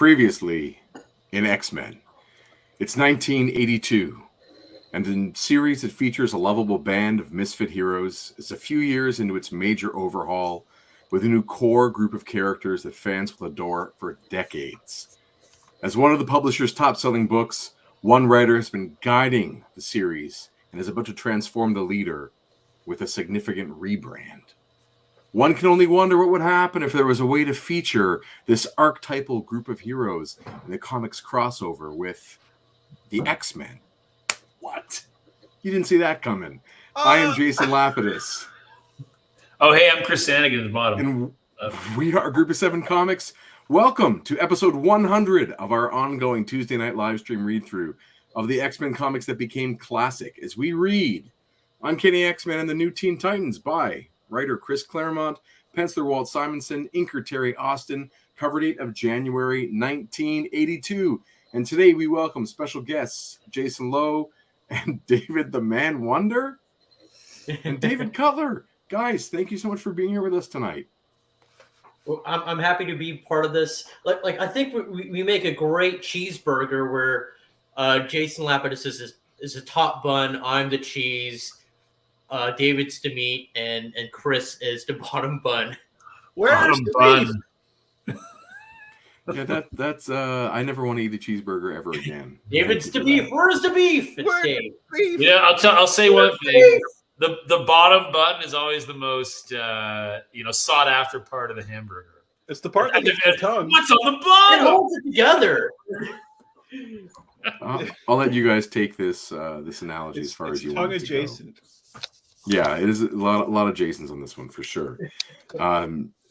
Previously in X-Men. It's 1982, and the series that features a lovable band of misfit heroes is a few years into its major overhaul with a new core group of characters that fans will adore for decades. As one of the publisher's top-selling books, one writer has been guiding the series and is about to transform the leader with a significant rebrand. One can only wonder what would happen if there was a way to feature this archetypal group of heroes in the comics crossover with the X-Men. What? You didn't see that coming. I am Jason Lapidus. Oh, hey, I'm Chris Sanagan at the bottom. And we are a Group of Seven Comics. Welcome to episode 100 of our ongoing Tuesday night live stream read-through of the X-Men comics that became classic as we read Uncanny X-Men and the New Teen Titans by writer Chris Claremont, penciler Walter Simonson, inker Terry Austin, cover date of January 1982. And today we welcome special guests Jason Lowe and David the Man Wonder and David Cutler. Guys, thank you so much for being here with us tonight. Well, I'm happy to be part of this. Like I think we make a great cheeseburger where Jason Lapidus is a top bun, I'm the cheese, David's the meat, and Chris is the bottom bun. Where's the bun? Yeah, that's I never want to eat a cheeseburger ever again. David's the beef. Where's the beef? It's Dave. Yeah, I'll say one thing. The bottom bun is always the most sought after part of the hamburger. It's the part that gets the tongue. What's on the bun? It holds it together. I'll let you guys take this analogy as far as you want it to adjacent. Go. Yeah, it is a lot of Jasons on this one for sure.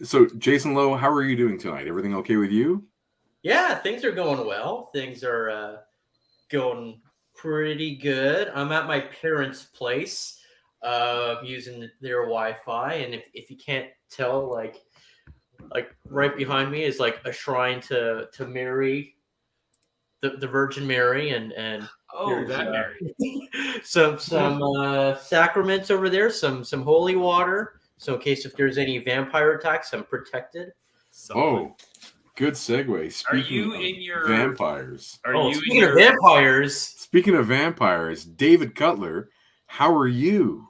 So Jason Lowe, how are you doing tonight? Everything okay with you? Yeah, things are going well. Things are going pretty good. I'm at my parents' place using their Wi-Fi, and if you can't tell, like right behind me is like a shrine to Mary, the Virgin Mary, and that Mary. some sacraments over there, some holy water. So in case if there's any vampire attacks, I'm protected. Oh, good segue. Vampires? Speaking of vampires, David Cutler, how are you?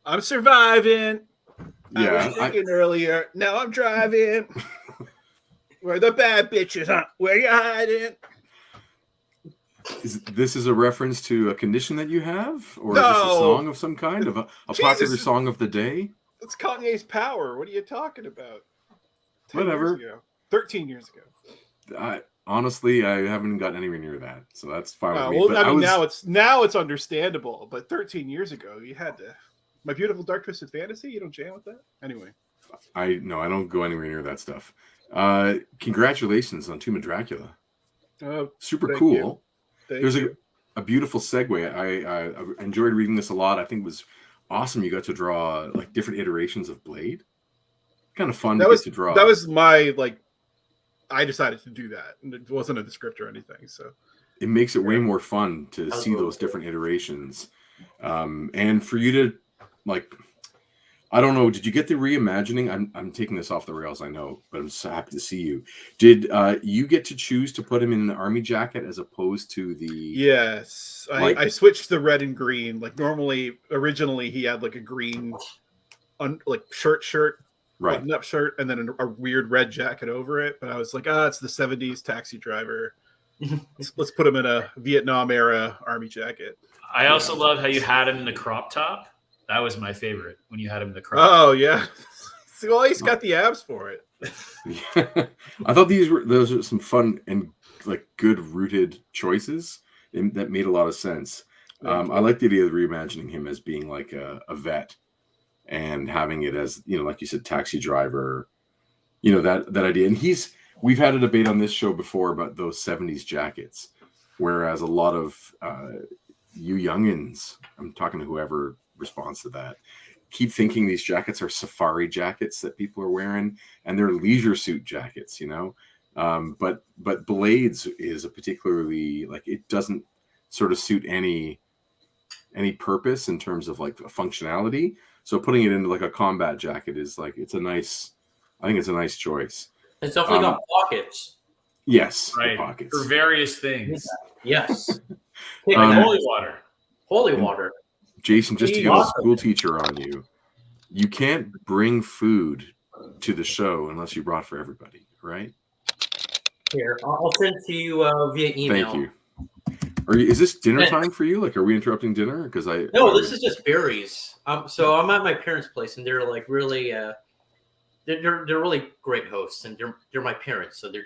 I'm surviving. Yeah, I was thinking earlier. Now I'm driving. Where the bad bitches, huh? Where you hiding? This is a reference to a condition that you have? Or No. is this a song of some kind? Of a popular song of the day? It's Kanye's Power. What are you talking about? 10 Whatever. Years ago. 13 years ago. Honestly, I haven't gotten anywhere near that. So that's fine with me. Well, But now it's understandable. But 13 years ago, you had to. My Beautiful Dark Twisted Fantasy? You don't jam with that? Anyway. I don't go anywhere near that stuff. Congratulations on Tomb of Dracula. Super cool. There's a beautiful segue. I enjoyed reading this a lot. I think it was awesome. You got to draw like different iterations of Blade. Kind of fun to draw. That was my I decided to do that. It wasn't a descriptor or anything. So it makes it way more fun to see those different iterations. And for you to I don't know. Did you get the reimagining? I'm taking this off the rails, I know, but I'm so happy to see you. Did you get to choose to put him in an army jacket as opposed to the? Yes, I switched the red and green. Originally he had like a green, shirt, right, button-up shirt, and then a weird red jacket over it. But I was like, it's the '70s taxi driver. let's put him in a Vietnam era army jacket. I also love how you had him in the crop top. That was my favorite when you had him in the crop. Oh yeah, well he's got the abs for it. Yeah. I thought those are some fun and good rooted choices that made a lot of sense. I like the idea of reimagining him as being like a vet and having it as like you said, taxi driver. That idea. And we've had a debate on this show before about those '70s jackets, whereas a lot of you youngins, I'm talking to whoever response to that, keep thinking these jackets are safari jackets that people are wearing, and they're leisure suit jackets, but Blades is a particularly it doesn't sort of suit any purpose in terms of functionality. So putting it into a combat jacket is it's a nice I think it's a nice choice. It's definitely got pockets. Yes, the Right. pockets. For various things. Yes. Like holy water. Holy water. Jason, just to get a Awesome. school teacher on you, you can't bring food to the show unless you brought for everybody, right? Here, I'll send to you via email. Thank you. Is this dinner time for you? Like, are we interrupting dinner? Because No, this is just berries. So I'm at my parents' place, and they're like really, they're really great hosts, and they're my parents, so they're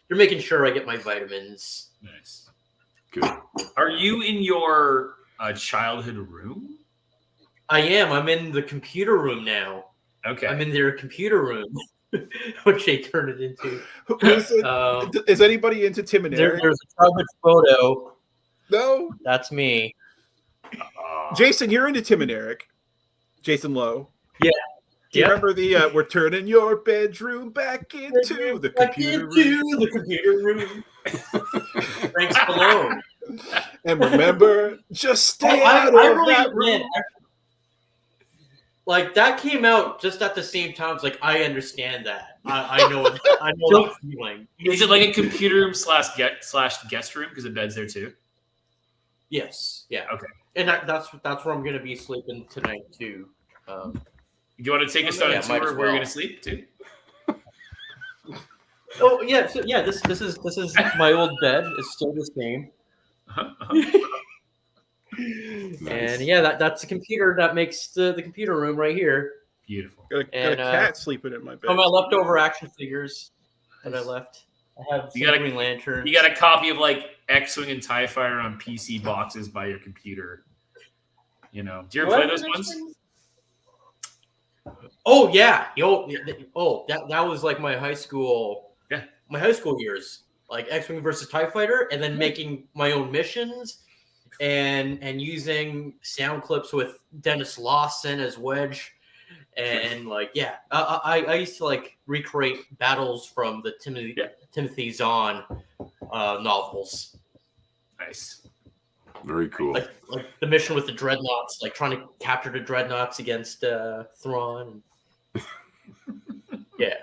making sure I get my vitamins. Nice. Good. Are you in your childhood room? I am. I'm in the computer room now. Okay. I'm in their computer room, which they turned it into. Is anybody into Tim and Eric? There's a covered photo. No. That's me. Jason, you're into Tim and Eric. Jason Lowe. Yeah. Do you remember the we're turning your bedroom back into the computer room? The computer room. Frank Stallone. And remember, just stay I out of really that room. did. Like that came out just at the same time. It's like I understand that. I know that feeling. Is it like a computer room slash guest room because the bed's there too? Yes. Yeah. Okay. And that's where I'm gonna be sleeping tonight too. Do you want to take us on a tour of where you're gonna sleep too? Oh yeah. So yeah, this is my old bed. It's still the same. Nice. And yeah, that's the computer that makes the computer room right here. Beautiful. Got a cat sleeping in my bed. Some of my leftover action figures that I left. I have Green Lantern. You got a copy of like X-Wing and TIE Fighter on PC boxes by your computer. You know, do you ever play those ones? Oh yeah, that was like my high school. Yeah, my high school years, like X-Wing versus TIE Fighter, and then making my own missions, and using sound clips with Dennis Lawson as Wedge, and like I used to like recreate battles from the Timothy Zahn novels. Nice. Very cool. Like the mission with the dreadnoughts, like trying to capture the dreadnoughts against Thrawn. Yeah.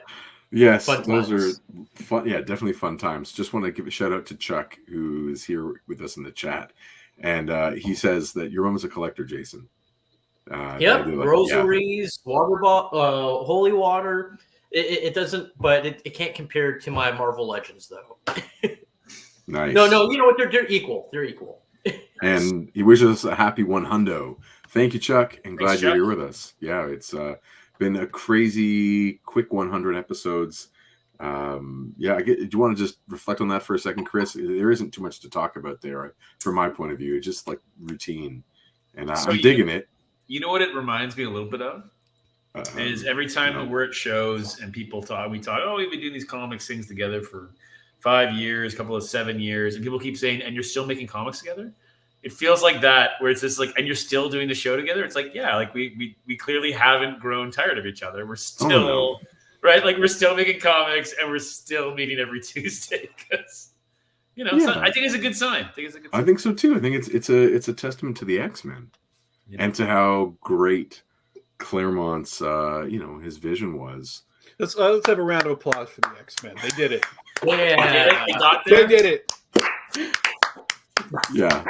Yes, Fun those times. are fun. Yeah, definitely fun times. Just want to give a shout out to Chuck, who is here with us in the chat, and he says that your mom is a collector, Jason. Yep, rosaries, water bottle, holy water. It doesn't, but it can't compare to my Marvel Legends though. Nice. No, you know what? They're equal. They're equal. And he wishes us a happy 100. Thank you, Chuck, and glad Thanks, you're Chuck. here with us. Yeah, it's been a crazy quick 100 episodes. Do you want to just reflect on that for a second, Chris? There isn't too much to talk about there from my point of view. It's just like routine, and I'm digging it. You know what it reminds me a little bit of? Is every time that we're at shows and people we talk, oh, we've been doing these comics things together for 5 years, a couple of 7 years, and people keep saying, and you're still making comics together? It feels like that, where it's just like, and you're still doing the show together? It's like, yeah, like we clearly haven't grown tired of each other. We're still, right? Like we're still making comics and we're still meeting every Tuesday because, I think it's a good sign. I think so too. I think it's a testament to the X-Men and to how great Claremont's, his vision was. Let's have a round of applause for the X-Men. They did it. Yeah, they did it. Yeah.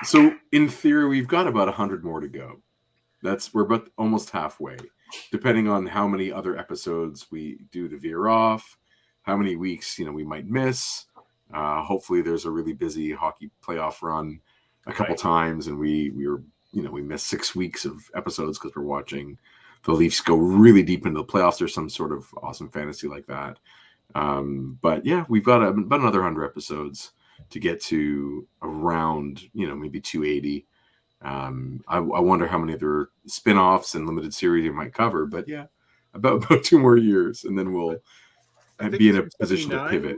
So in theory, we've got about 100 more to go. We're about almost halfway, depending on how many other episodes we do to veer off, how many weeks we might miss. Hopefully, there's a really busy hockey playoff run a couple times, and we missed 6 weeks of episodes because we're watching the Leafs go really deep into the playoffs. There's some sort of awesome fantasy like that. But yeah, we've got about another 100 episodes to get to around, maybe 280. I wonder how many other spin-offs and limited series you might cover, but yeah, about 2 more years, and then we'll be in a position to pivot.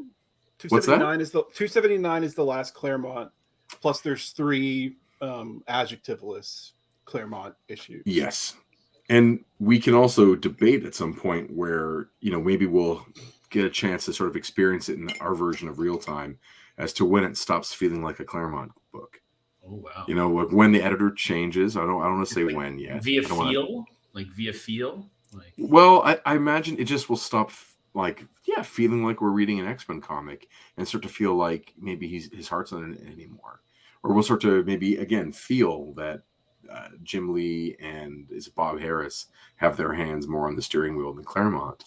What's that? 279 is the last Claremont, plus there's 3 adjectiveless Claremont issues. Yes. And we can also debate at some point where, maybe we'll get a chance to sort of experience it in our version of real time as to when it stops feeling like a Claremont book. Oh, wow. When the editor changes. I don't want to say when yet. Via feel? Like via feel? Like, well, I imagine it just will stop, feeling like we're reading an X-Men comic and start to feel like maybe his heart's not in it anymore. Or we'll start to maybe, again, feel that Jim Lee and is it Bob Harris have their hands more on the steering wheel than Claremont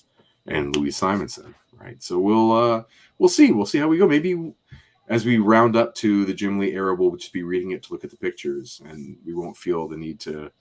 and Louis Simonson, right? So we'll see. We'll see how we go. Maybe as we round up to the Jim Lee era, we'll just be reading it to look at the pictures, and we won't feel the need to.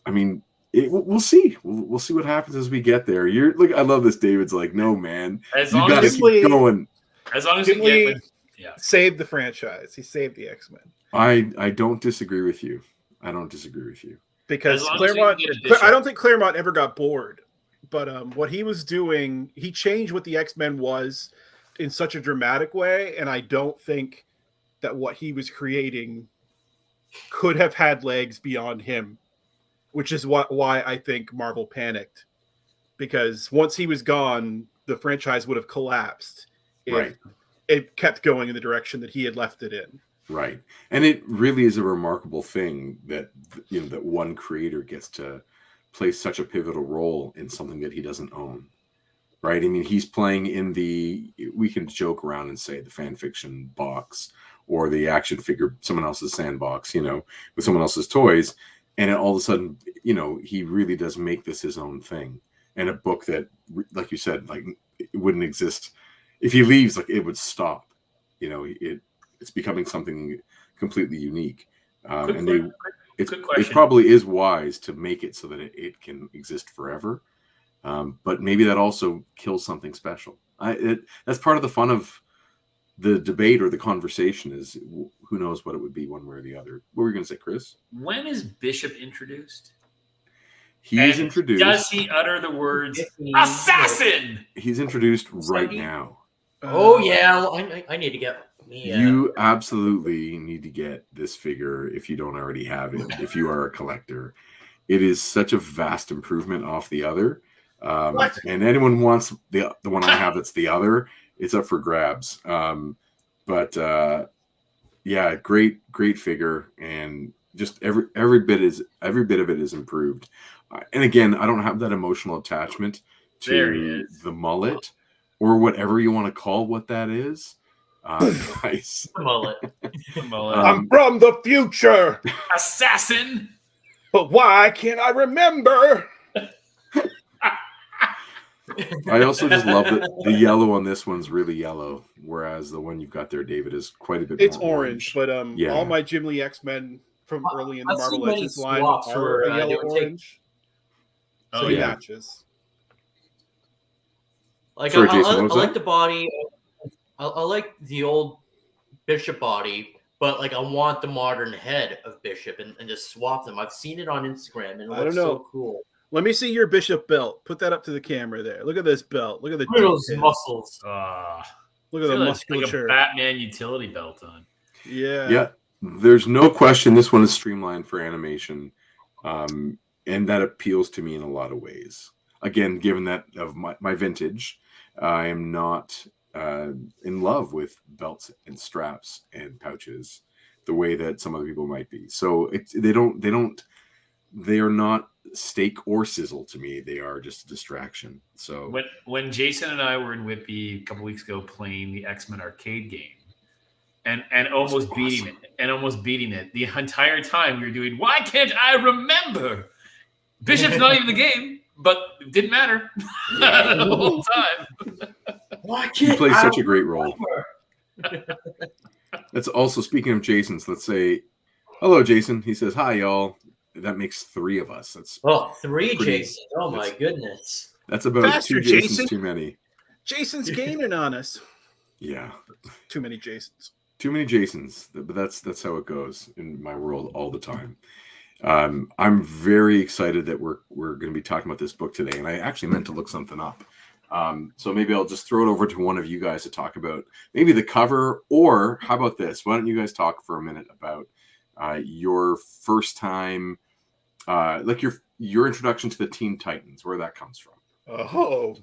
I mean, we'll see. We'll see what happens as we get there. I love this. David's like, no, man, as you long got to as keep going. as long as Jim we get, Lee saved the franchise. He saved the X-Men. I don't disagree with you. I don't disagree with you. Because As long as we Claremont, can get a Bishop. I don't think Claremont ever got bored. But what he was doing, he changed what the X-Men was in such a dramatic way, and I don't think that what he was creating could have had legs beyond him, which is why I think Marvel panicked. Because once he was gone, the franchise would have collapsed if Right. it kept going in the direction that he had left it in. Right. And it really is a remarkable thing that that one creator gets to play such a pivotal role in something that he doesn't own. Right? I mean, he's playing in we can joke around and say the fan fiction box or the action figure, someone else's sandbox, with someone else's toys. And all of a sudden, he really does make this his own thing. And a book that, like you said, like it wouldn't exist if he leaves, like it would stop. It's becoming something completely unique. It probably is wise to make it so that it can exist forever. But maybe that also kills something special. That's part of the fun of the debate or the conversation is who knows what it would be one way or the other. What were you going to say, Chris? When is Bishop introduced? He's introduced. Does he utter the words "assassin"? He's introduced right now. Oh yeah, well, I need to get me. You absolutely need to get this figure if you don't already have it. If you are a collector, it is such a vast improvement off the other. And anyone wants the one I have that's the other, it's up for grabs. But great figure, and just every bit of it is improved. And again, I don't have that emotional attachment to the mullet or whatever you want to call what that is. Nice. Mullet. I'm from the future, Assassin. but why can't I remember? I also just love that the yellow on this one's really yellow, whereas the one you've got there, David, is quite a bit It's more orange, but all my Jim Lee X-Men from early in the I've Marvel seen many Legends line swaps are where, a they yellow would take- orange. Oh, So he yeah. matches. Like Sorry, I Jason, what was like that? the body. I like the old Bishop body, but like I want the modern head of Bishop and just swap them. I've seen it on Instagram and it I looks don't know. so cool. Let me see your Bishop belt. Put that up to the camera there. Look at this belt. Look at the Look at those detail. muscles. Look at the Like musculature. a Batman utility belt on. Yeah. There's no question this one is streamlined for animation, and that appeals to me in a lot of ways. Again, given that of my vintage, I am not in love with belts and straps and pouches the way that some other people might be. So they are not steak or sizzle to me. They are just a distraction. So When Jason and I were in Whitby a couple weeks ago playing the X-Men arcade game and almost beating it the entire time we were doing, why can't I remember? Bishop's not even the game, but it didn't matter the whole time. Why he can't plays I such a great role. remember? That's also, speaking of Jason's, let's say hello, Jason. He says hi, y'all. That makes 3 of us. That's three pretty- Jason. Oh my goodness. that's about Faster, 2 Jasons Jason. too many. Jason's gaining on us. Yeah. Too many Jasons. Too many Jasons, but that's how it goes in my world all the time. I'm very excited that we're going to be talking about this book today, and I actually meant to look something up. So maybe I'll just throw it over to one of you guys to talk about maybe the cover, or how about this? Why don't you guys talk for a minute about your first time, like your introduction to the Teen Titans, where that comes from? Oh,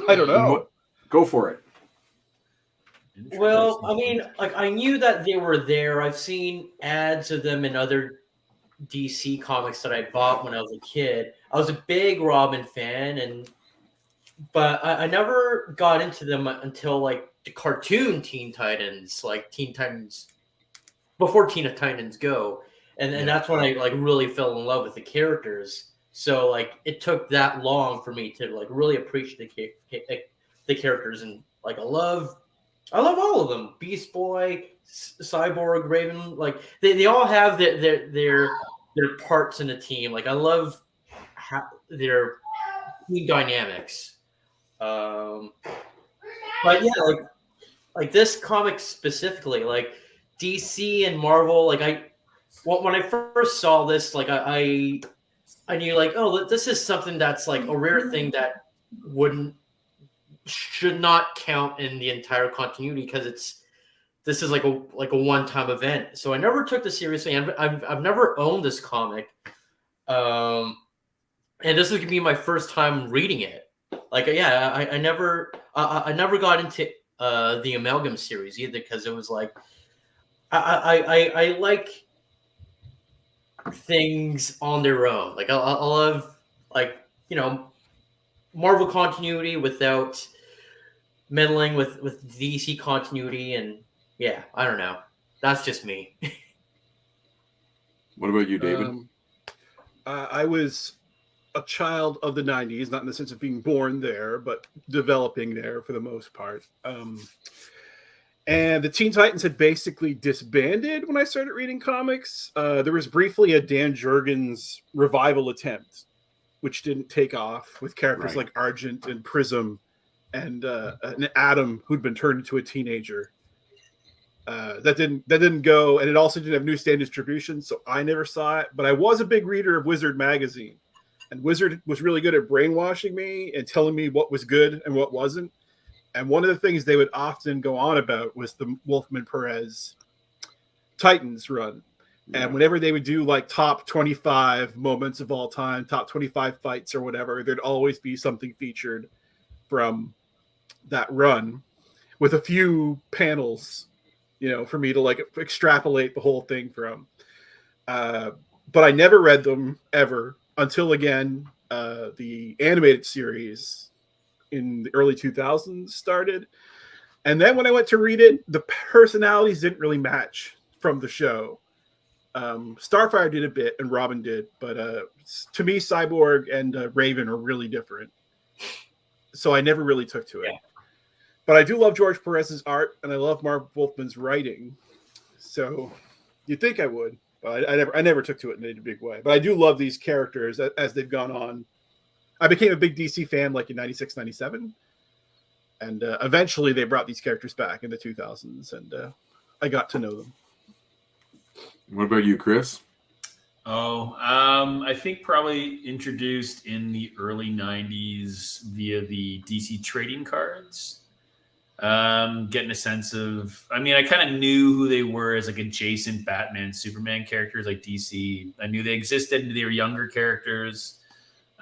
I don't know. Go for it. Well, I mean, like I knew that they were there. I've seen ads of them in other DC comics that I bought when I was a kid. I was a big Robin fan, but I never got into them until like the cartoon Teen Titans, like Teen Titans before Teen Titans Go, and that's when I like really fell in love with the characters. So like it took that long for me to like really appreciate the characters, and like I love all of them. Beast Boy, Cyborg, Raven, like they all have their parts in the team. Like I love their team dynamics. But yeah, like this comic specifically, like DC and Marvel, like when I first saw this, like I knew like, oh, this is something that's like a rare thing that should not count in the entire continuity, because this is like a one-time event. So I never took this seriously. I've never owned this comic, and this is gonna be my first time reading it. Like, yeah, I never got into the Amalgam series either, because it was like I like things on their own. Like I love, like, you know, Marvel continuity without meddling with DC continuity, and yeah, I don't know. That's just me. What about you, David? I was a child of the 90s, not in the sense of being born there, but developing there for the most part. And the Teen Titans had basically disbanded when I started reading comics. There was briefly a Dan Jurgens revival attempt, which didn't take off, with characters like Argent and Prism and an Atom who'd been turned into a teenager. That didn't go, and it also didn't have newsstand distribution, so I never saw it. But I was a big reader of Wizard magazine, and Wizard was really good at brainwashing me and telling me what was good and what wasn't. And one of the things they would often go on about was the Wolfman Perez Titans run. Yeah. And whenever they would do like top 25 moments of all time, top 25 fights or whatever, there'd always be something featured from that run, with a few panels, you know, for me to like extrapolate the whole thing from. But I never read them ever until, again, the animated series in the early 2000s started. And then when I went to read it, the personalities didn't really match from the show. Starfire did a bit and Robin did, but to me, Cyborg and Raven are really different. So I never really took to it. Yeah. But I do love George Perez's art, and I love Marv Wolfman's writing. So you'd think I would, but I never took to it in a big way. But I do love these characters as they've gone on. I became a big DC fan like in 96, 97. And eventually they brought these characters back in the 2000s, and I got to know them. What about you, Chris? I think probably introduced in the early 90s via the DC trading cards. Getting a sense of, I mean, I kind of knew who they were as like adjacent Batman, Superman characters like DC. I knew they existed. They were younger characters.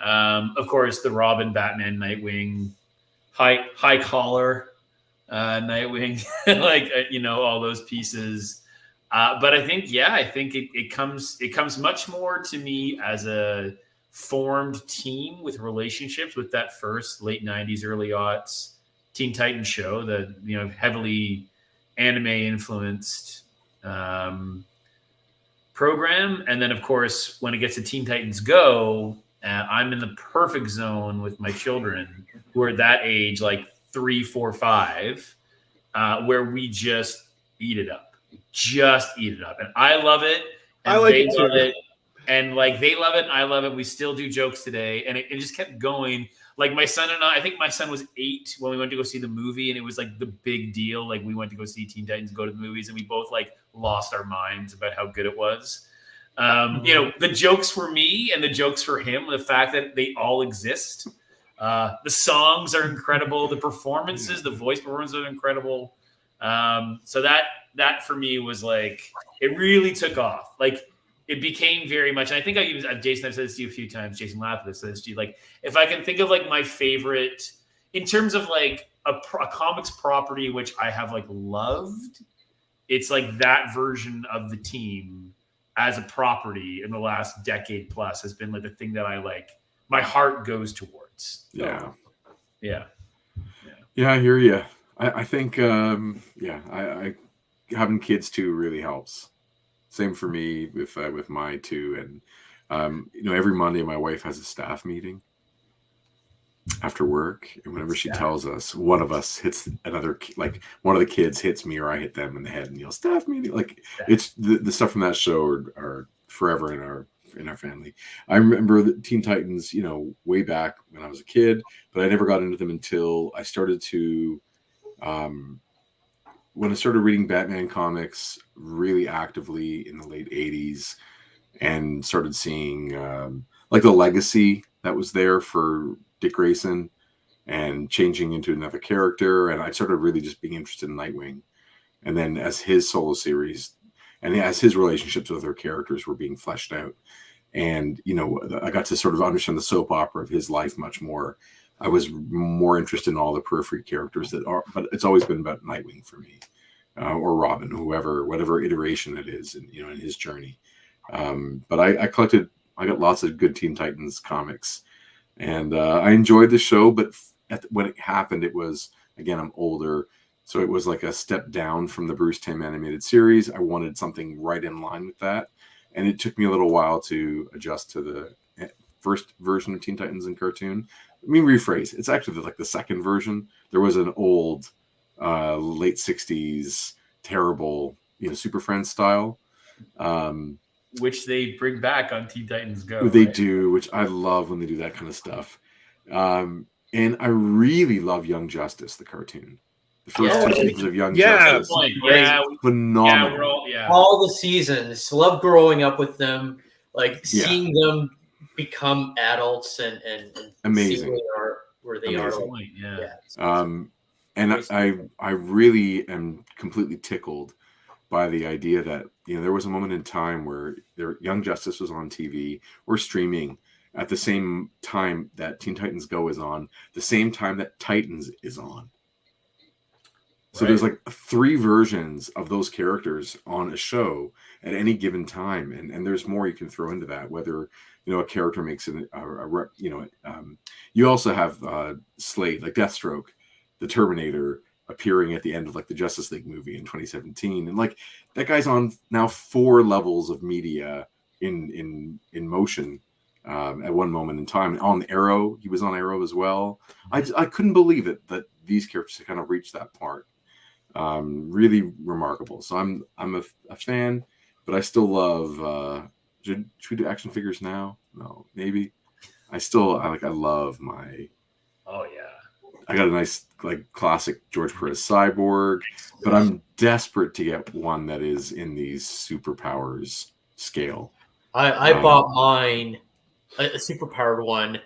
Of course, the Robin, Batman, Nightwing, high collar, Nightwing, like, you know, all those pieces. But I think, it comes much more to me as a formed team with relationships with that first late 90s, early aughts Teen Titans show, the, you know, heavily anime influenced program. And then, of course, when it gets to Teen Titans Go, I'm in the perfect zone with my children who are that age, like 3, 4, 5, where we just eat it up. And I love it. And I like they it love too. it. And like they love it, and I love it. We still do jokes today. And it just kept going. Like my son and I think my son was 8 when we went to go see the movie, and it was like the big deal. Like we went to go see Teen Titans Go to the movies, and we both like lost our minds about how good it was. You know, the jokes for me and the jokes for him, the fact that they all exist. The songs are incredible. The performances, the voice performances are incredible. So that for me was like, it really took off. Like it became very much, and I think Jason, I've said this to you a few times, Jason Lapidus said this to you, like, if I can think of like my favorite, in terms of like a comics property, which I have like loved, it's like that version of the team. as a property in the last decade plus has been like the thing that I like. My heart goes towards. Yeah. Yeah. Yeah, I hear you. I think, I having kids too really helps. Same for me with my two. And, every Monday my wife has a staff meeting after work. And whenever she tells us one of us hits another, like one of the kids hits me or I hit them in the head and yell, staff meeting. Like it's the stuff from that show are forever in our family. I remember the Teen Titans, way back when I was a kid, but I never got into them until I started to, when I started reading Batman comics really actively in the late 80s and started seeing like the legacy that was there for Dick Grayson and changing into another character. And I started really just being interested in Nightwing. And then as his solo series and as his relationships with other characters were being fleshed out, and, I got to sort of understand the soap opera of his life much more. I was more interested in all the periphery characters but it's always been about Nightwing for me, or Robin, whatever iteration it is, in his journey. But I got lots of good Teen Titans comics, and I enjoyed the show. But when it happened, it was, again, I'm older, so it was like a step down from the Bruce Timm animated series. I wanted something right in line with that, and it took me a little while to adjust to the first version of Teen Titans in cartoon. Let me rephrase. It's actually like the second version. There was an old, late 60s, terrible, Super Friends style. Which they bring back on Teen Titans Go. They do, which I love when they do that kind of stuff. And I really love Young Justice, the cartoon. The first two seasons of Young Justice. Phenomenal. All the seasons. Love growing up with them, like seeing them become adults and amazing where they are. And I really am completely tickled by the idea that there was a moment in time where Young Justice was on TV or streaming at the same time that Teen Titans Go is on, the same time that Titans is on. So there's like 3 versions of those characters on a show at any given time, and there's more you can throw into that. Whether a character makes it, you also have Slade, like Deathstroke, the Terminator, appearing at the end of like the Justice League movie in 2017, and like that guy's on now 4 levels of media in motion at one moment in time. On Arrow, he was on Arrow as well. I couldn't believe it that these characters kind of reached that part. Really remarkable. So I'm a fan, but I still love. Should we do action figures now? No, maybe. I love my. Oh yeah. I got a nice like classic George Perez Cyborg, but I'm desperate to get one that is in these superpowers scale. I bought mine, a superpowered one,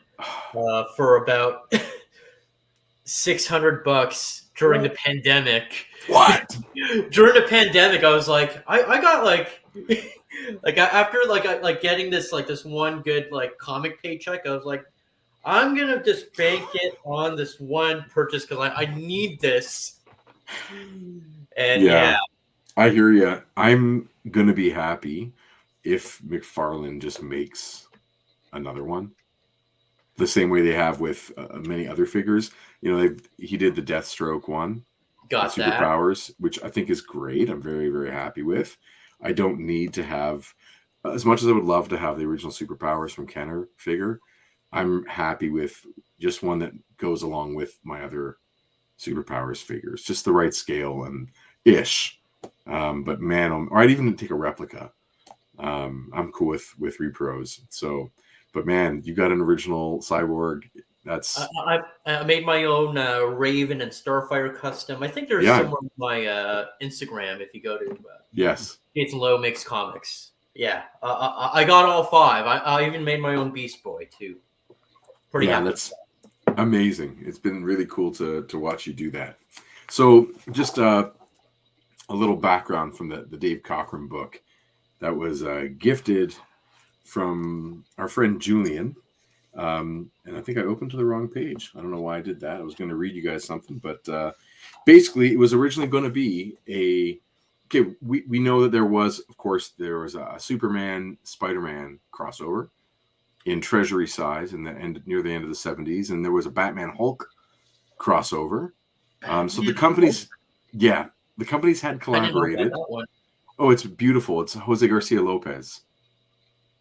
for about $600 during the pandemic. What? During the pandemic, I was like, I got like after getting this one good like comic paycheck, I was like, I'm gonna just bank it on this one purchase because I need this. And yeah, I hear you. I'm gonna be happy if McFarlane just makes another one, the same way they have with many other figures. He did the Deathstroke one, got superpowers, which I think is great. I'm very, very happy with. I don't need to have, as much as I would love to have the original superpowers from Kenner figure, I'm happy with just one that goes along with my other superpowers figures, just the right scale and ish. But man, or I'd even take a replica. I'm cool with repros. So, but man, you got an original Cyborg. That's I made my own Raven and Starfire custom. I think there's somewhere on my Instagram if you go to yes, Jason Lowe Makes Comics. Yeah, I got all 5. I even made my own Beast Boy too. Pretty happy. That's amazing. It's been really cool to watch you do that. So just a little background from the Dave Cockrum book that was gifted from our friend Julian. And I think I opened to the wrong page. I don't know why I did that. I was going to read you guys something, but basically it was originally going to be a okay, we know that there was a Superman Spider-Man crossover in Treasury size near the end of the 70s, and there was a Batman Hulk crossover. So the companies had I didn't look at collaborated. that one. Oh, it's beautiful. It's Jose Garcia Lopez.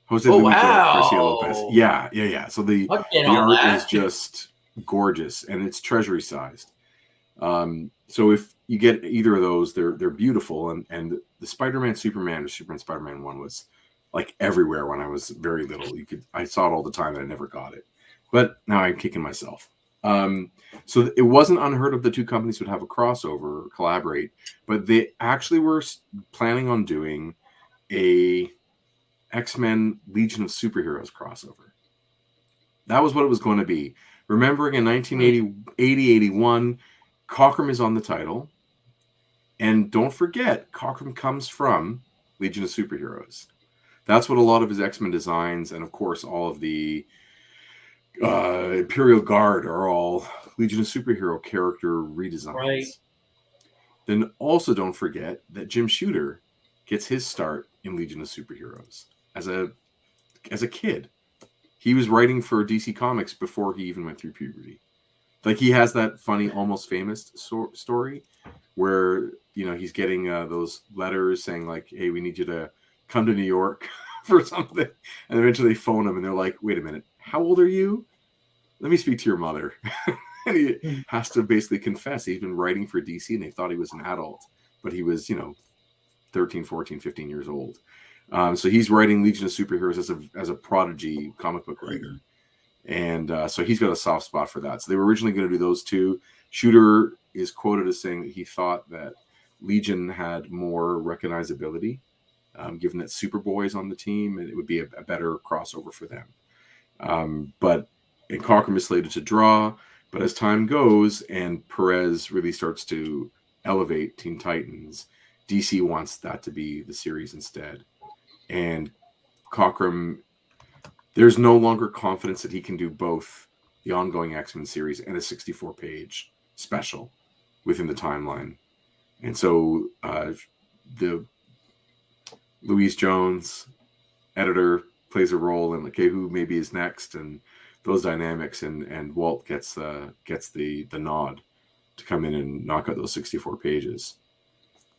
Jose Oh, Luis wow. Garcia Lopez. Yeah. So the I'll get the on art that. is just gorgeous, and it's Treasury sized. So if you get either of those, they're beautiful. And the Spider-Man Superman or Superman Spider-Man one was like everywhere when I was very little. I saw it all the time and I never got it. But now I'm kicking myself. So it wasn't unheard of the two companies would have a crossover or collaborate, but they actually were planning on doing a X-Men Legion of Superheroes crossover. That was what it was going to be. Remembering in 1980-81, Cockrum is on the title. And don't forget, Cockrum comes from Legion of Superheroes. That's what a lot of his X-Men designs, and of course all of the Imperial Guard are all Legion of Superhero character redesigns. Right. Then also don't forget that Jim Shooter gets his start in Legion of Superheroes as a kid. He was writing for DC Comics before he even went through puberty. Like, he has that funny Almost Famous story where, he's getting those letters saying like, hey, we need you to come to New York for something. And eventually they phone him and they're like, wait a minute, how old are you? Let me speak to your mother. And he has to basically confess he's been writing for DC and they thought he was an adult, but he was, 13, 14, 15 years old. So he's writing Legion of Superheroes as a prodigy comic book writer. And so he's got a soft spot for that. So they were originally going to do those two. Shooter is quoted as saying that he thought that Legion had more recognizability, given that Superboy is on the team, and it would be a better crossover for them. But Cockrum is slated to draw. But as time goes and Perez really starts to elevate Teen Titans, DC wants that to be the series instead. And Cockrum, there's no longer confidence that he can do both the ongoing X-Men series and a 64-page special within the timeline. And so the Louise Jones, editor, plays a role in okay, who maybe is next, and those dynamics, and Walt gets the nod to come in and knock out those 64 pages.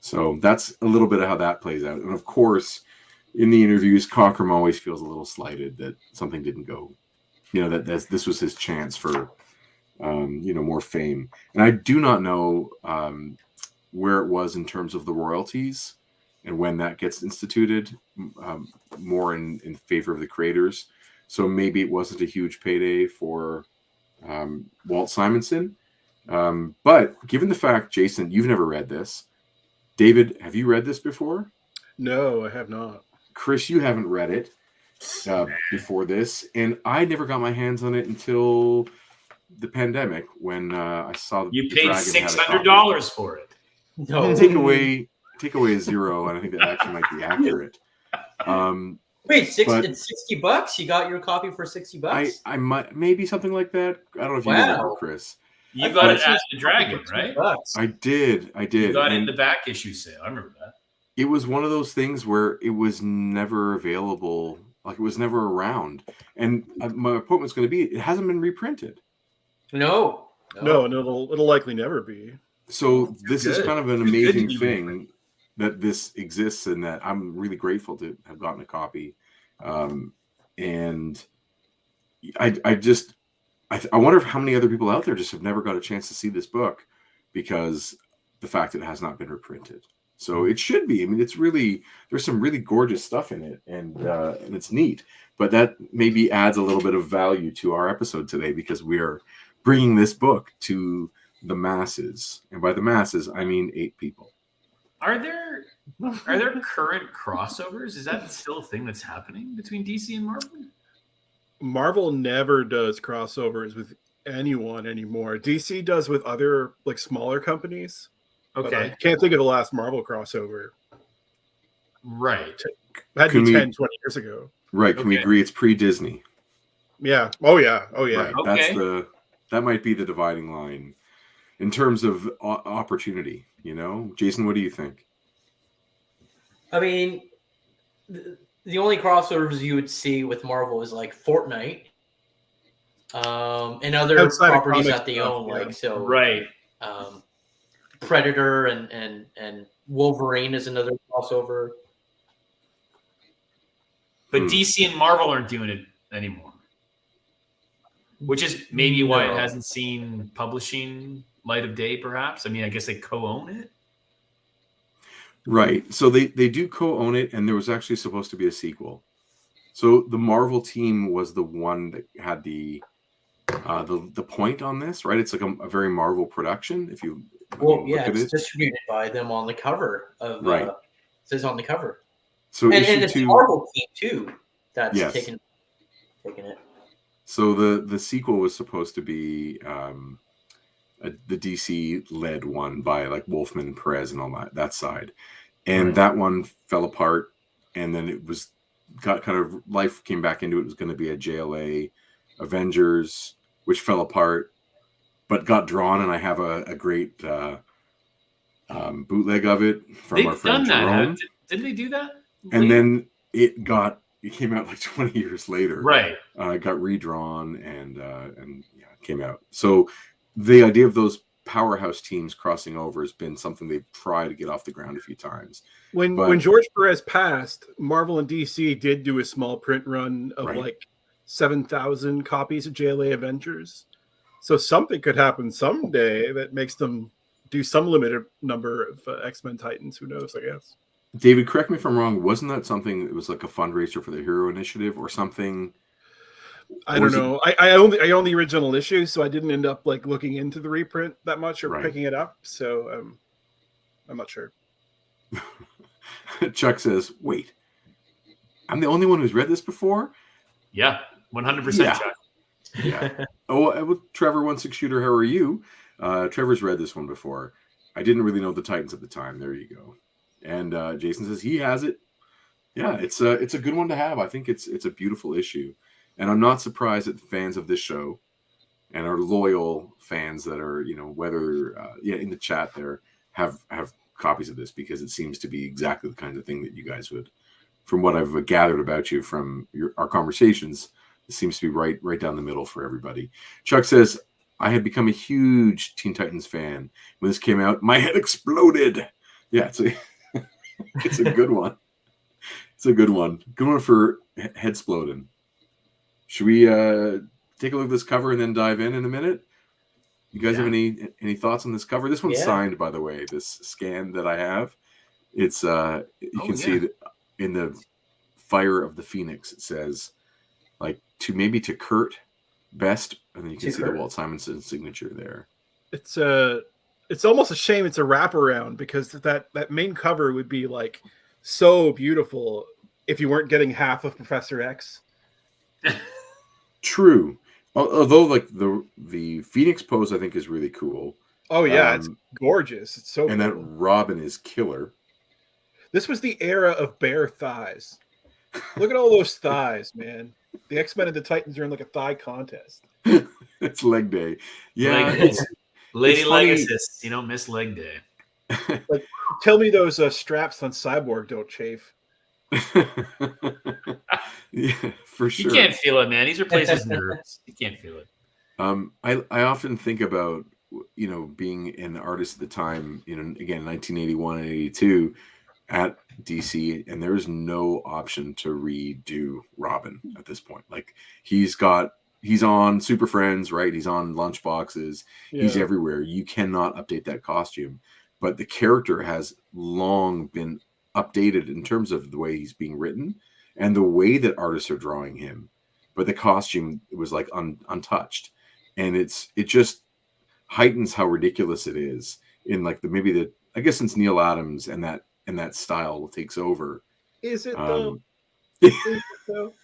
So that's a little bit of how that plays out. And of course, in the interviews, Cockrum always feels a little slighted that something didn't go. That this was his chance for, more fame. And I do not know where it was in terms of the royalties and when that gets instituted, more in favor of the creators. So maybe it wasn't a huge payday for Walt Simonson. But given the fact, Jason, you've never read this. David, have you read this before? No, I have not. Chris, you haven't read it before this. And I never got my hands on it until the pandemic when I saw you the paid Dragon had a copy. $600 for it. No. Take away a zero, and I think that actually might be accurate. Wait, it's $60? You got your copy for $60? I might, maybe something like that. I don't know if you remember, Chris. You got it at the Dragon, right? I did. You got it in the back issue sale. I remember that. It was one of those things where it was never available. Like, it was never around. And my point was going to be, it hasn't been reprinted. No, and it'll likely never be. So this is kind of an amazing thing that this exists, and that I'm really grateful to have gotten a copy. And I wonder how many other people out there just have never got a chance to see this book because the fact that it has not been reprinted. So it should be. I mean, there's some really gorgeous stuff in it, and it's neat. But that maybe adds a little bit of value to our episode today because we are bringing this book to the masses, and by the masses, I mean 8 people. Are there current crossovers? Is that still a thing that's happening between DC and Marvel? Marvel never does crossovers with anyone anymore. DC does with other smaller companies. Okay. I can't think of the last Marvel crossover. Right. It had to be 10, 20 years ago. Right. Can we agree it's pre-Disney? Yeah. Oh, yeah. Right. Okay. That might be the dividing line in terms of opportunity. Jason, what do you think? I mean, the only crossovers you would see with Marvel is like Fortnite, and other Outside of properties comic that they stuff, own, yeah. like so. Right. Predator and Wolverine is another crossover. But DC and Marvel aren't doing it anymore, which is maybe why it hasn't seen publishing light of day, perhaps. I mean, I guess they co-own it. Right. So they do co-own it, and there was actually supposed to be a sequel. So the Marvel team was the one that had the point on this, right? It's like a very Marvel production. If you look at it's distributed by them on the cover of right. It says on the cover. So and it's a Marvel team too that's taking it. So the sequel was supposed to be the DC led one by like Wolfman, Perez, and all that side, and that one fell apart, and then it got kind of life came back into it. It was going to be a JLA Avengers, which fell apart, but got drawn, and I have a great bootleg of it from our friend Jerome. Didn't they do that? And then it came out like 20 years later. Right. It got redrawn and it came out. So the idea of those powerhouse teams crossing over has been something they've tried to get off the ground a few times. When George Perez passed, Marvel and DC did do a small print run of like 7,000 copies of JLA Avengers. So something could happen someday that makes them do some limited number of X-Men Titans. Who knows, I guess. David, correct me if I'm wrong. Wasn't that something that was like a fundraiser for the Hero Initiative or something? I don't know. I own the original issue, so I didn't end up like looking into the reprint that much or picking it up. So I'm not sure. Chuck says, "Wait, I'm the only one who's read this before." Yeah, 100%. Chuck. Yeah. Trevor 16 Shooter, how are you? Trevor's read this one before. I didn't really know the Titans at the time. There you go. And Jason says he has it. Yeah, it's a good one to have. I think it's a beautiful issue, and I'm not surprised that fans of this show and our loyal fans that are whether in the chat there have copies of this, because it seems to be exactly the kind of thing that you guys would, from what I've gathered about you from our conversations, it seems to be right down the middle for everybody. Chuck says, I had become a huge Teen Titans fan when this came out. My head exploded. Yeah, it's a good one. It's a good one. Good one for head exploding. Should we take a look at this cover and then dive in a minute? You guys have any thoughts on this cover? This one's signed, by the way. This scan that I have, it's you can see that in the Fire of the Phoenix. It says to Kurt Best, and then you can see the Walt Simonson signature there. It's almost a shame it's a wraparound, because that main cover would be like so beautiful if you weren't getting half of Professor X. True. Although like the Phoenix pose I think is really cool. Oh yeah, it's gorgeous. It's so and cool. That Robin is killer. This was the era of bare thighs. Look at all those thighs, man. The X-Men and the Titans are in like a thigh contest. It's leg day. Yeah. Lady leg assist. You don't miss leg day. Like, tell me those straps on Cyborg don't chafe. Yeah, for sure. You can't feel it, man. He's replaced his nerves. You can't feel it. I often think about being an artist at the time. Again, 1981 and 82 at DC, and there is no option to redo Robin at this point. Like he's on Super Friends, right? He's on Lunchboxes. Yeah. He's everywhere. You cannot update that costume, but the character has long been updated in terms of the way he's being written and the way that artists are drawing him. But the costume was like untouched, and it just heightens how ridiculous it is in like I guess since Neil Adams and that style takes over. Is it though? Is it though?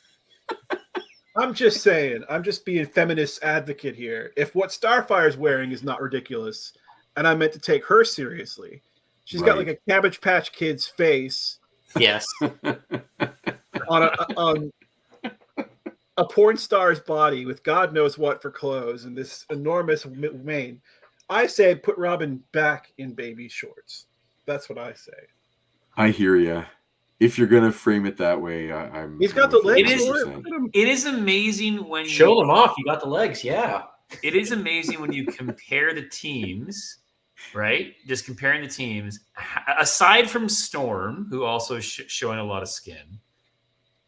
I'm just saying. I'm just being feminist advocate here. If what Starfire's wearing is not ridiculous, and I meant to take her seriously, she's got like a Cabbage Patch Kid's face. Yes. on a porn star's body with God knows what for clothes and this enormous mane. I say put Robin back in baby shorts. That's what I say. I hear you. If you're gonna frame it that way, I'm. He's got the with you legs for it. 100%. Look at him. It is amazing when Show them off. You got the legs. Yeah. It is amazing when you compare the teams, right? Just comparing the teams. Aside from Storm, who also showing a lot of skin,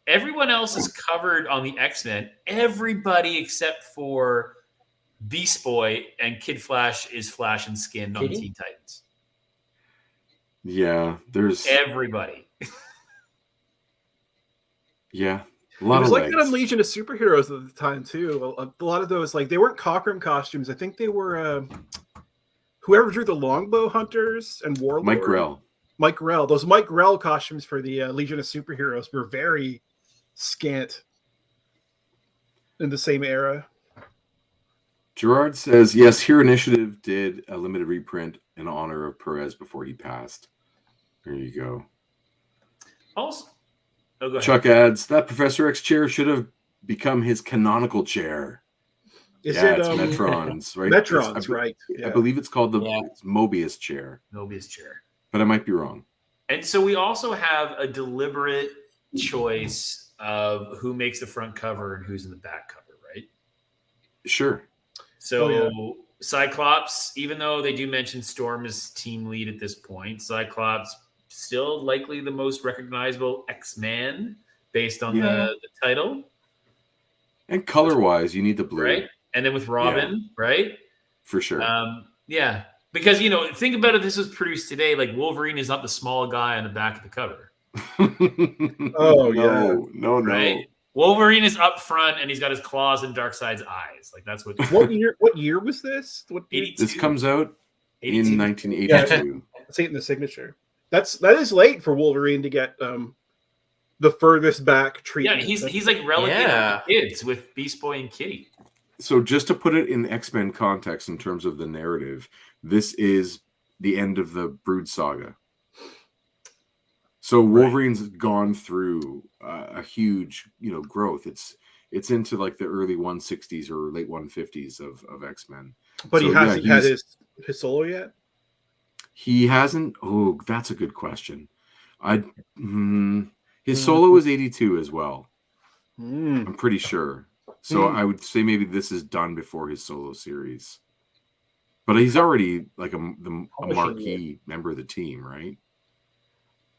everyone else is covered on the X-Men. Everybody except for Beast Boy and Kid Flash is Flash and skin on Teen Titans. Yeah, there's Everybody. yeah. A It lot was of like legs. that on Legion of Superheroes at the time too. A lot of those, like, they weren't Cockrum costumes. I think they were whoever drew the Longbow Hunters and Warlord. Mike Grell. Mike Grell. Those Mike Grell costumes for the Legion of Superheroes were very scant in the same era. Gerard says, yes, Hero Initiative did a limited reprint in honor of Perez before he passed. There you go. Also, go ahead. Chuck adds, that Professor X chair should have become his canonical chair. Is yeah, it it's Metron's, right? Metron's, right. I Yeah. believe it's called the Mobius chair. Mobius chair. But I might be wrong. And so we also have a deliberate choice of who makes the front cover and who's in the back cover, right? Sure. So Cyclops, even though they do mention Storm as team lead at this point, Cyclops still likely the most recognizable X-Man based on the title. And color-wise, you need the blue. Right? And then with Robin, right? For sure. Yeah. Because, think about it, this was produced today. Like, Wolverine is not the small guy on the back of the cover. No. Right? Wolverine is up front, and he's got his claws in Darkseid's eyes. Like, that's what... What year was this? What year? This comes out 82. in 1982. See it in the signature. That is late for Wolverine to get the furthest back treatment. Yeah, he's like relegated to kids with Beast Boy and Kitty. So just to put it in X-Men context in terms of the narrative, this is the end of the Brood saga. So Wolverine's gone through a huge, growth. It's into like the early 160s or late 150s of X-Men. But he hasn't had his solo yet? He hasn't. Oh, that's a good question. His solo is 82 as well. I'm pretty sure. So I would say maybe this is done before his solo series. But he's already like a marquee member of the team, right?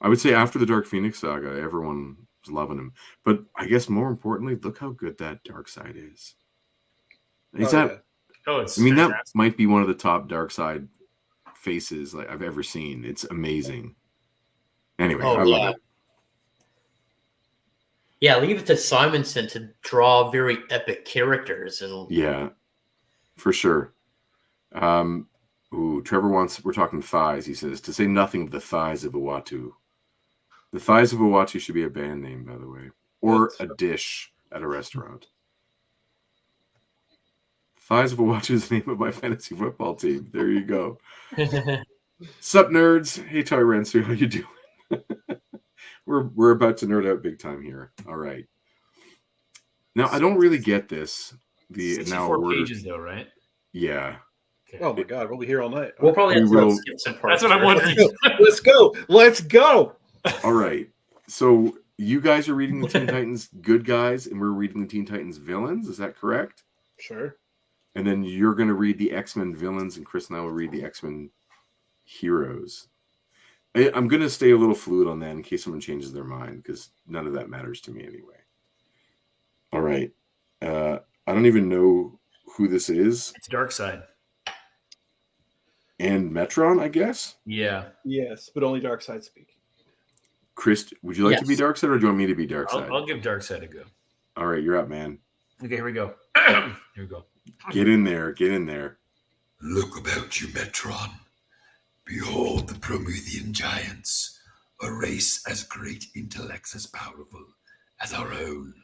I would say after the Dark Phoenix saga, everyone was loving him. But I guess more importantly, look how good that Darkseid is. That fantastic. might be one of the top Darkseid faces like I've ever seen. It's amazing. Anyway, I love it. Yeah, leave it to Simonson to draw very epic characters. And for sure. Trevor we're talking thighs, he says, to say nothing of the thighs of Uatu. The thighs of Uatu should be a band name, by the way. Or a dish at a restaurant. Thighs of Uatu is the name of my fantasy football team. There you go. Sup, nerds? Hey, Ty Rensu, how you doing? We're about to nerd out big time here. All right. Now, I don't really get this. The 64 pages, though, right? Yeah. Okay. Oh my God, we'll be here all night. We'll probably have to skip some parts. That's what I'm wondering. Let's go. All right. So you guys are reading the Teen Titans good guys, and we're reading the Teen Titans villains. Is that correct? Sure. And then you're going to read the X-Men villains, and Chris and I will read the X-Men heroes. I'm going to stay a little fluid on that in case someone changes their mind, because none of that matters to me anyway. All right. I don't even know who this is. It's Darkseid. And Metron, I guess? Yeah. Yes, but only Darkseid speak. Chris, would you like to be Darkseid, or do you want me to be Darkseid? I'll give Darkseid a go. All right, you're up, man. Okay, here we go. Here we go. Get in there. Get in there. Look about you, Metron. Behold the Promethean giants, a race as great intellects as powerful as our own.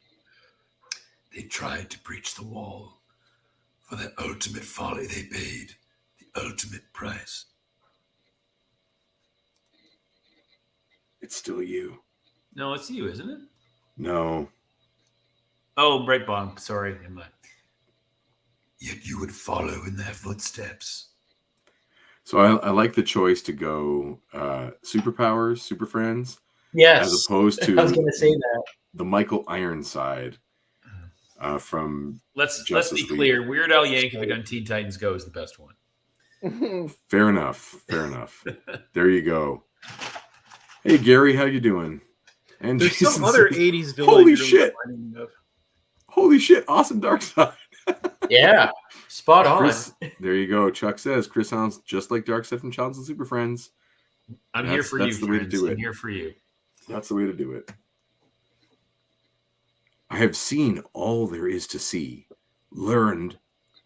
They tried to breach the wall. For their ultimate folly, they paid the ultimate price. It's still you. No, it's you, isn't it? No. Oh, right bottom. Sorry. Yet you would follow in their footsteps. So I like the choice to go superpowers, super friends. Yes. as opposed to I was going to say that. the Michael Ironside from Let's Justice be League. clear. Weird Al Yankovic on Teen Titans Go is the best one. Fair enough. There you go. Hey Gary, how you doing? And There's Jason some other says, 80s villain. Holy you're shit! reminding me of. Holy shit! Awesome Darkseid. Yeah, spot on. Chris, there you go. Chuck says Chris sounds just like Darkseid from Child's and Super Friends. I'm here for you. That's the way to do it. I'm here for you. That's the way to do it. I have seen all there is to see, learned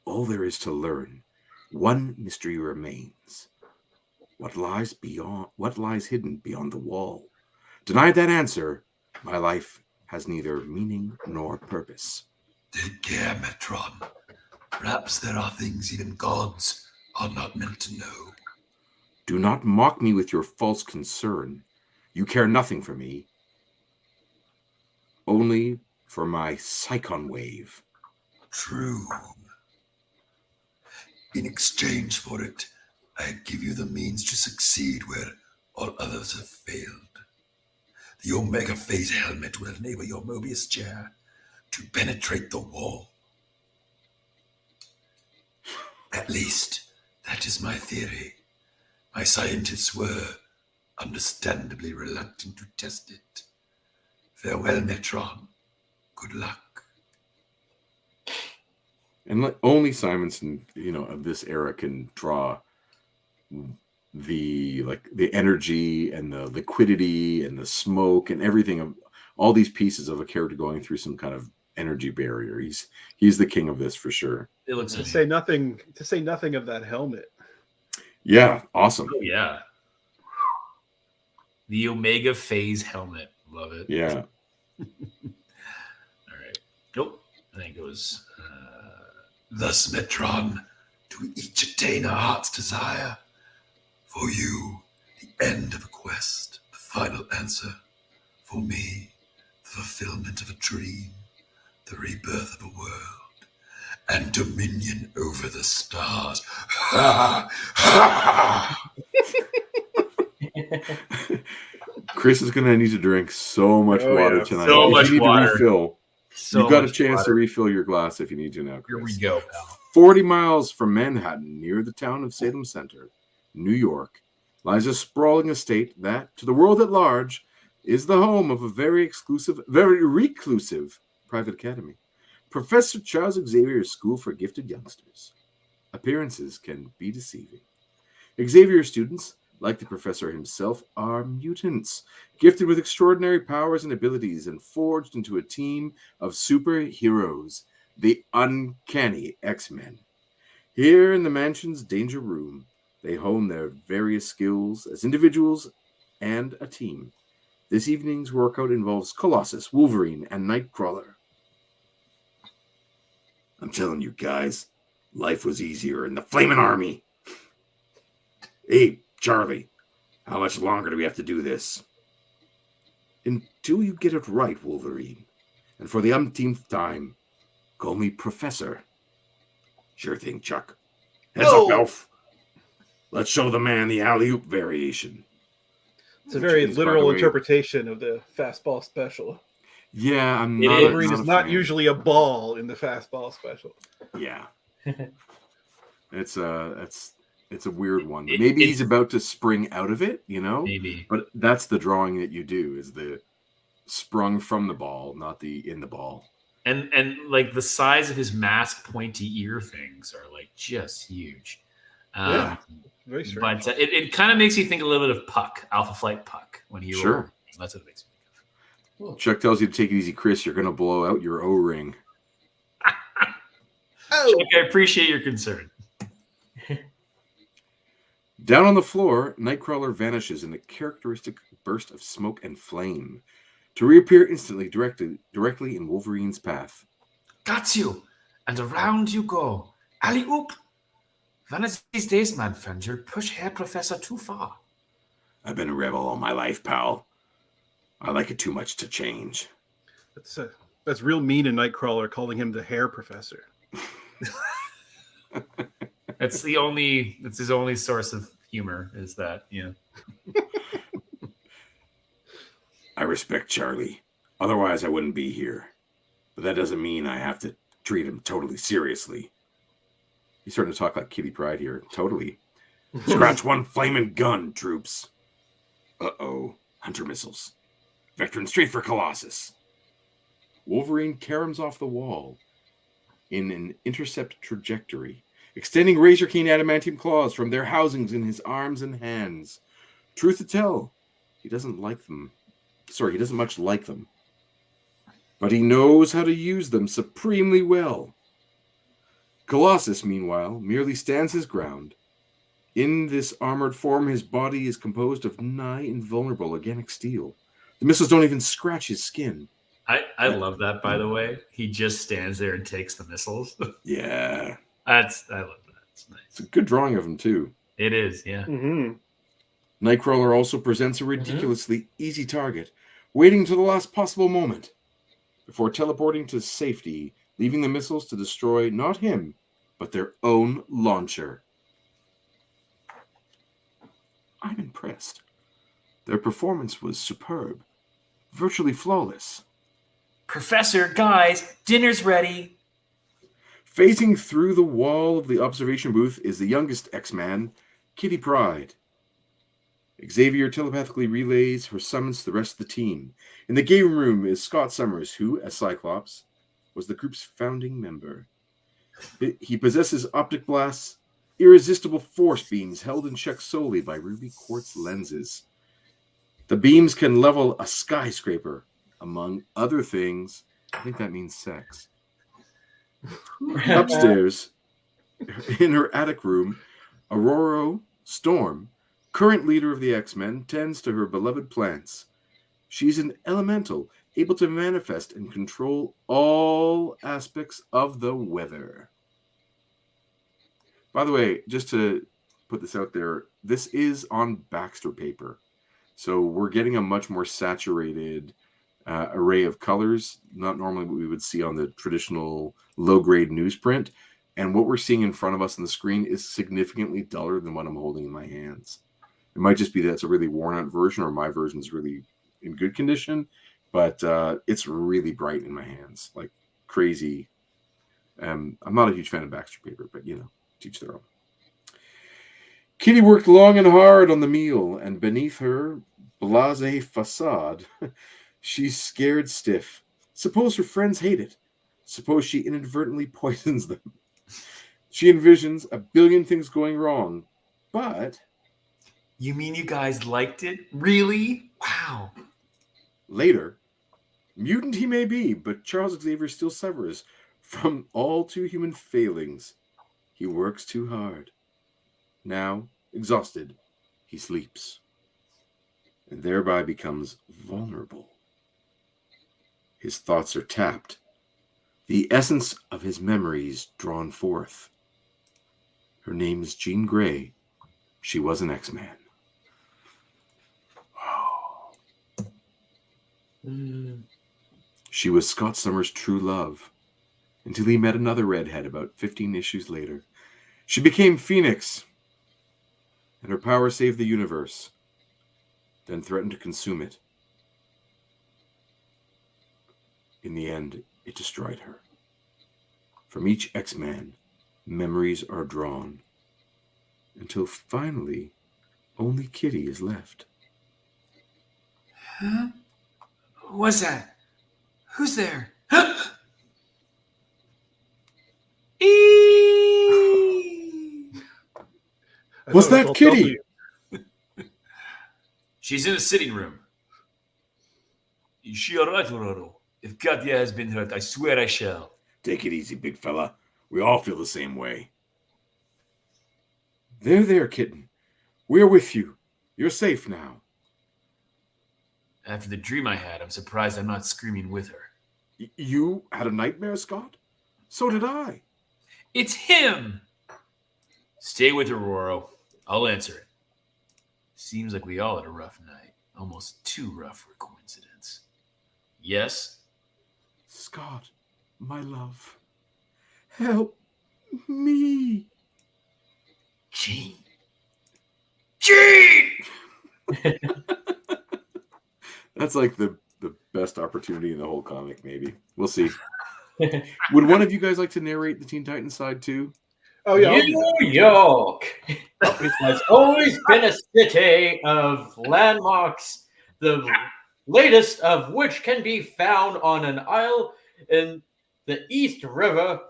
all there is to learn. One mystery remains. What lies hidden beyond the wall? Denied that answer, my life has neither meaning nor purpose. Take care, Metron. Perhaps there are things even gods are not meant to know. Do not mock me with your false concern. You care nothing for me. Only for my Psychon wave. True. In exchange for it, I give you the means to succeed where all others have failed. The Omega Phase helmet will enable your Mobius chair to penetrate the wall. At least, that is my theory. My scientists were understandably reluctant to test it. Farewell, Metron. Good luck. And only Simonson, of this era can draw the energy and the liquidity and the smoke and everything of all these pieces of a character going through some kind of energy barrier. He's the king of this for sure. It looks To say nothing of that helmet. Yeah, awesome. Oh, yeah. The Omega Phase helmet. Love it. Yeah. All right. Nope. I think it was. Thus, Metron, to each attain a heart's desire. For you, the end of a quest, the final answer. For me, the fulfillment of a dream, the rebirth of a world, and dominion over the stars. Ha ha! Chris is going to need to drink so much water tonight. So If much you need water. to refill, So you've got a much chance to water. refill your glass if you need to now, Chris. Here we go, pal. 40 miles from Manhattan, near the town of Salem Center, New York, lies a sprawling estate that, to the world at large, is the home of a very reclusive private academy. Professor Charles Xavier's School for Gifted Youngsters. Appearances can be deceiving. Xavier students, like the professor himself, are mutants, gifted with extraordinary powers and abilities and forged into a team of superheroes, the Uncanny X-Men. Here in the mansion's danger room, they hone their various skills as individuals and a team. This evening's workout involves Colossus, Wolverine, and Nightcrawler. I'm telling you guys, life was easier in the Flamin' Army. Hey, Charlie, how much longer do we have to do this? Until you get it right, Wolverine. And for the umpteenth time, call me Professor. Sure thing, Chuck. Heads up, Elf. Let's show the man the alley-oop variation. It's a very Jeez, by the literal way. interpretation of the fastball special. Yeah, I'm It not. is. Wolverine is not fan. usually a ball in the fastball special. Yeah. It's a weird one. Maybe he's about to spring out of it, Maybe. But that's the drawing that you do, is the sprung from the ball, not the in the ball. And like the size of his mask pointy ear things are like just huge. Yeah. Very strange. But it kind of makes you think a little bit of Puck, Alpha Flight Puck, when he Sure. rolled. That's what it makes me think of. Chuck tells you to take it easy, Chris. You're going to blow out your O-ring. Chuck, I appreciate your concern. Down on the floor, Nightcrawler vanishes in a characteristic burst of smoke and flame, to reappear instantly directly in Wolverine's path. Got you. And around you go. Alley oop. One of these days, my friend, you'll push Herr Professor too far. I've been a rebel all my life, pal. I like it too much to change. That's real mean in Nightcrawler, calling him the hair professor. That's his only source of humor is that, respect Charlie. Otherwise, I wouldn't be here. But that doesn't mean I have to treat him totally seriously. He's starting to talk like Kitty Pryde here. Totally. Scratch one flaming gun, troops. Uh-oh. Hunter missiles. Vectron straight for Colossus. Wolverine caroms off the wall in an intercept trajectory, extending razor-keen adamantium claws from their housings in his arms and hands. Truth to tell, he doesn't like them. Sorry, he doesn't much like them. But he knows how to use them supremely well. Colossus, meanwhile, merely stands his ground. In this armored form, his body is composed of nigh invulnerable organic steel. The missiles don't even scratch his skin. I love that, by the way. He just stands there and takes the missiles. Yeah. I love that. It's nice. It's a good drawing of him, too. It is, yeah. Mm-hmm. Nightcrawler also presents a ridiculously easy target, waiting to the last possible moment before teleporting to safety, leaving the missiles to destroy not him, but their own launcher. I'm impressed. Their performance was superb, virtually flawless. Professor, guys, dinner's ready. Phasing through the wall of the observation booth is the youngest X-Man, Kitty Pryde. Xavier telepathically relays her summons to the rest of the team. In the game room is Scott Summers, who, as Cyclops, was the group's founding member. He possesses optic blasts, irresistible force beams held in check solely by ruby quartz lenses. The beams can level a skyscraper, among other things. I think that means sex. Upstairs, in her attic room, Aurora Storm, current leader of the X-Men, tends to her beloved plants. She's an elemental, able to manifest and control all aspects of the weather. By the way, just to put this out there, this is on Baxter paper. So we're getting a much more saturated array of colors, not normally what we would see on the traditional low-grade newsprint. And what we're seeing in front of us on the screen is significantly duller than what I'm holding in my hands. It might just be that it's a really worn-out version, or my version is really in good condition, but it's really bright in my hands, like crazy. I'm not a huge fan of Baxter paper, but, you know, teach their own. Kitty worked long and hard on the meal, and beneath her blasé facade, she's scared stiff. Suppose her friends hate it. Suppose she inadvertently poisons them. She envisions a billion things going wrong, but... You mean you guys liked it? Really? Wow. Later, mutant he may be, but Charles Xavier still suffers from all too human failings. He works too hard. Now, exhausted, he sleeps, and thereby becomes vulnerable. His thoughts are tapped, the essence of his memories drawn forth. Her name is Jean Grey. She was an X-Man. She was Scott Summers' true love, until he met another redhead about 15 issues later. She became Phoenix, and her power saved the universe, then threatened to consume it. In the end, it destroyed her. From each X-Man, memories are drawn, until finally, only Kitty is left. Huh? What's that? Who's there? Was that Kitty? She's in the sitting room. Is she all right, Aurora? If Katya has been hurt, I swear I shall. Take it easy, big fella. We all feel the same way. There, kitten. We're with you. You're safe now. After the dream I had, I'm surprised I'm not screaming with her. You had a nightmare, Scott? So did I. It's him! Stay with her, Aurora. I'll answer it. Seems like we all had a rough night. Almost too rough for coincidence. Yes? Scott, my love. Help me. Jean! Jean! That's like the best opportunity in the whole comic. Maybe we'll see. Would one of you guys like to narrate the Teen Titans side too? Oh yeah, New York has always been a city of landmarks, the latest of which can be found on an isle in the East River,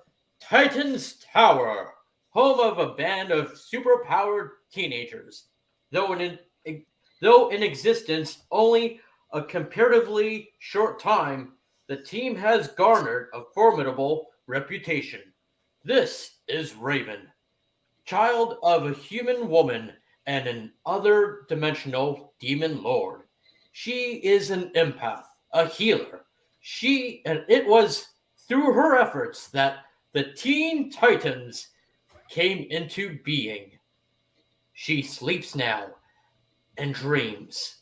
Titan's Tower, home of a band of superpowered teenagers. Though in existence only a comparatively short time, the team has garnered a formidable reputation. This is Raven, child of a human woman and an other-dimensional demon lord. She is an empath, a healer. And it was through her efforts that the Teen Titans came into being. She sleeps now and dreams.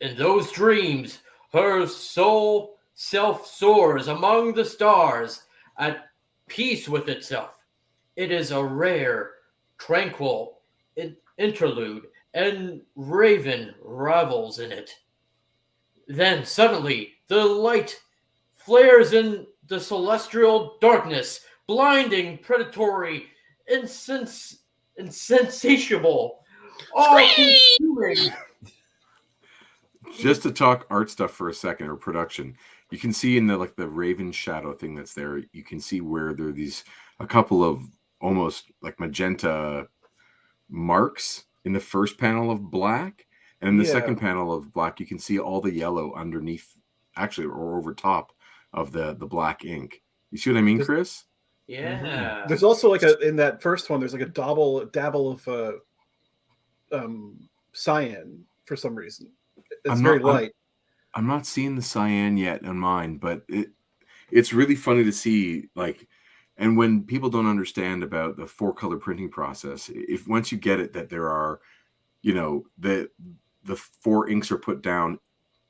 In those dreams, her soul self soars among the stars at peace with itself. It is a rare, tranquil interlude, and Raven revels in it. Then suddenly, the light flares in the celestial darkness, blinding, predatory, insatiable, all-consuming. Just to talk art stuff for a second, or production, you can see in the Raven shadow thing that's there, you can see where there are a couple of almost like magenta marks in the first panel of black, and in the second panel of black you can see all the yellow underneath, actually, or over top of the black ink. You see what I mean, Chris? Yeah. There's also in that first one, there's like a dabble of cyan for some reason. It's very light. I'm not seeing the cyan yet on mine, but it's really funny to see, and when people don't understand about the 4-color printing process, if once you get it that there are, the 4 inks are put down,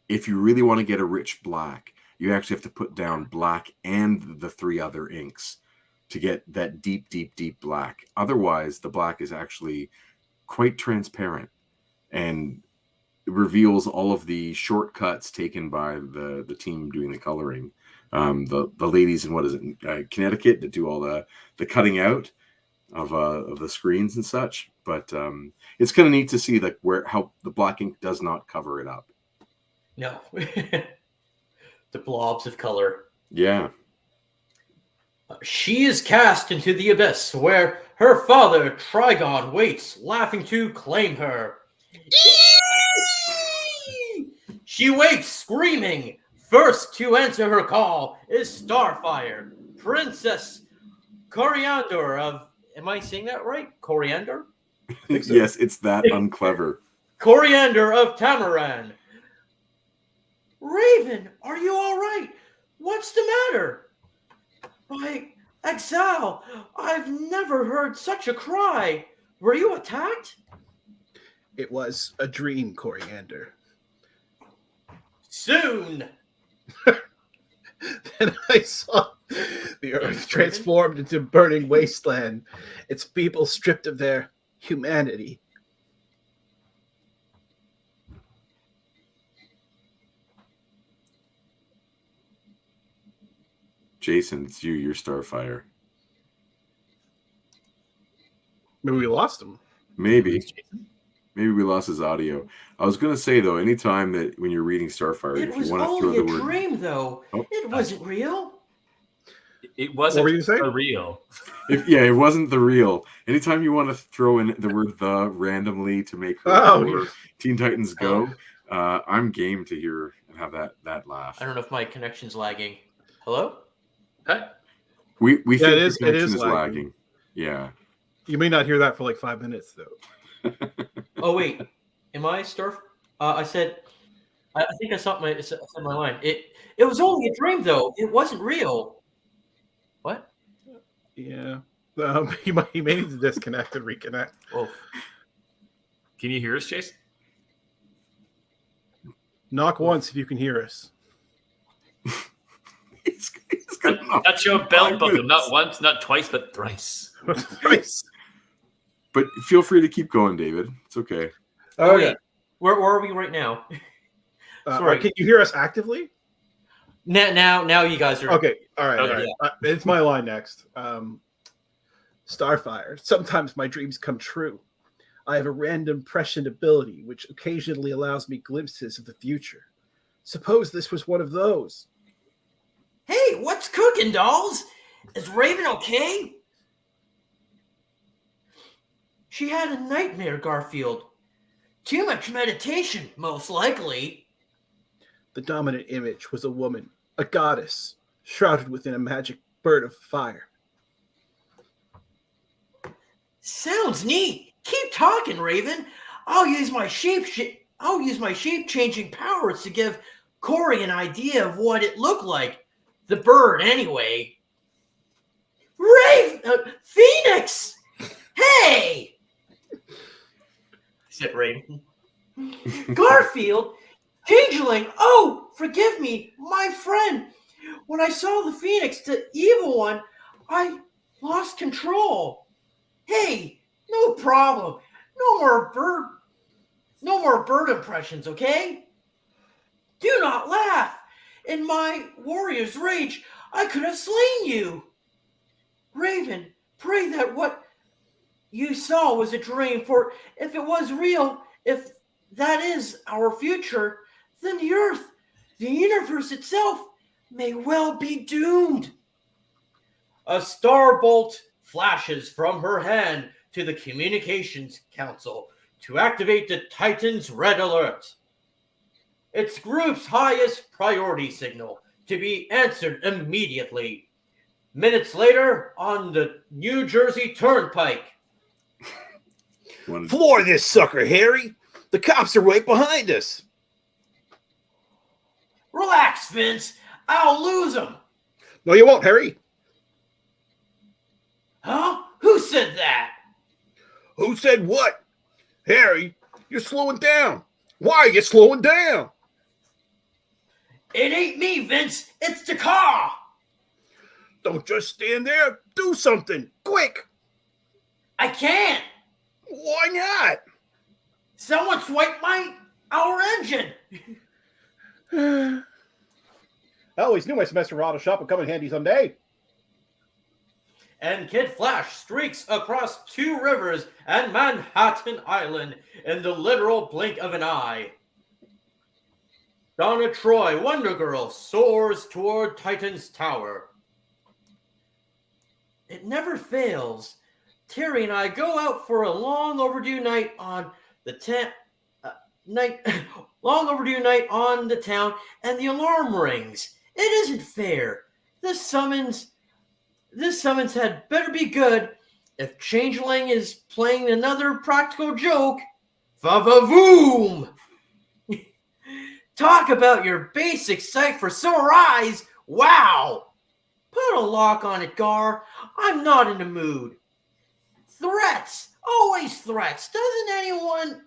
if you really want to get a rich black, you actually have to put down black and the 3 other inks to get that deep, deep, deep black. Otherwise, the black is actually quite transparent and reveals all of the shortcuts taken by the team doing the coloring. The ladies in, what is it, Connecticut, that do all the cutting out of the screens and such. But it's kind of neat to see how the black ink does not cover it up. No. The blobs of color. Yeah. She is cast into the abyss where her father, Trigon, waits, laughing to claim her. She wakes, screaming. First to answer her call is Starfire, Princess Coriander of... Am I saying that right? Coriander? I think so. Yes, it's that unclever. Coriander of Tamaran. Raven, are you all right? What's the matter? By Exile, I've never heard such a cry. Were you attacked? It was a dream, Coriander. Soon. Then I saw the earth transformed into a burning wasteland, its people stripped of their humanity. Jason, it's you. You're Starfire. Maybe we lost him. Maybe we lost his audio. I was going to say, though, anytime that when you're reading Starfire, It if was you want to throw only the a word... dream, though. Oh. It wasn't real. It wasn't What were you saying? a real. It wasn't the real. Anytime you want to throw in the word "the" randomly to make Teen Titans go, I'm game to hear and have that laugh. I don't know if my connection's lagging. Hello? Huh? We think it the is connection is lagging. lagging. Yeah. You may not hear that for like 5 minutes, though. Oh, wait. Am I Starf? I said... I think I saw my line. It was only a dream, though. It wasn't real. What? Yeah. You may need to disconnect and reconnect. Oh. Can you hear us, Jason? Knock once if you can hear us. He's gonna knock That's your belt 5 buckle. minutes. Not once, not twice, but thrice. Nice. But feel free to keep going, David. It's okay. Oh, wait. yeah. Where are we right now? Sorry. Can you hear us actively? Now you guys are Okay. All right. Okay. All right. It's my line next. Starfire. Sometimes my dreams come true. I have a random prescient ability which occasionally allows me glimpses of the future. Suppose this was one of those. Hey, what's cooking, dolls? Is Raven okay? She had a nightmare, Garfield. Too much meditation, most likely. The dominant image was a woman, a goddess, shrouded within a magic bird of fire. Sounds neat. Keep talking, Raven. I'll use my shape changing powers to give Corey an idea of what it looked like. The bird, anyway. Phoenix! Hey! Said Raven. Garfield, Changeling, oh, forgive me, my friend. When I saw the Phoenix, the evil one, I lost control. Hey, no problem. No more bird impressions, okay? Do not laugh. In my warrior's rage, I could have slain you. Raven, pray that what you saw was a dream, for if it was real, if that is our future, then the Earth, the universe itself, may well be doomed. A starbolt flashes from her hand to the Communications Council to activate the Titans Red Alert. It's group's highest priority signal to be answered immediately. Minutes later, on the New Jersey Turnpike. Floor this sucker, Harry. The cops are right behind us. Relax, Vince. I'll lose him. No, you won't, Harry. Huh? Who said that? Who said what? Harry, you're slowing down. Why are you slowing down? It ain't me, Vince. It's the car. Don't just stand there. Do something. Quick. I can't. Why not? Someone swiped our engine. I always knew my semester auto shop would come in handy someday. And Kid Flash streaks across 2 rivers and Manhattan Island in the literal blink of an eye. Donna Troy, Wonder Girl, soars toward Titan's Tower. It never fails. Terry and I go out for a long overdue night on the town, and the alarm rings. It isn't fair. This summons had better be good. If Changeling is playing another practical joke, va-va-voom! Talk about your basic sight for sore eyes. Wow! Put a lock on it, Gar. I'm not in the mood. Threats. Always threats. Doesn't anyone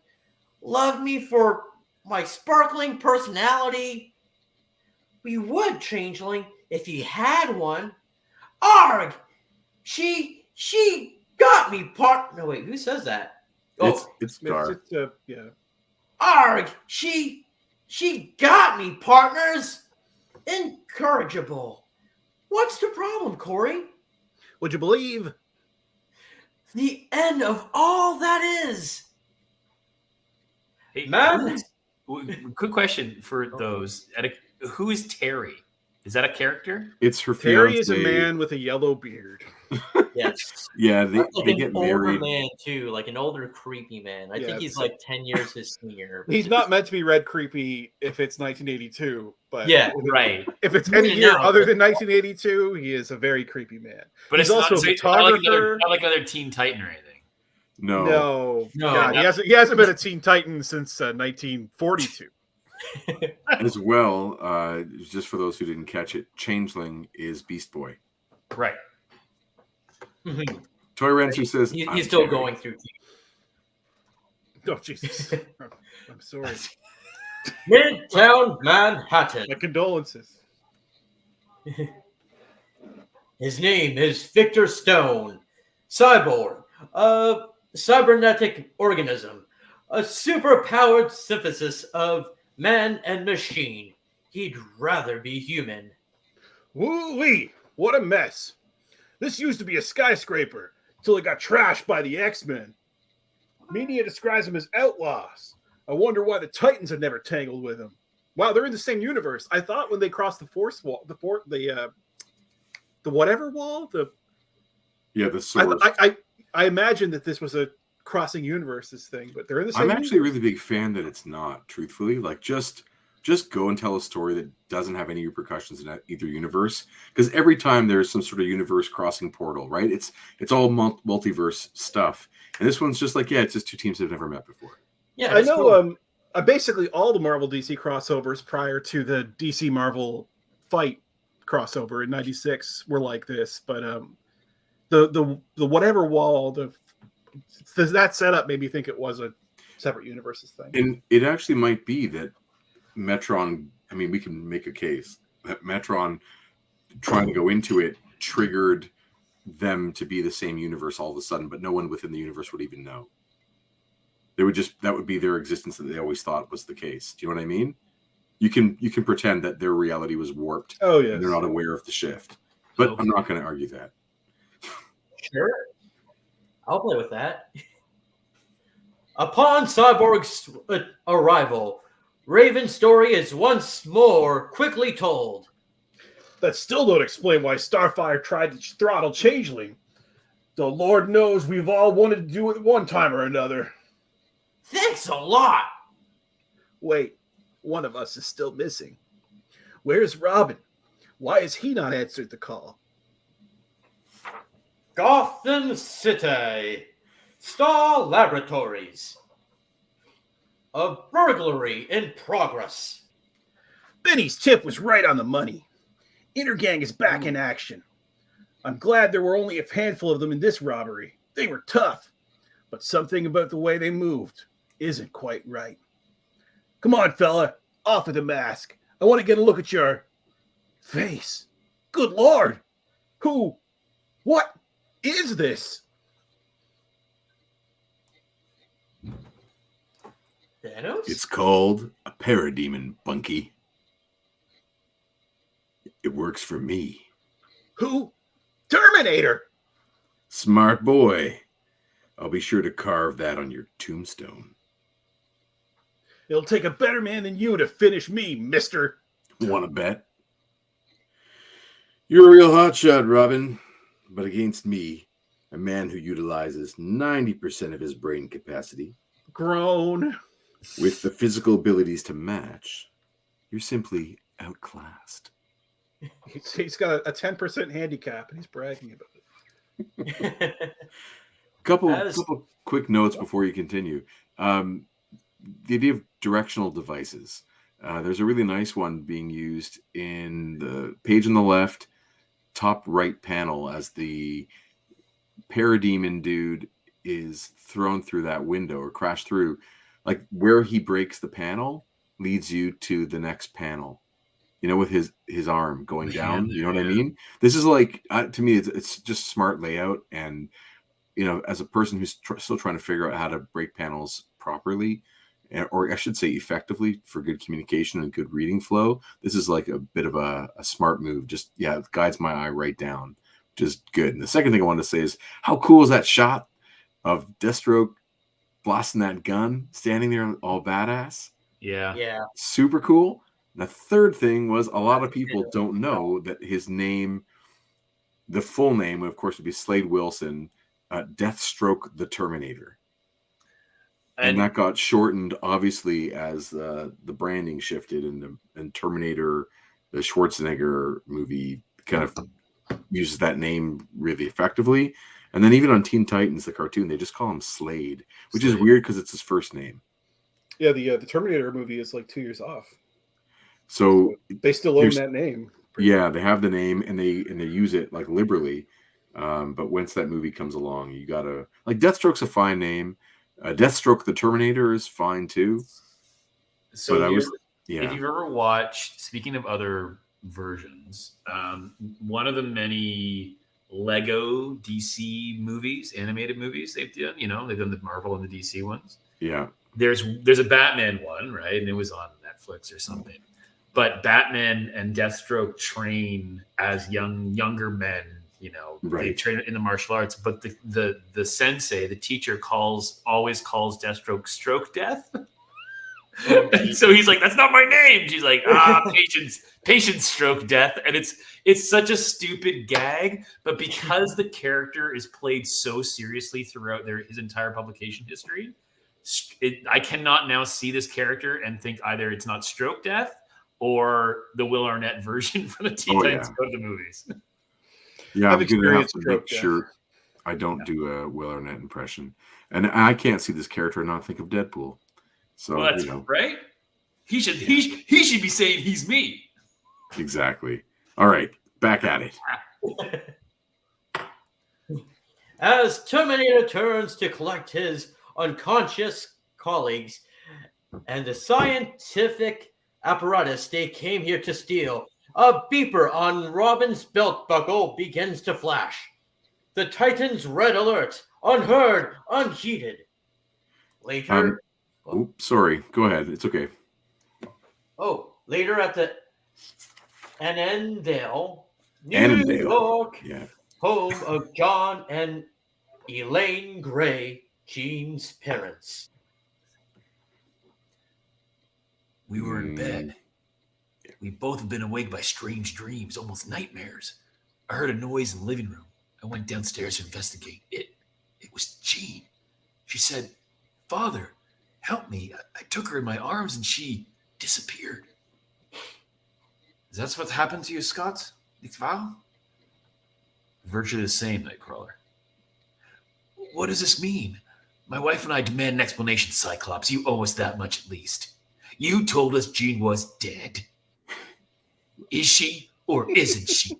love me for my sparkling personality? We would, Changeling, if you had one. Arg! She got me No, wait, who says that? It's Gar. Yeah. Arg! She got me, partners. Incorrigible. What's the problem, Corey? Would you believe? The end of all that is. Hey, Man. quick question for those. Who is Terry? Is that a character? It's her Terry is a fiancé. man with a yellow beard. Yes. Yeah, Like they an get older married. man, too. Like an older, creepy man. I Yeah, think he's it's- like 10 years his senior. He's not meant to be red creepy if it's 1982, but Yeah, Right. if it's any Yeah, year no. other than 1982, he is a very creepy man. But He's it's also not, a so not like photographer. not like another Teen Titan or anything. No. No, No. God, he hasn't been a Teen Titan since 1942. As well, just for those who didn't catch it, Changeling is Beast Boy. Right. Mhm. Toy Rancher says He's "I'm still Terry." going through. Oh Jesus! I'm sorry. Midtown Manhattan. My condolences. His name is Victor Stone. Cyborg. A cybernetic organism. A superpowered synthesis of Man and machine. He'd rather be human. Woo-wee! What a mess. This used to be a skyscraper until it got trashed by the X-Men. Media describes them as outlaws. I wonder why the Titans have never tangled with them. Wow, they're in the same universe. I thought when they crossed the force wall, the whatever wall, the source. I imagined that this was a crossing universes thing, but they're in the same. I'm actually a really big fan that it's not. Truthfully, like just go and tell a story that doesn't have any repercussions in either universe. Because every time there's some sort of universe crossing portal, right? It's all multiverse stuff, and this one's just like it's just two teams that have never met before. Yeah, I know. Cool. Basically all the Marvel DC crossovers prior to the DC Marvel fight crossover in '96 were like this, but the whatever wall, that setup made me think it was a separate universes thing. And it actually might be that Metron, I mean, we can make a case that Metron trying to go into it triggered them to be the same universe all of a sudden, but no one within the universe would even know. That would be their existence that they always thought was the case. Do you know what I mean? You can pretend that their reality was warped. Oh, yes. And they're not aware of the shift. But I'm not going to argue that. Sure. I'll play with that. Upon Cyborg's arrival, Raven's story is once more quickly told. That still don't explain why Starfire tried to throttle Changeling. Though Lord knows we've all wanted to do it one time or another. Thanks a lot. Wait, one of us is still missing. Where's Robin? Why has he not answered the call? Gotham City. Star Laboratories. A burglary in progress. Benny's tip was right on the money. Intergang is back in action. I'm glad there were only a handful of them in this robbery. They were tough, but something about the way they moved isn't quite right. Come on, fella, off with the mask. I want to get a look at your face. Good Lord. What is this? Thanos? It's called a parademon, Bunky. It works for me. Who? Terminator. Smart boy. I'll be sure to carve that on your tombstone. It'll take a better man than you to finish me, mister. Want to bet? You're a real hotshot, Robin. But against me, a man who utilizes 90% of his brain capacity, Grown. with the physical abilities to match, you're simply outclassed. He's got a 10% handicap, and he's bragging about it. Couple quick notes before you continue. The idea of directional devices. There's a really nice one being used in the page on the left, top right panel, as the parademon dude is thrown through that window or crashed through. Like where he breaks the panel leads you to the next panel. You know, with his arm going down. You know what I mean? This is like, to me, it's just smart layout. And, you know, as a person who's still trying to figure out how to break panels properly, or I should say effectively for good communication and good reading flow, this is like a bit of a smart move. Just, it guides my eye right down, which is good. And the second thing I wanted to say is, how cool is that shot of Deathstroke blasting that gun, standing there all badass? Yeah. Super cool. The third thing was, a lot of people don't know that his name, the full name, of course, would be Slade Wilson, Deathstroke the Terminator. And that got shortened, obviously, as the branding shifted, and Terminator, the Schwarzenegger movie, kind of uses that name really effectively. And then even on Teen Titans, the cartoon, they just call him Slade, which is weird because it's his first name. Yeah, the Terminator movie is like 2 years off. So they still own that name. Yeah, they have the name and they use it like liberally. But once that movie comes along, you gotta, like, Deathstroke's a fine name. Deathstroke the Terminator is fine too. So if you've ever watched, speaking of other versions, one of the many Lego DC movies, animated movies they've done, they've done the Marvel and the DC ones. Yeah. There's a Batman one, right? And it was on Netflix or something. But Batman and Deathstroke train as younger men. You know, Right. They train in the martial arts. But the sensei, the teacher, always calls Deathstroke Stroke Death. And so he's like, "That's not my name." She's like, patience, Stroke Death, and it's such a stupid gag, but because the character is played so seriously throughout his entire publication history, I cannot now see this character and think either it's not Stroke Death or the Will Arnett version from the Titans go to the movies. Yeah, I've I'm going to have experienced to Stroke make Death. sure I don't do a Will Arnett impression, and I can't see this character and not think of Deadpool. So Well, that's right. He should be saying he's me. Exactly. All right, back at it. As Terminator turns to collect his unconscious colleagues and the scientific apparatus they came here to steal, a beeper on Robin's belt buckle begins to flash. The Titans' red alert, unheard, unheeded. Later... Oops, sorry. Go ahead. It's okay. Later at the Annandale, New York, home of John and Elaine Gray, Jean's parents. We were in bed. We both have been awake by strange dreams, almost nightmares. I heard a noise in the living room. I went downstairs to investigate. It was Jean. She said, "Father, help me." I took her in my arms and she disappeared. Is that what's happened to you, Scott? Virtually the same, Nightcrawler. What does this mean? My wife and I demand an explanation, Cyclops. You owe us that much at least. You told us Jean was dead. Is she or isn't she?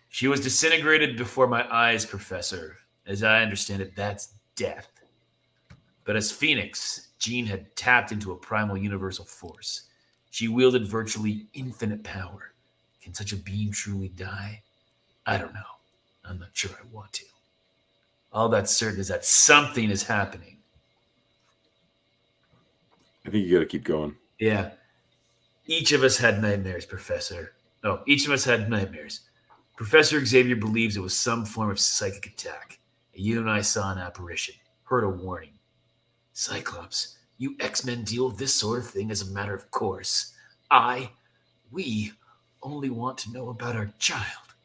She was disintegrated before my eyes, Professor. As I understand it, that's death. But as Phoenix, Jean had tapped into a primal universal force. She wielded virtually infinite power. Can such a being truly die? I don't know. I'm not sure I want to. All that's certain is that something is happening. I think you got to keep going. Yeah. Each of us had nightmares, Professor. No, each of us had nightmares. Professor Xavier believes it was some form of psychic attack. You and I saw an apparition, heard a warning. Cyclops, you X-Men deal with this sort of thing as a matter of course. We only want to know about our child.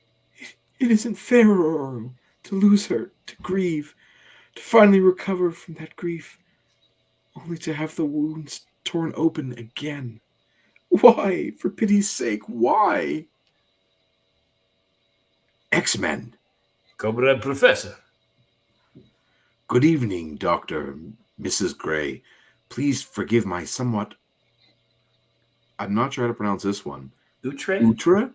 It isn't fair, Aurora, to lose her, to grieve, to finally recover from that grief, only to have the wounds torn open again. Why? For pity's sake, why? X-Men. Comrade Professor. Good evening, Dr. Mrs. Gray. Please forgive my somewhat... I'm not sure how to pronounce this one. Outre?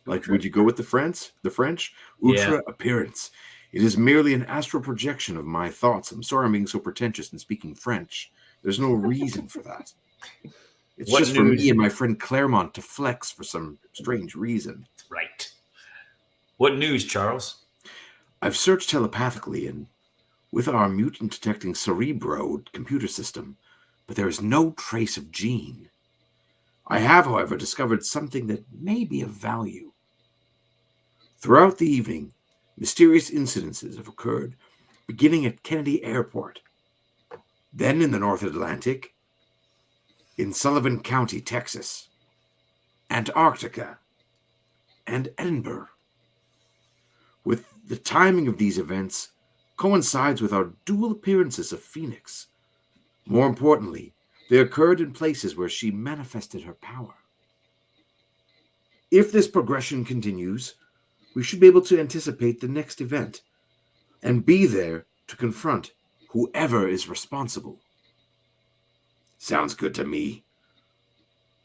Like, would you go with the French? Outre appearance. It is merely an astral projection of my thoughts. I'm sorry I'm being so pretentious and speaking French. There's no reason for that. It's just for me and my friend Claremont to flex for some strange reason. Right. What news, Charles? I've searched telepathically and with our mutant-detecting Cerebro computer system, but there is no trace of Jean. I have, however, discovered something that may be of value. Throughout the evening, mysterious incidences have occurred, beginning at Kennedy Airport, then in the North Atlantic, in Sullivan County, Texas, Antarctica, and Edinburgh. With the timing of these events coincides with our dual appearances of Phoenix. More importantly, they occurred in places where she manifested her power. If this progression continues, we should be able to anticipate the next event and be there to confront whoever is responsible. Sounds good to me.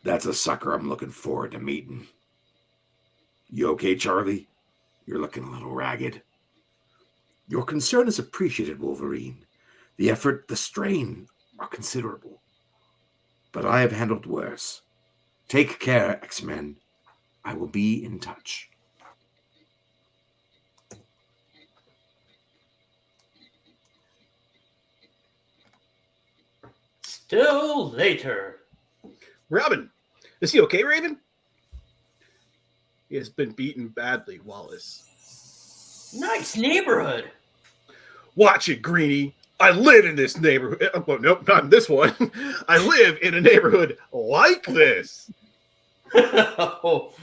That's a sucker I'm looking forward to meeting. You okay, Charlie? You're looking a little ragged. Your concern is appreciated, Wolverine. The effort, the strain are considerable. But I have handled worse. Take care, X-Men. I will be in touch. Still later. Robin, is he okay, Raven? He has been beaten badly, Wallace. Nice neighborhood. Watch it, Greenie. I live in this neighborhood. Well, nope, not in this one. I live in a neighborhood like this. Oh.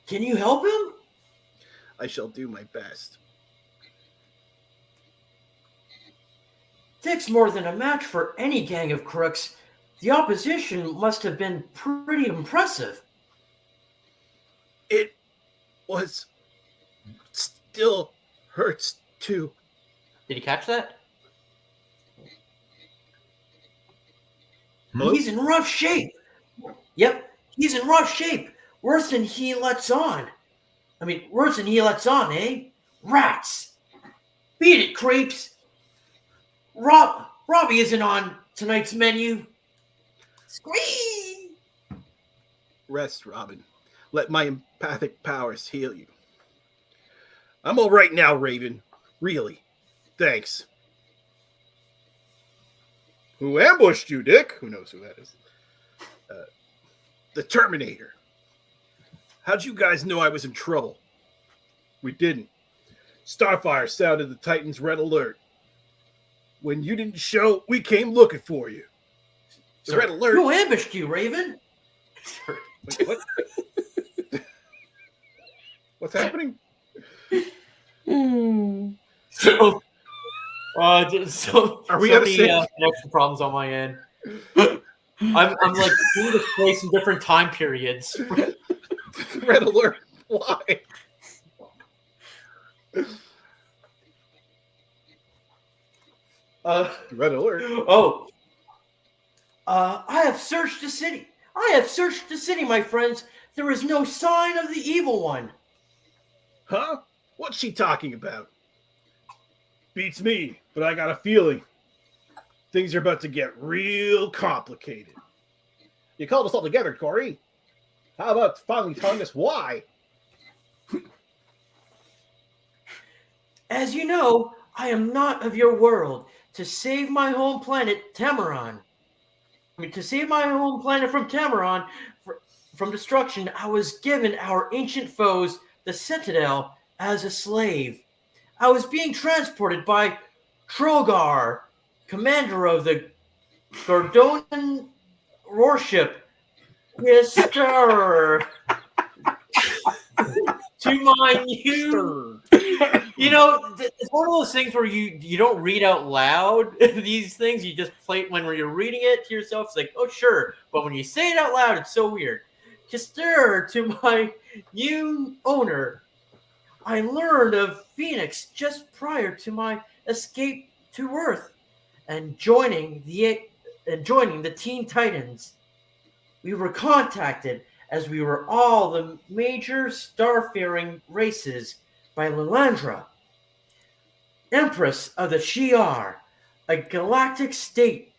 Can you help him? I shall do my best. Takes more than a match for any gang of crooks. The opposition must have been pretty impressive. It was still hurts too. Did you catch that? Huh? He's in rough shape. Yep, he's in rough shape. Worse than he lets on. Worse than he lets on, eh? Rats. Beat it, creeps. Robbie isn't on tonight's menu. Squee! Rest, Robin. Let my empathic powers heal you. I'm all right now, Raven. Really. Thanks. Who ambushed you, Dick? Who knows who that is? The Terminator. How'd you guys know I was in trouble? We didn't. Starfire sounded the Titans' red alert. When you didn't show, we came looking for you. The red alert. Who ambushed you, Raven? Wait, what? What's happening? So Are we at the same? connection problems on my end. I'm like seeing this place in different time periods. Red alert. Why? Red alert. Oh. I have searched the city. My friends. There is no sign of the evil one. Huh? What's she talking about? Beats me, but I got a feeling things are about to get real complicated. You called us all together, Corey. How about finally telling us why? As you know, I am not of your world. To save my home planet, Tamaran. To save my home planet from Tamaran, from destruction, I was given our ancient foes, the Citadel, as a slave. I was being transported by Trogar, commander of the Gordonan warship. Yes, sir. To my new... You know, it's one of those things where you don't read out loud these things. You just play it when you're reading it to yourself. It's like, oh, sure. But when you say it out loud, it's so weird. Kister, to my new owner, I learned of Phoenix just prior to my escape to Earth and joining the Teen Titans. We were contacted as we were all the major star-faring races by Lilandra, Empress of the Shi'ar, a galactic state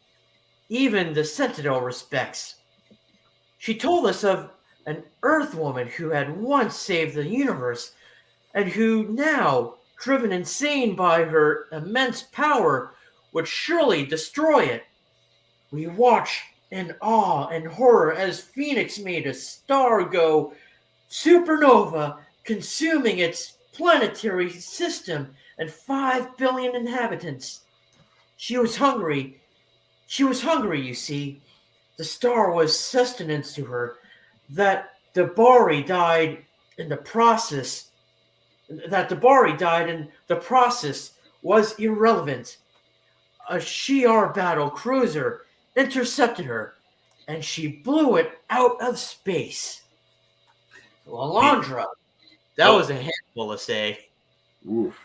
even the Sentinel respects. She told us of an Earth woman who had once saved the universe and who now, driven insane by her immense power, would surely destroy it. We watched in awe and horror as Phoenix made a star go supernova, consuming its planetary system and 5 billion inhabitants. She was hungry, you see. The star was sustenance to her. That Dabari died in the process. Was irrelevant. A Shi'ar battle cruiser intercepted her, and she blew it out of space. Lilandra. That was a handful to say. Oof.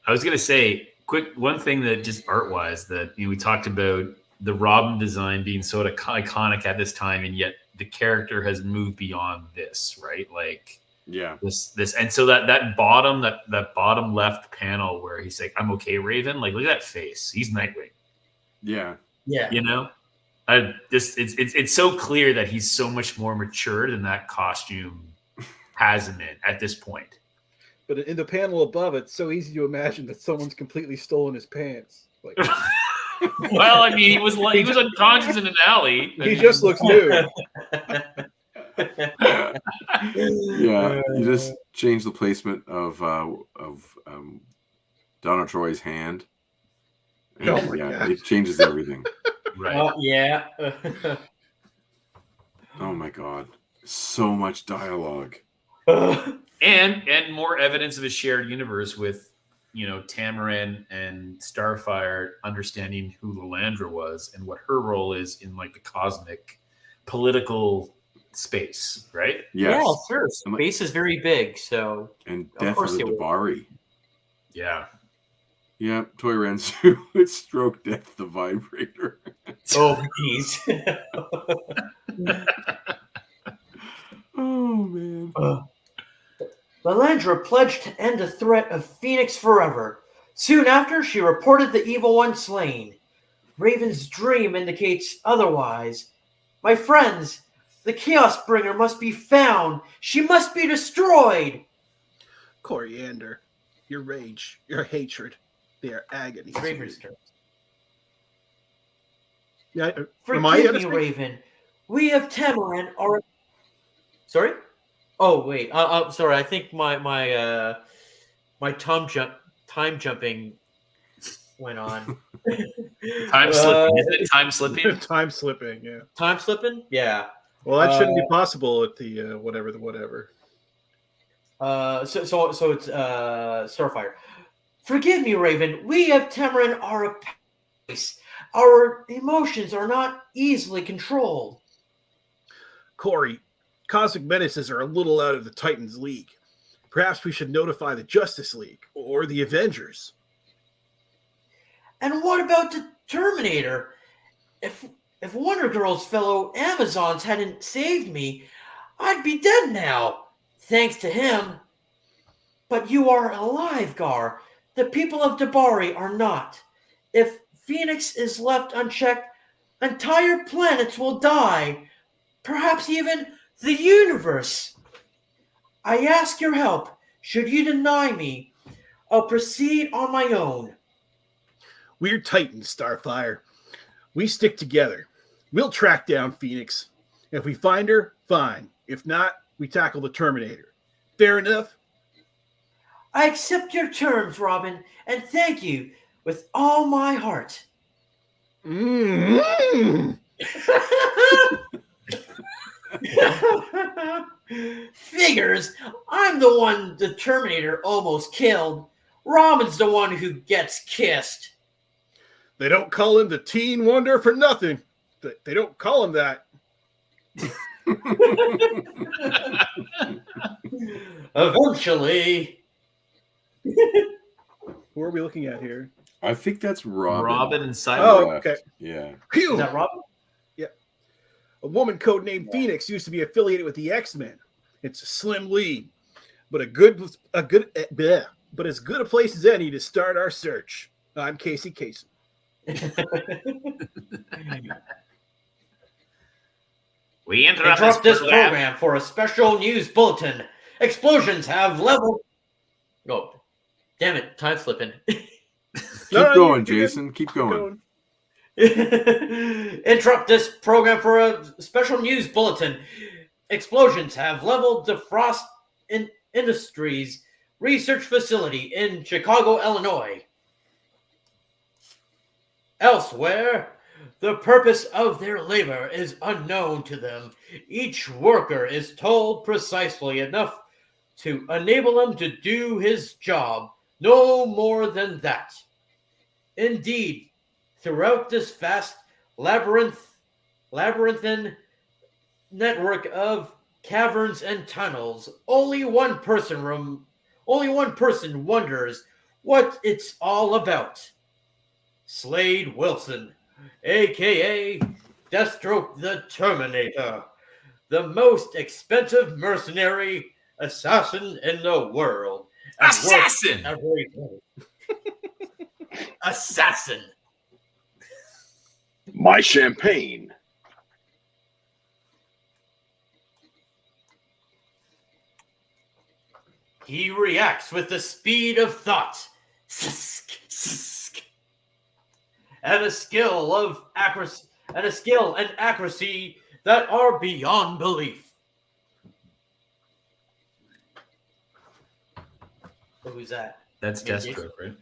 I was gonna say, quick one thing that just art-wise that we talked about the Robin design being so iconic at this time, and yet the character has moved beyond this, right? Like, yeah, this, and so that bottom left panel where he's like, "I'm okay, Raven." Like, look at that face. He's Nightwing. Yeah. You know, it's so clear that he's so much more mature than that costume has him in at this point. But in the panel above, it's so easy to imagine that someone's completely stolen his pants. Like, Well, I mean, he was unconscious in an alley. he just looks new. Yeah, you just change the placement of Donna Troy's hand. And, Oh my yeah, God. it changes everything. Right. Yeah. Oh my god, so much dialogue. And more evidence of a shared universe with, Tamaran and Starfire understanding who Lilandra was and what her role is in like the cosmic political space, right? Yes. Yeah, sure. Space is very big, so And Of Death of course the they would. Dabari. Yeah. Yeah, Toy Ransu would stroke Death the Vibrator. oh geez. Oh man. Lilandra pledged to end the threat of Phoenix forever. Soon after, she reported the evil one slain. Raven's dream indicates otherwise. My friends, the Chaos Bringer must be found. She must be destroyed. Coriander, your rage, your hatred, they are agony. to Raven's me. turn. Yeah, am I Forgive me, understanding? Raven. We of Tamaran are. Sorry? Oh wait. Sorry. I think my time jumping went on. Time slipping. Isn't it time slipping? Time slipping, yeah. Time slipping? Yeah. Well, that shouldn't be possible at the whatever. So it's Starfire. Forgive me, Raven. We of Tamaran are a place. Our emotions are not easily controlled. Corey, cosmic menaces are a little out of the Titans League. Perhaps we should notify the Justice League or the Avengers. And what about the Terminator? If Wonder Girl's fellow Amazons hadn't saved me, I'd be dead now. Thanks to him. But you are alive, Gar. The people of Dabari are not. If Phoenix is left unchecked, entire planets will die. Perhaps even the universe. I ask your help. Should you deny me, I'll proceed on my own. We're Titans, Starfire. We stick together. We'll track down Phoenix. If we find her, fine. If not, we tackle the Terminator. Fair enough? I accept your terms, Robin, and thank you with all my heart. Mm-hmm. Figures, I'm the one the Terminator almost killed. Robin's the one who gets kissed. They don't call him the Teen Wonder for nothing. They don't call him that. Eventually. Who are we looking at here? I think that's Robin. Robin and Cyborg. Oh, Left. okay. Yeah. Phew. Is that Robin? A woman codenamed Phoenix used to be affiliated with the X-Men. It's a slim lead, but as good a place as any to start our search. I'm Casey Kasem. We Interrupt this program for a special news bulletin. Explosions have leveled. Oh, damn it! Time slipping. Keep going, Jason. Keep going. Interrupt this program for a special news bulletin. Explosions have leveled the Frost Industries research facility in Chicago, Illinois. Elsewhere, the purpose of their labor is unknown to them. Each worker is told precisely enough to enable him to do his job, no more than that. Indeed, throughout this vast labyrinthine network of caverns and tunnels, only one person wonders what it's all about. Slade Wilson, aka Deathstroke the Terminator, the most expensive mercenary assassin in the world. Assassin! Assassin. My champagne. He reacts with the speed of thought. and a skill and accuracy that are beyond belief. Who's that? That's Yeah, Deathstroke, right?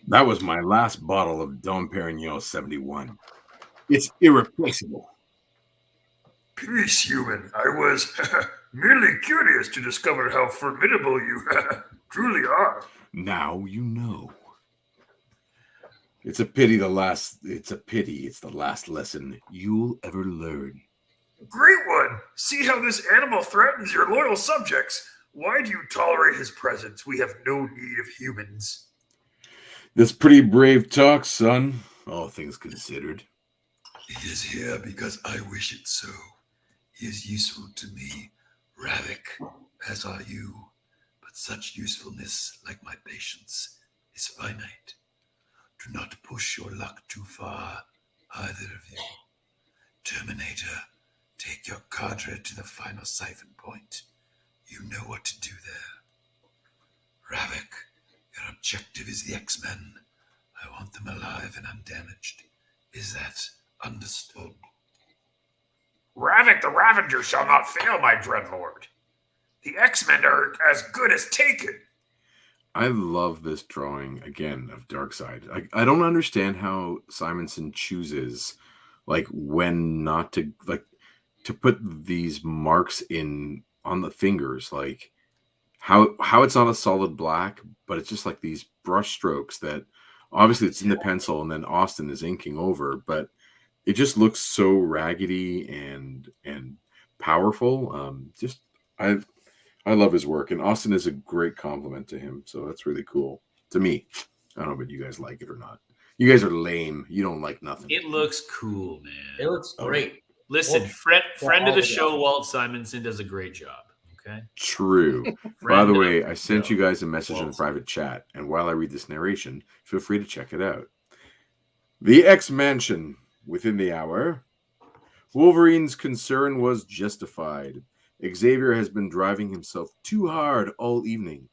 That was my last bottle of Dom Perignon 71. It's irreplaceable. Peace, human. I was merely curious to discover how formidable you truly are. Now you know. It's a pity it's the last lesson you'll ever learn. Great one. See how this animal threatens your loyal subjects. Why do you tolerate his presence? We have no need of humans. That's pretty brave talk, son. All things considered. He is here because I wish it so. He is useful to me, Ravik, as are you. But such usefulness, like my patience, is finite. Do not push your luck too far, either of you. Terminator, take your cadre to the final siphon point. You know what to do there. Ravik, your objective is the X-Men. I want them alive and undamaged. Is that understood? Ravik the Ravager shall not fail, my dreadlord. The X-Men are as good as taken. I love this drawing, again, of Darkseid. I don't understand how Simonson chooses, like, when not to, like, to put these marks in on the fingers, like, how it's not a solid black, but it's just like these brush strokes that, obviously it's in the pencil, and then Austin is inking over, but it just looks so raggedy and powerful. I love his work, and Austin is a great compliment to him, so that's really cool to me. I don't know if you guys like it or not. You guys are lame. You don't like nothing. It looks cool, man. It looks great. Listen, Well, friend of the all show, together. Walt Simonson, does a great job. Okay. True. By Friend the of way, I sent show, you guys a message in the Walt. private chat, and while I read this narration, feel free to check it out. The X-Mansion within the hour. Wolverine's concern was justified. Xavier has been driving himself too hard all evening,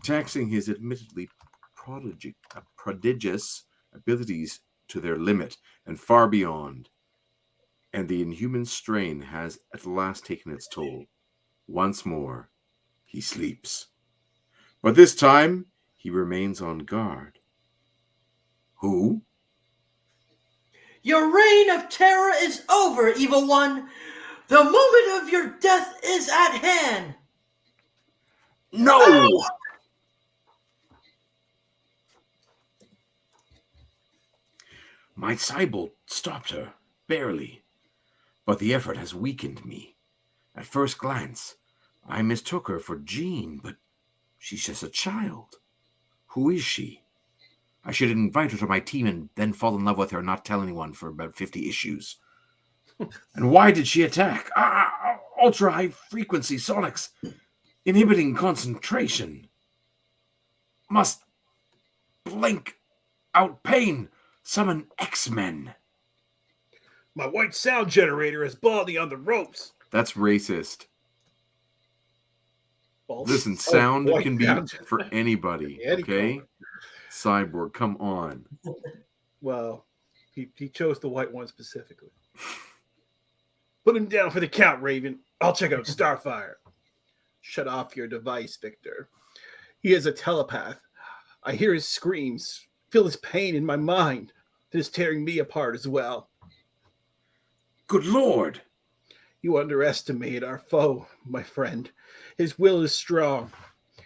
taxing his admittedly prodigious abilities to their limit and far beyond. And the inhuman strain has at last taken its toll. Once more, he sleeps. But this time, he remains on guard. Who? Your reign of terror is over, evil one. The moment of your death is at hand. No! My Cybolt stopped her, barely. But the effort has weakened me. At first glance, I mistook her for Jean, but she's just a child. Who is she? I should invite her to my team and then fall in love with her and not tell anyone for about 50 issues. And why did she attack? Ultra-high frequency sonics, inhibiting concentration. Must blink out pain, summon X-Men. My white sound generator is Baldy on the ropes. That's racist. Baldy. Listen, sound white can be sound for anybody, Any okay? color. Cyborg, come on. Well, he chose the white one specifically. Put him down for the count, Raven. I'll check out Starfire. Shut off your device, Victor. He is a telepath. I hear his screams, feel his pain in my mind. It is tearing me apart as well. Good Lord. You underestimate our foe, my friend. His will is strong.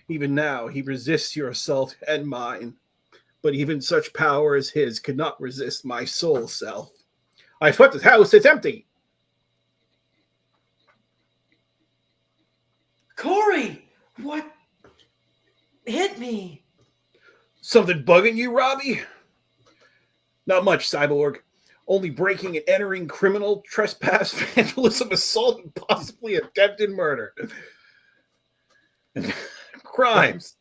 Even now, he resists your assault and mine. But even such power as his could not resist my soul self. I swept his house, it's empty. Corey, what hit me? Something bugging you, Robbie? Not much, Cyborg. Only breaking and entering, criminal, trespass, vandalism, assault, and possibly attempted murder. Crimes,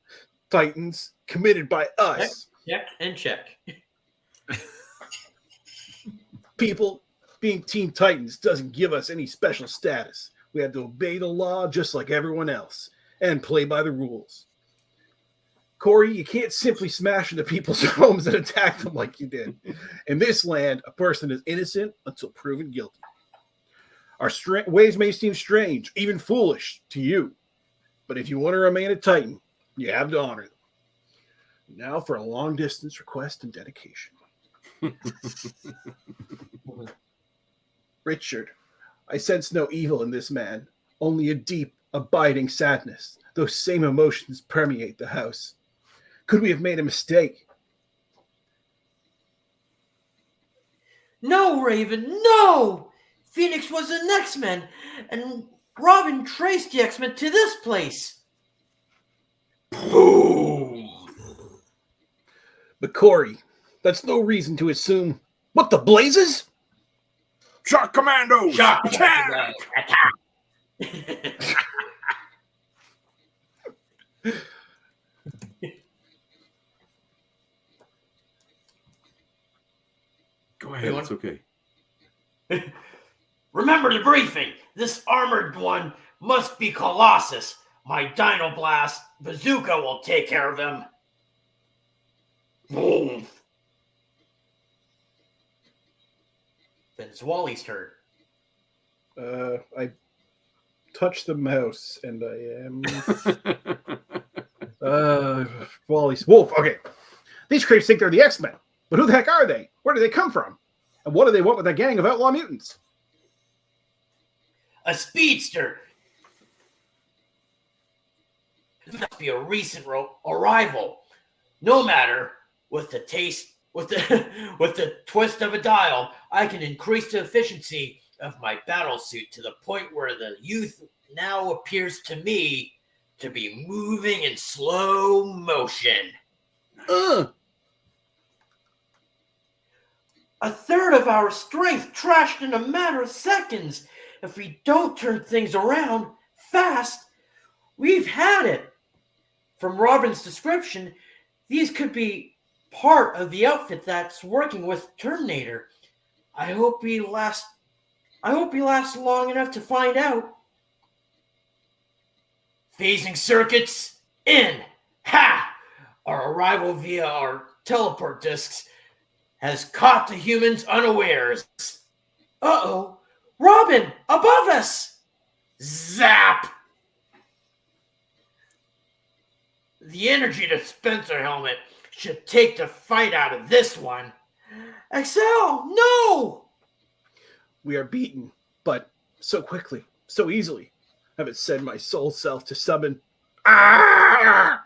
Titans, committed by us. Check and check. People, being Teen Titans doesn't give us any special status. We have to obey the law just like everyone else and play by the rules. Corey, you can't simply smash into people's homes and attack them like you did. In this land, a person is innocent until proven guilty. Our ways may seem strange, even foolish to you, but if you want to remain a Titan, you have to honor them. Now for a long-distance request and dedication. Richard, I sense no evil in this man, only a deep, abiding sadness. Those same emotions permeate the house. Could we have made a mistake? No, Raven, no! Phoenix was an X-Men, and Robin traced the X-Men to this place. Boom! But Corey, that's no reason to assume. What the blazes? Shock Commandos! Shock Attack! Go ahead, it's okay. Remember the briefing. This armored one must be Colossus. My Dino Blast bazooka will take care of him. Boom. Then it's Wally's turn. I touched the mouse and I am Wally's Wolf. Okay. These creeps think they're the X-Men. But who the heck are they? Where do they come from? And what do they want with a gang of outlaw mutants? A speedster. It must be a recent arrival. No matter, with the twist of a dial, I can increase the efficiency of my battle suit to the point where the youth now appears to me to be moving in slow motion. A third of our strength trashed in a matter of seconds. If we don't turn things around fast, we've had it. From Robin's description, these could be part of the outfit that's working with Terminator. I hope he lasts long enough to find out. Phasing circuits in. Ha! Our arrival via our teleport discs has caught the humans unawares. Uh-oh. Robin, above us! Zap! The energy dispenser helmet should take the fight out of this one. Excel, no! We are beaten, but so quickly, so easily. Have it send my soul self to summon. My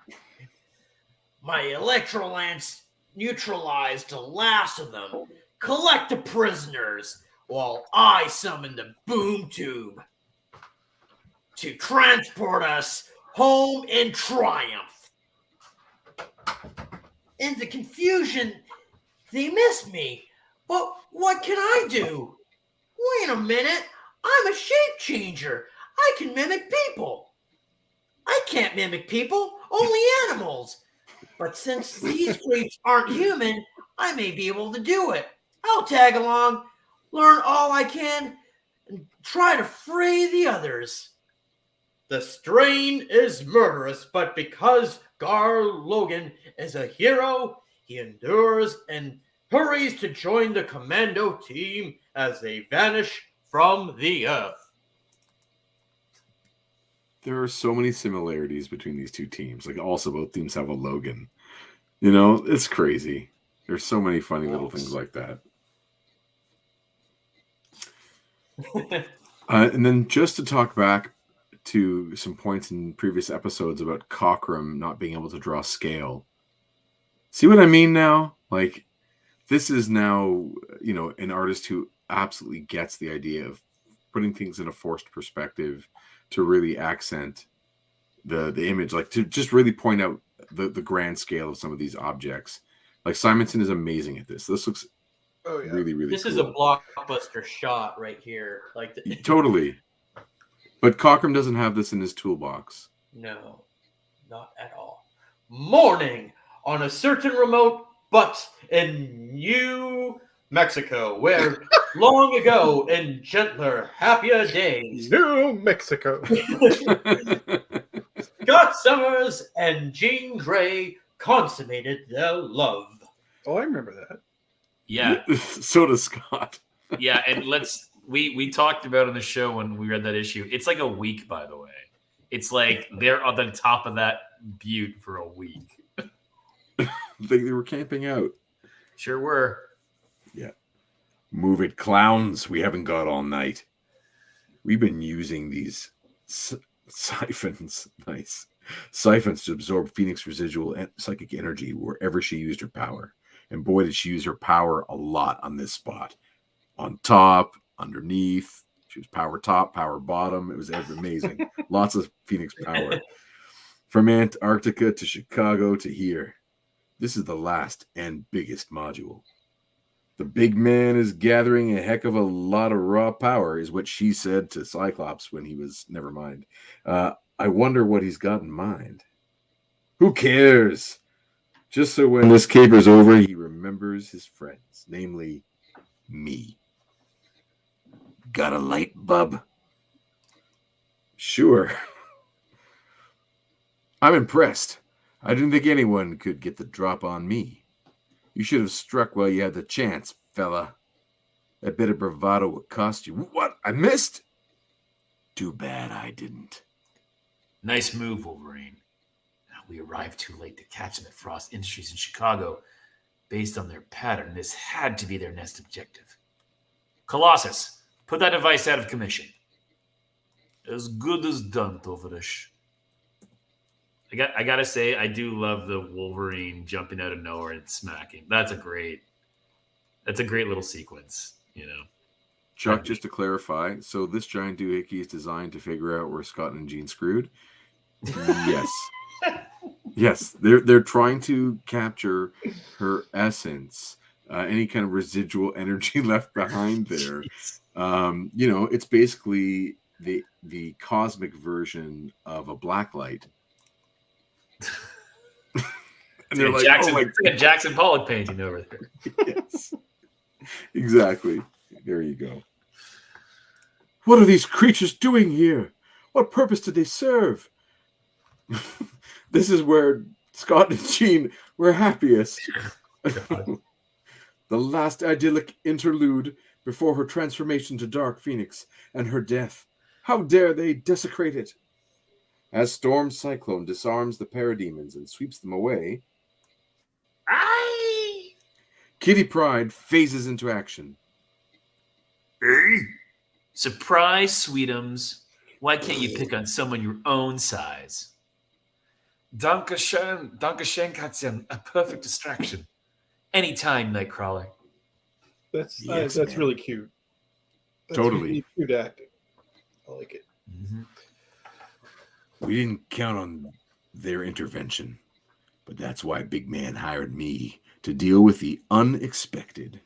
Electrolance neutralized the last of them. Collect the prisoners while I summon the boom tube to transport us home in triumph. In the confusion, they missed me. But what can I do? Wait a minute. I'm a shape changer. I can mimic people. I can't mimic people, only animals. But since these creeps aren't human, I may be able to do it. I'll tag along, learn all I can, and try to free the others. The strain is murderous, but because Gar Logan is a hero, he endures and hurries to join the commando team as they vanish from the earth. There are so many similarities between these two teams. Like, also, both teams have a Logan. You know, it's crazy. There's so many funny little things like that. And then just to talk back to some points in previous episodes about Cockrum not being able to draw scale. See what I mean now? Like, this is now, you know, an artist who absolutely gets the idea of putting things in a forced perspective to really accent the image, like to just really point out the grand scale of some of these objects. Like, Simonson is amazing at this. This looks really, really This cool. is a blockbuster shot right here. Like Totally. But Cockrum doesn't have this in his toolbox. No, not at all. Morning on a certain remote but in New Mexico, where long ago in gentler, happier days. New Mexico. Scott Summers and Jean Grey consummated their love. Oh, I remember that. Yeah, So does Scott. yeah, and we talked about on the show when we read that issue. It's like a week, by the way. It's like they're on the top of that butte for a week. They were camping out. Sure were. Yeah. Move it, clowns. We haven't got all night. We've been using these siphons. Nice. Siphons to absorb Phoenix residual psychic energy wherever she used her power. And boy, did she use her power a lot on this spot. On top, underneath. She was power top, power bottom. It was amazing. Lots of Phoenix power. From Antarctica to Chicago to here. This is the last and biggest module. The big man is gathering a heck of a lot of raw power, is what she said to Cyclops when he was, never mind. I wonder what he's got in mind. Who cares? Just so when this caper's over, he remembers his friends, namely me. Got a light, bub? Sure. I'm impressed. I didn't think anyone could get the drop on me. You should have struck while you had the chance, fella. That bit of bravado would cost you. What? I missed? Too bad I didn't. Nice move, Wolverine. We arrived too late to catch them at Frost Industries in Chicago. Based on their pattern, this had to be their next objective. Colossus, put that device out of commission. As good as done, Tovarish. I gotta say, I do love the Wolverine jumping out of nowhere and smacking. That's a great little sequence, you know. Chuck, just to clarify, so this giant doohickey is designed to figure out where Scott and Jean screwed? Yes. Yes, they're trying to capture her essence, any kind of residual energy left behind there. It's basically the cosmic version of a blacklight. And they're like, Jackson, oh my it's like a Jackson Pollock painting over there. Yes, exactly. There you go. What are these creatures doing here? What purpose do they serve? This is where Scott and Jean were happiest. The last idyllic interlude before her transformation to Dark Phoenix and her death. How dare they desecrate it? As Storm Cyclone disarms the parademons and sweeps them away, Aye! Kitty Pryde phases into action. Hey! Surprise, sweetums. Why can't you pick on someone your own size? Dankeschön, Katjan. A perfect distraction. Anytime, Nightcrawler. That's Yes, that's man. really cute. That's Totally. really cute acting. I like it. Mm-hmm. We didn't count on their intervention, but that's why Big Man hired me to deal with the unexpected.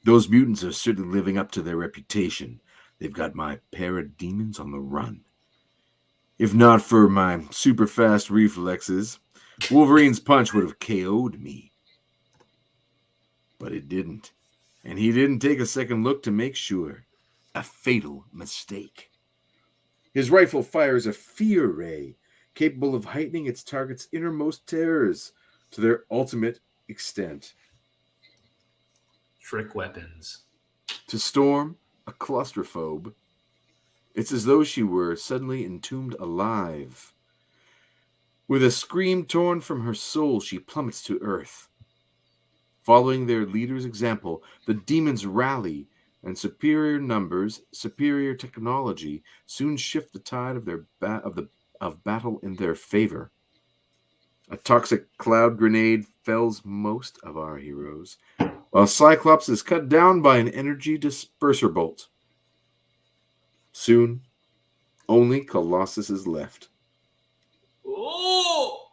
Those mutants are certainly living up to their reputation. They've got my parademons on the run. If not for my super fast reflexes, Wolverine's punch would have KO'd me. But it didn't. And he didn't take a second look to make sure. A fatal mistake. His rifle fires a fear ray, capable of heightening its target's innermost terrors to their ultimate extent. Trick weapons. To Storm, a claustrophobe, it's as though she were suddenly entombed alive. With a scream torn from her soul, she plummets to earth. Following their leader's example, the demons rally, and superior numbers, superior technology soon shift the tide of their battle in their favor. A toxic cloud grenade fells most of our heroes, while Cyclops is cut down by an energy disperser bolt. Soon, only Colossus is left. Oh!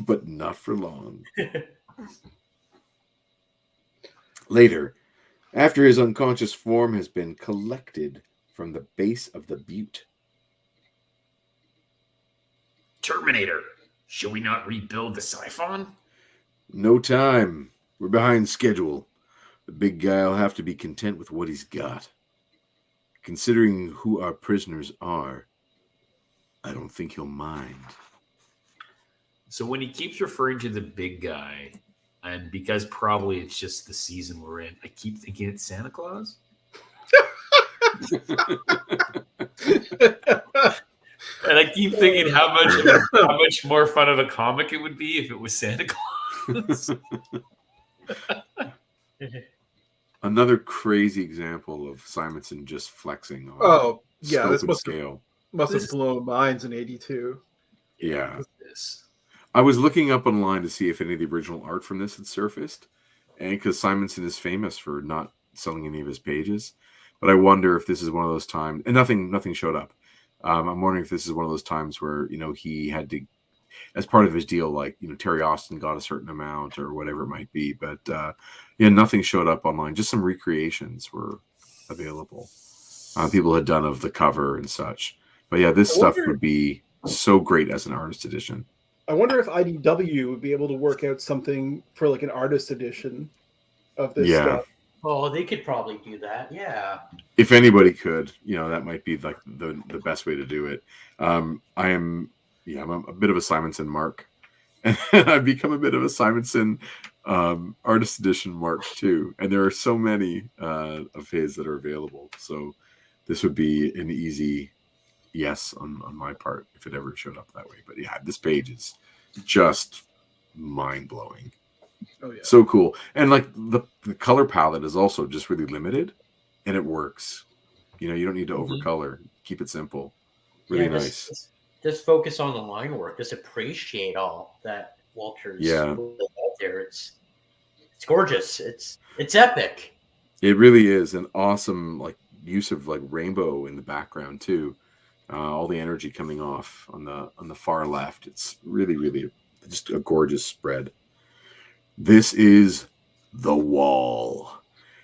But not for long. Later, after his unconscious form has been collected from the base of the butte. Terminator, should we not rebuild the Siphon? No time. We're behind schedule. The big guy'll have to be content with what he's got. Considering who our prisoners are, I don't think he'll mind. So when he keeps referring to the big guy, and because probably it's just the season we're in, I keep thinking it's Santa Claus. And I keep thinking how much more fun of a comic it would be if it was Santa Claus. Another crazy example of Simonson just flexing on yeah, scope this and must scale. have blown minds in '82. Yeah. This. I was looking up online to see if any of the original art from this had surfaced. And because Simonson is famous for not selling any of his pages. But I wonder if this is one of those times, and nothing showed up. I'm wondering if this is one of those times where, he had to, as part of his deal, like, Terry Austin got a certain amount or whatever it might be. But nothing showed up online. Just some recreations were available. People had done of the cover and such. But yeah, this stuff would be so great as an artist edition. I wonder if IDW would be able to work out something for like an artist edition of this stuff. Oh, they could probably do that. Yeah. If anybody could, that might be like the best way to do it. I'm a bit of a Simonson mark, and I've become a bit of a Simonson artist edition mark too. And there are so many of his that are available. So this would be an easy yes on my part if it ever showed up that way. But yeah, this page is just mind blowing. Oh yeah, so cool. And like the color palette is also just really limited, and it works. You don't need to overcolor. Keep it simple. Really nice. Just focus on the line work. Just appreciate all that Walter's out there. It's gorgeous. It's epic. It really is an awesome use of rainbow in the background too. All the energy coming off on the far left. It's really, really just a gorgeous spread. This is the Wall.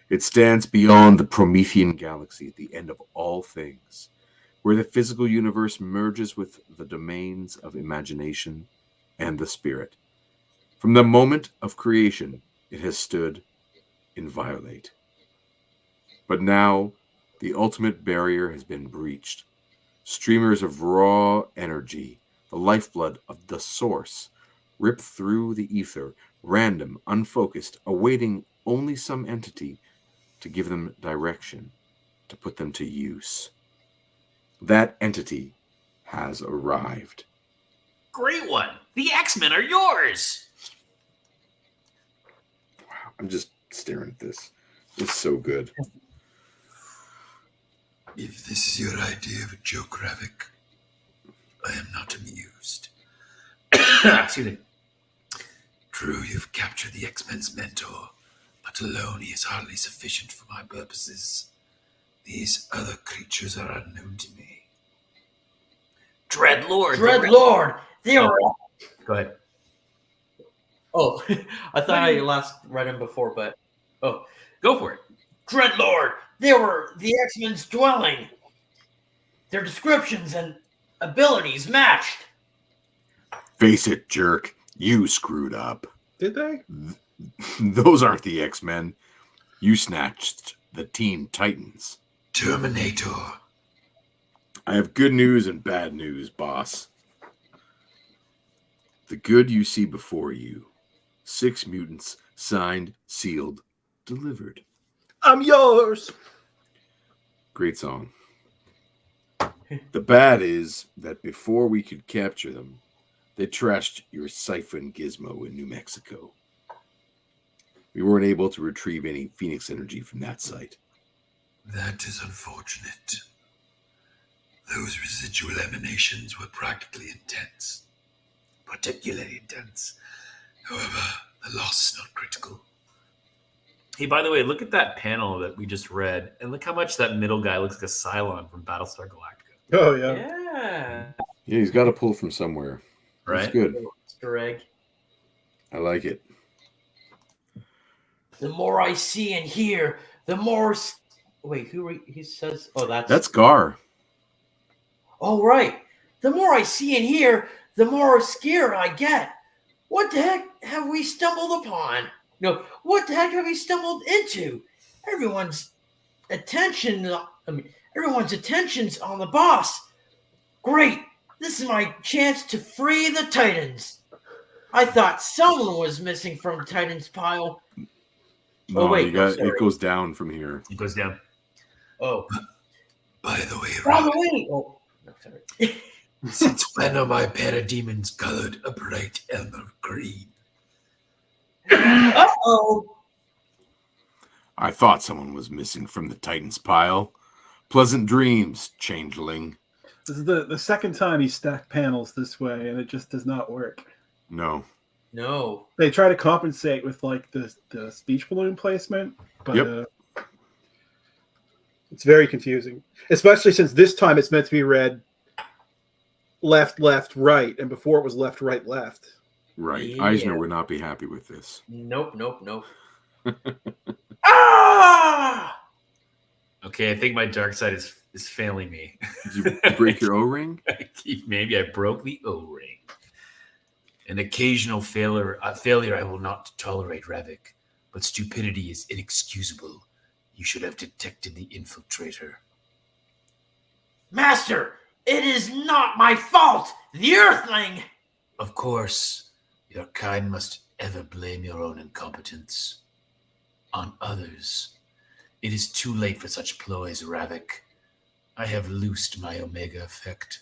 It stands beyond the Promethean galaxy at the end of all things, where the physical universe merges with the domains of imagination and the spirit. From the moment of creation, it has stood inviolate. But now, the ultimate barrier has been breached. Streamers of raw energy, the lifeblood of the source, rip through the ether, random, unfocused, awaiting only some entity to give them direction, to put them to use. That entity has arrived. Great one. The X-Men are yours. Wow, I'm just staring at this. It's so good. If this is your idea of a joke, Ravik, I am not amused. Excuse me. True, you've captured the X-Men's mentor, but alone he is hardly sufficient for my purposes. These other creatures are unknown to me. Dreadlord. They are. Go ahead. Oh, I thought I last read him before, but Go for it. Dreadlord. They were the X-Men's dwelling. Their descriptions and abilities matched. Face it, jerk. You screwed up. Did they? Those aren't the X-Men. You snatched the Teen Titans. Terminator. I have good news and bad news, boss. The good you see before you. 6 mutants, signed, sealed, delivered. I'm yours. Great song. The bad is that before we could capture them, they trashed your siphon gizmo in New Mexico. We weren't able to retrieve any Phoenix energy from that site. That is unfortunate. Those residual emanations were practically intense. Particularly intense. However, the loss is not critical. Hey, by the way, look at that panel that we just read, and look how much that middle guy looks like a Cylon from Battlestar Galactica. Oh yeah. Yeah. Yeah, he's got to pull from somewhere. Right? That's good. Easter egg. I like it. The more I see and hear, the more. Wait, he says? Oh, That's Gar. Oh, right. The more I see and hear, the more scared I get. What the heck have we stumbled upon? No, what the heck have we stumbled into? Everyone's attention's on the boss. Great. This is my chance to free the Titans. I thought someone was missing from the Titans pile. No, Oh, wait, you got sorry. it goes down from here. It goes down. Oh, By the way, by Rob, the way. Oh, no, sorry. since when are my parademons colored a bright emerald green? Uh-oh. I thought someone was missing from the Titans pile. Pleasant dreams, changeling. This is the second time he stacked panels this way, and it just does not work. No. No. They try to compensate with like the speech balloon placement, but Yep. It's very confusing, especially since this time it's meant to be read left, left, right, and before it was left, right, left. Right. Yeah. Eisner would not be happy with this. Nope. Ah! Okay, I think my dark side is failing me. Did you break your O-ring? Maybe I broke the O-ring. An occasional failure I will not tolerate, Ravik, but stupidity is inexcusable. You should have detected the infiltrator. Master, it is not my fault. The Earthling. Of course, your kind must ever blame your own incompetence on others. It is too late for such ploys, Ravik. I have loosed my Omega effect.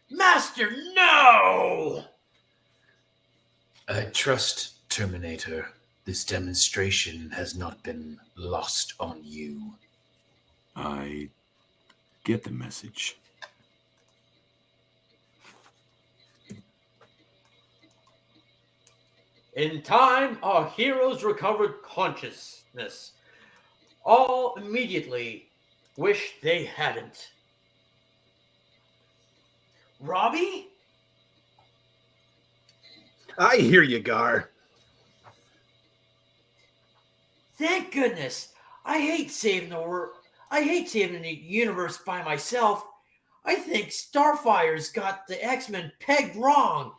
Master, no! I trust, Terminator, this demonstration has not been lost on you. I get the message. In time, our heroes recovered consciousness. All immediately wish they hadn't. Robbie? I hear you, Gar. Thank goodness. I hate saving the universe by myself. I think Starfire's got the X-Men pegged wrong.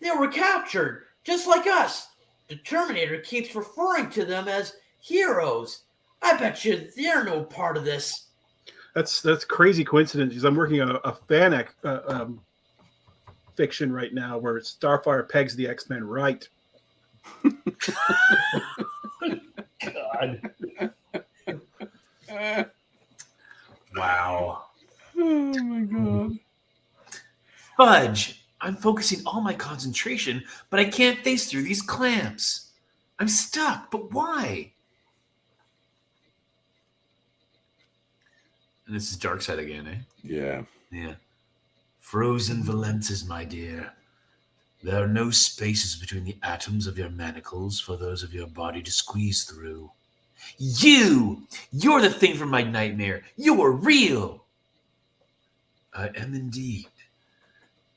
They were captured, just like us. The Terminator keeps referring to them as heroes. I bet you they're no part of this. That's crazy coincidence because I'm working on a fan fiction right now where Starfire pegs the X-Men right. God. Wow. Oh my god. Fudge! I'm focusing all my concentration, but I can't face through these clamps. I'm stuck, but why? And this is Darkseid again, eh? Yeah. Yeah. Frozen valences, my dear. There are no spaces between the atoms of your manacles for those of your body to squeeze through. You're the thing from my nightmare. You're real. I am indeed.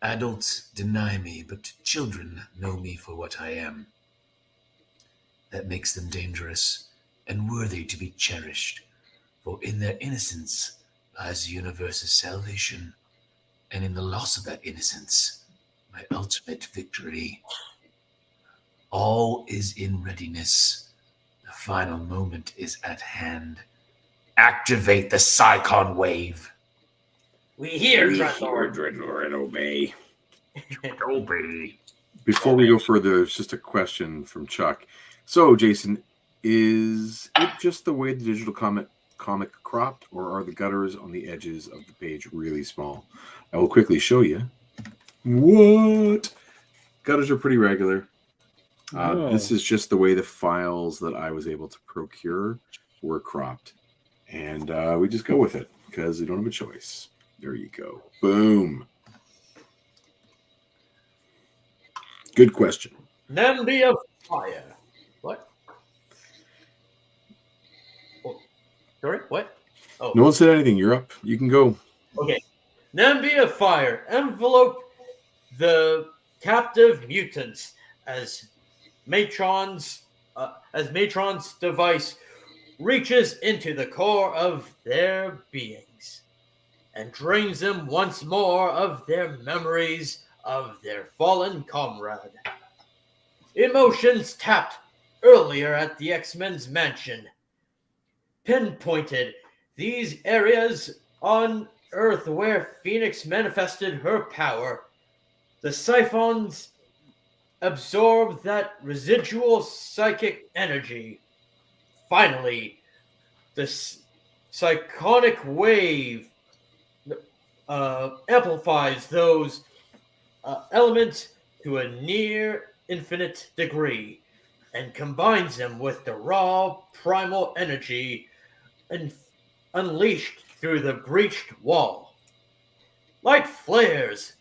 Adults deny me, but children know me for what I am. That makes them dangerous and worthy to be cherished, for in their innocence lies the universe's salvation, and in the loss of that innocence, my ultimate victory. All is in readiness. The final moment is at hand. Activate the Psychon wave. We hear, Dreadlord. Dreadlord, and obey. Obey. Before we go further, there's just a question from Chuck. So, Jason, is it just the way the digital comic cropped, or are the gutters on the edges of the page really small? I will quickly show you. What? Gutters are pretty regular. This is just the way the files that I was able to procure were cropped. And we just go with it because we don't have a choice. There you go. Boom. Good question. Namby of fire. What? Oh, sorry, what? Oh, No one said anything. You're up. You can go. okay. Namby of fire. Envelope the captive mutants as Matron's device reaches into the core of their beings and drains them once more of their memories of their fallen comrade. Emotions tapped earlier at the X-Men's mansion pinpointed these areas on Earth where Phoenix manifested her power, the siphons absorbed that residual psychic energy. Finally, the cyclonic wave amplifies those elements to a near infinite degree and combines them with the raw primal energy unleashed through the breached wall. Light flares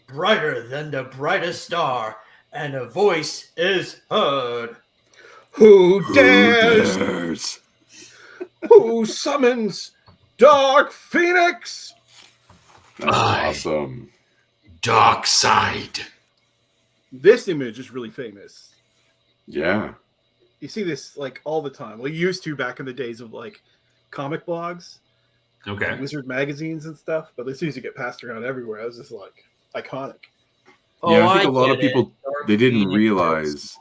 brighter than the brightest star, and a voice is heard. Who dares? Who summons Dark Phoenix? That's Aye. awesome. DARKSEID. This image is really famous. Yeah. You see this like all the time. We used to back in the days of like comic blogs, Okay. Wizard magazines and stuff, but this used to get passed around everywhere. It was just like iconic. Yeah, I think a lot of get it. people Dark they didn't Phoenix. realize.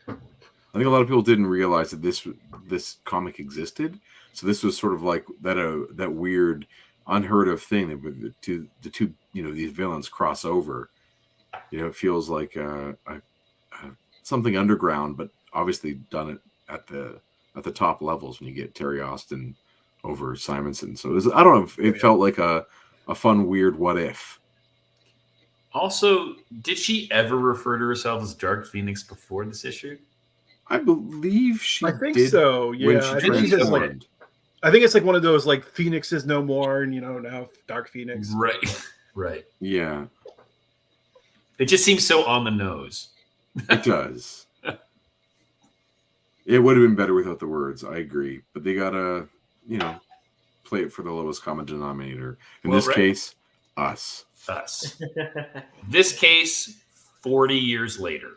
I think a lot of people didn't realize that this comic existed. So this was sort of like that weird, unheard of thing that the two these villains cross over. It feels like something underground, but obviously done it at the top levels when you get Terry Austin over Simonson. So I don't know. It felt like a fun, weird what if. Also, did she ever refer to herself as Dark Phoenix before this issue? I believe she I think did so. when Yeah, she I think she says like transformed. I think it's like one of those like Phoenix is no more, and now Dark Phoenix. Right. Right. Yeah, It just seems so on the nose. it does. It would have been better without the words. I agree, but they gotta, play it for the lowest common denominator. In Well, this right. case, us. Us. This case, 40 years later.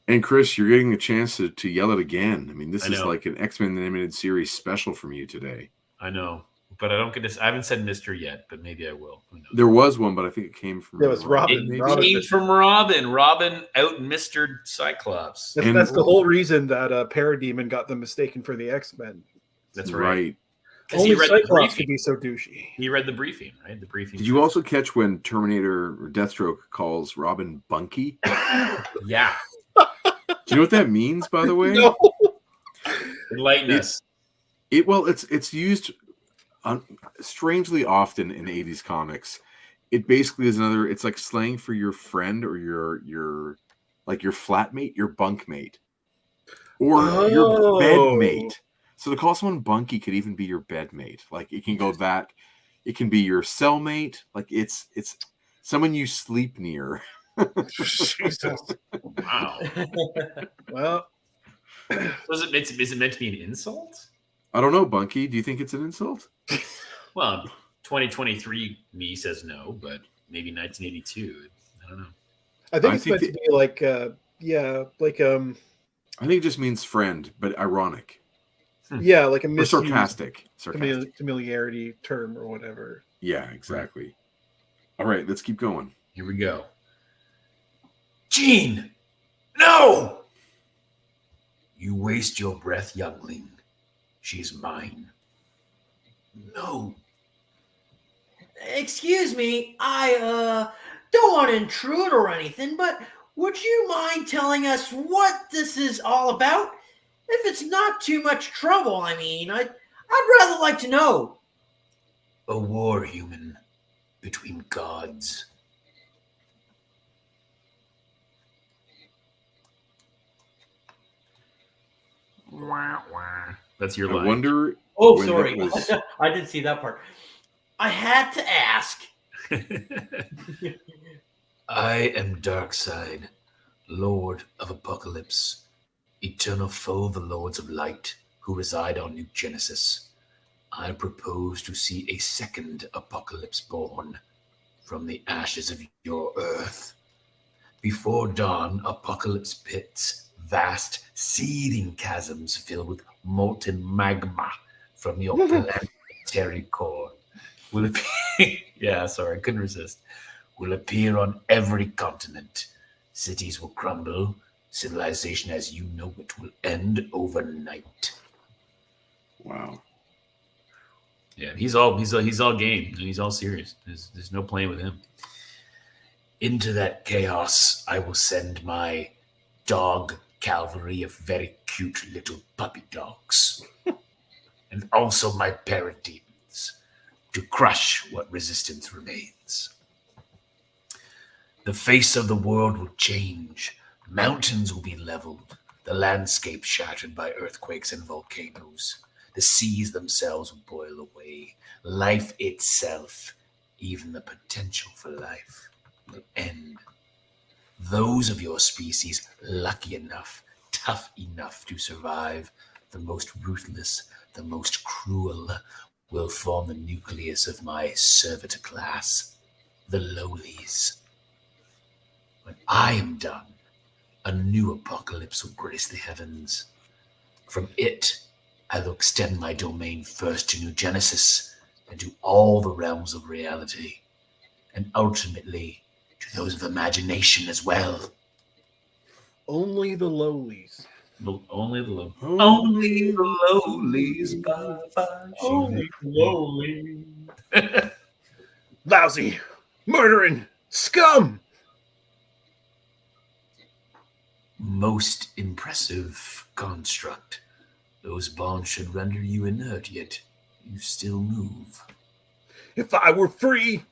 And Chris, you're getting a chance to yell it again. I mean, this I is know. like an X-Men Animated Series special from you today. I know, but I don't get this. I haven't said Mister yet, but maybe I will. Who knows? There was one, but I think it came from It was Robin. It Robin. came from Robin. Robin out Mr. Cyclops. That's, And- that's the whole reason that Parademon got them mistaken for the X-Men. That's right. 'Cause Only he read the Cyclops could briefing. be so douchey. He read the briefing, right? The briefing. Did you also catch when Terminator or Deathstroke calls Robin Bunky? Yeah. Do you know what that means, by the way? No. Enlighten us. It's used strangely often in 80s comics. It basically is it's like slang for your friend or your flatmate, your bunkmate, or your Oh. bedmate. So to call someone bunky could even be your bedmate. Like it can go that. It can be your cellmate. Like it's someone you sleep near. Jesus. Wow. Well, Is it meant to be an insult? I don't know, Bunky. Do you think it's an insult? Well, 2023 me says no, but maybe 1982. I don't know. I think I it's think meant to be like, I think it just means friend, but ironic like a or misused sarcastic. familiarity term or whatever. Yeah, exactly. All right, let's keep going. Here we go. Gene! No! You waste your breath, youngling. She's mine. No. Excuse me, I don't want to intrude or anything, but would you mind telling us what this is all about? If it's not too much trouble, I mean, I'd rather like to know. A war, human, between gods. Wah, wah. That's your I line. wonder. Oh, when sorry, that was- I didn't see that part. I had to ask. I am Darkseid, Lord of Apocalypse, eternal foe of the Lords of Light who reside on New Genesis. I propose to see a second apocalypse born from the ashes of your earth. Before dawn, apocalypse pits, vast seething chasms filled with molten magma from your planetary core will appear. Yeah, sorry, I couldn't resist. Will appear on every continent. Cities will crumble. Civilization as you know it will end overnight. Wow. Yeah, he's all game and he's all serious. There's no playing with him. Into that chaos, I will send my dog cavalry of very cute little puppy dogs, and also my parademons, to crush what resistance remains. The face of the world will change. Mountains will be leveled. The landscape shattered by earthquakes and volcanoes. The seas themselves will boil away. Life itself, even the potential for life, will end. Those of your species lucky enough, tough enough to survive, the most ruthless, the most cruel, will form the nucleus of my servitor class, the lowlies. When I am done, a new apocalypse will grace the heavens. From it, I will extend my domain first to New Genesis and to all the realms of reality, and ultimately to those of imagination as well. Only the lowlies. Only the low. Only the lowlies. Only lowly. Lousy, murdering scum. Most impressive construct. Those bonds should render you inert, yet you still move. If I were free,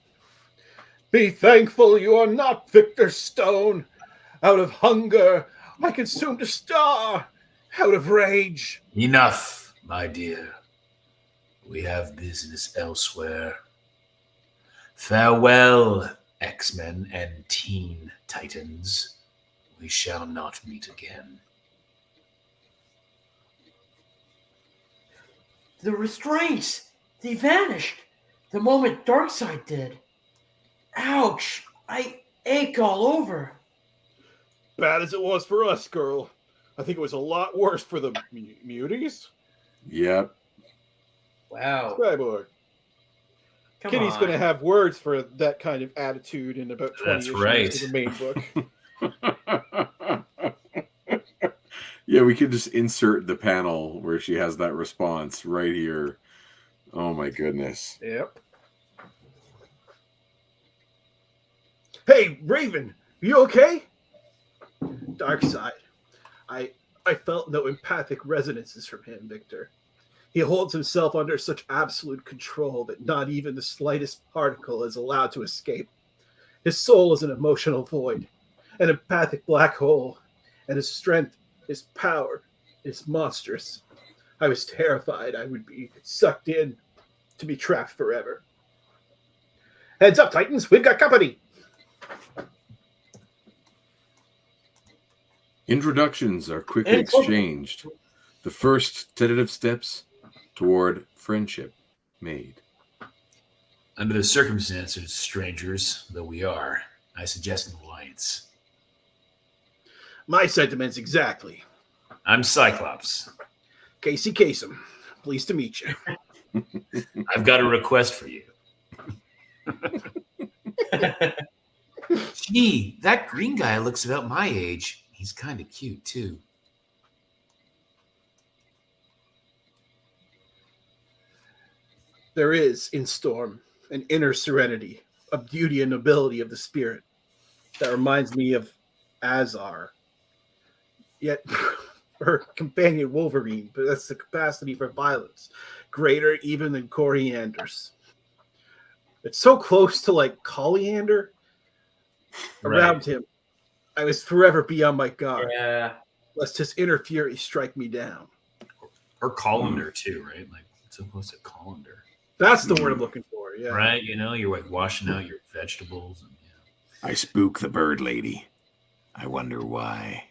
be thankful you are not Victor Stone. Out of hunger, I consumed a star. Out of rage. Enough, my dear. We have business elsewhere. Farewell, X-Men and Teen Titans. We shall not meet again. The restraints, they vanished the moment Darkseid did. Ouch! I ache all over. Bad as it was for us, girl, I think it was a lot worse for the muties. Yep. Wow. Cyborg. Come Kitty's on. going to have words for that kind of attitude in about 20 That's issues right. of the main book. Yeah, we could just insert the panel where she has that response right here. Oh my goodness. Yep. Hey, Raven, you okay? Darkseid. I felt no empathic resonances from him, Victor. He holds himself under such absolute control that not even the slightest particle is allowed to escape. His soul is an emotional void, an empathic black hole, and his strength, his power, is monstrous. I was terrified I would be sucked in to be trapped forever. Heads up, Titans, we've got company! Introductions are quickly exchanged. The first tentative steps toward friendship made. Under the circumstances, strangers, though we are, I suggest an alliance. My sentiments exactly. I'm Cyclops. Casey Kasem, pleased to meet you. I've got a request for you. Gee, that green guy looks about my age. He's kind of cute, too. There is, in Storm, an inner serenity, a beauty and nobility of the spirit that reminds me of Azar. Yet her companion Wolverine possesses the capacity for violence, greater even than Coriander's. It's so close to like Coriander. Around him, I was forever be on my guard, Yeah. lest his inner fury strike me down. Or colander, too, right? Like, it's so close to colander. That's the word I'm looking for. Yeah. Right? You know, you're like washing out your vegetables. And, I spook the bird lady. I wonder why.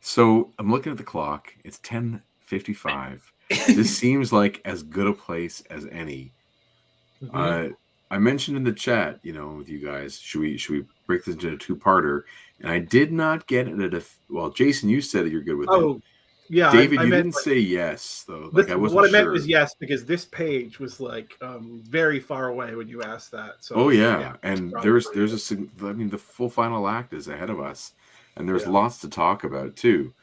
So I'm looking at the clock. It's 10:55. This seems like as good a place as any. Mhm. I mentioned in the chat, with you guys, should we break this into a two-parter? And I did not get it. Well, Jason, you said that you're good with it. Oh, yeah. David, I you meant, didn't like, say yes, though. This, Like I wasn't what I sure. meant was yes, because this page was like very far away when you asked that. So Oh yeah, and probably. the full final act is ahead of us, and there's Yeah. lots to talk about too,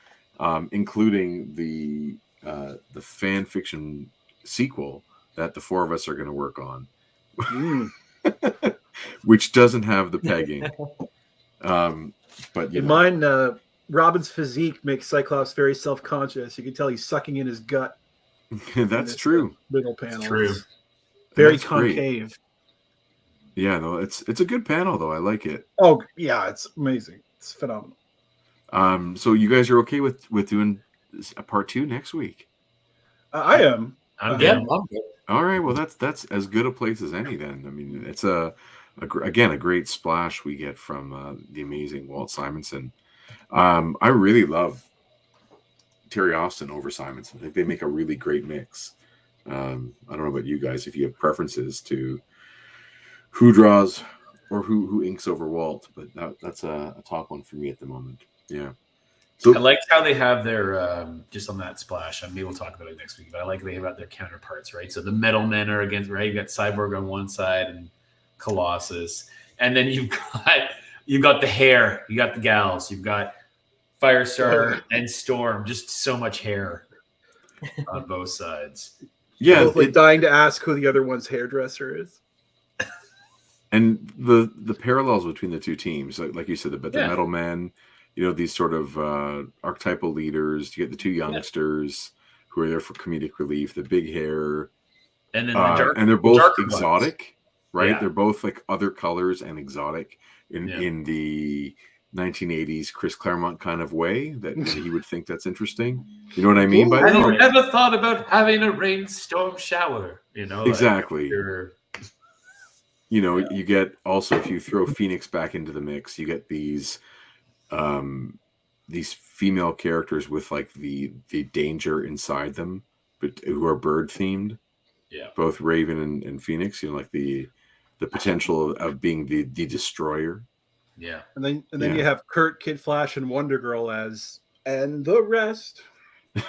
including the fan fiction sequel that the four of us are going to work on, Mm. which doesn't have the pegging. But you In know, mine, Robin's physique makes Cyclops very self-conscious. You can tell he's sucking in his gut. that's true. Middle panel. It's true. Very That's great. concave. Yeah, no, it's a good panel though. I like it. Oh yeah, it's amazing. It's phenomenal. So you guys are okay with doing a part 2 next week? I am. I'm Yeah, down. I'm good. All right. Well, that's as good a place as any. Then I mean, it's again a great splash we get from the amazing Walt Simonson. I really love Terry Austin over Simonson. I think they make a really great mix. I don't know about you guys if you have preferences to who draws or who inks over Walt, but that's a top one for me at the moment. Yeah. So I liked how they have their just on that splash. Maybe we'll talk about it next week. But I like they have their counterparts, right? So the metal men are against, right? You got Cyborg on one side and Colossus, and then you've got the hair, you got the gals, you've got Firestar and Storm. Just so much hair on both sides. yeah, Both, like, dying to ask who the other one's hairdresser is. and the parallels between the two teams, like you said, the Yeah. metal men, you know, these sort of archetypal leaders. You get the two youngsters who are there for comedic relief, the big hair, And then the dark, and they're both darker exotic, right? Yeah. They're both like other colors and exotic Yeah. in the 1980s Chris Claremont kind of way that he would think that's interesting. You know what I mean by Have you that? ever thought about having a rainstorm shower? You know, like, Exactly. you're- You know, you get also, if you throw Phoenix back into the mix, you get these female characters with like the danger inside them, but who are bird themed. Yeah. Both Raven and Phoenix, you know, like the potential of being the destroyer. Yeah. And then Yeah. you have Kurt, Kid Flash, and Wonder Girl as and the rest.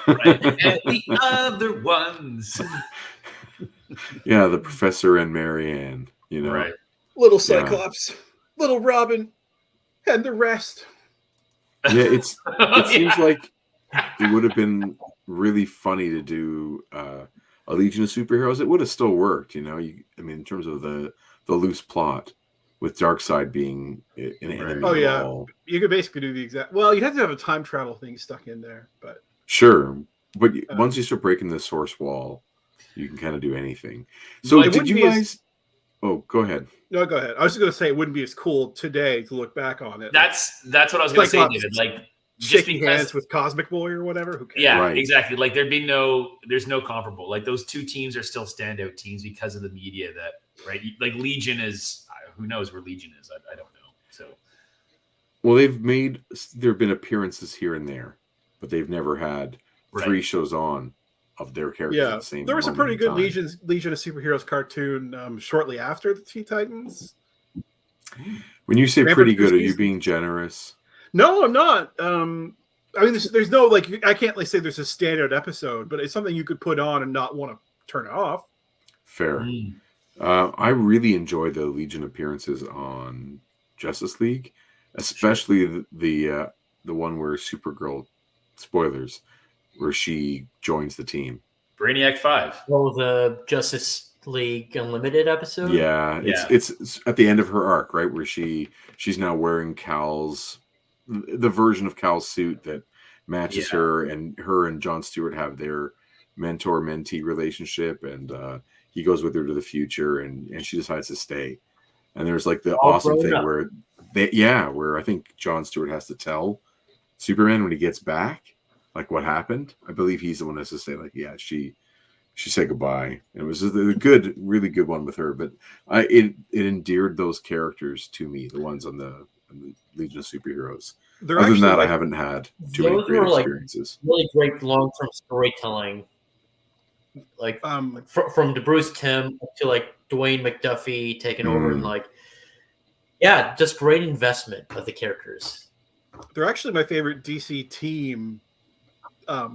Right. And the other ones. Yeah, the Professor and Marianne, you know. Right. Little Yeah. Cyclops, Little Robin, and the rest. Yeah, it seems Yeah. like it would have been really funny to do a Legion of Superheroes. It would have still worked, you know. I mean, in terms of the loose plot, with Darkseid being an enemy. Oh, of yeah. all. You could basically do the exact. Well, you have to have a time travel thing stuck in there, but Sure, but once you start breaking the source wall, you can kind of do anything. So, Well, it did wouldn't you be as- guys? Oh, go ahead. no, go ahead. I was just going to say it wouldn't be as cool today to look back on it. That's what I was going to say, Cyclops David. Like, just shaking because, hands with Cosmic Boy or whatever. Who cares? yeah, Right. exactly. Like, there's no comparable. Like, those two teams are still standout teams because of the media that, right? Like, Legion is, who knows where Legion is? I don't know. So, Well, there have been appearances here and there, but they've never had Right. 3 shows on of their characters at Yeah, the same. there was a moment pretty in good time. Legion of Superheroes cartoon shortly after the Teen Titans. When you say Remember pretty two good, are you seasons? being generous? No, I'm not. I mean, there's no like I can't like say there's a standard episode, but it's something you could put on and not want to turn it off. Fair. mm, I really enjoy the Legion appearances on Justice League, especially the one where Supergirl, spoilers, where she joins the team. Brainiac 5. Oh, the Justice League Unlimited episode. Yeah, it's at the end of her arc, right, where she's now wearing the version of Cal's suit that matches Yeah. her, and Jon Stewart have their mentor-mentee relationship, and he goes with her to the future, and she decides to stay. And there's like the All awesome grown thing up. where I think Jon Stewart has to tell Superman when he gets back, like what happened. I believe he's the one that has to say, like, yeah, she said goodbye. And it was a really good one with her. But it endeared those characters to me, the ones on the Legion of Superheroes. They're Other than actually that, I like- haven't had too many Those great were, like, experiences. Really great long-term storytelling, like from DeBruce Tim to like Dwayne McDuffie taking over, and like, yeah, just great investment of the characters. They're actually my favorite DC team,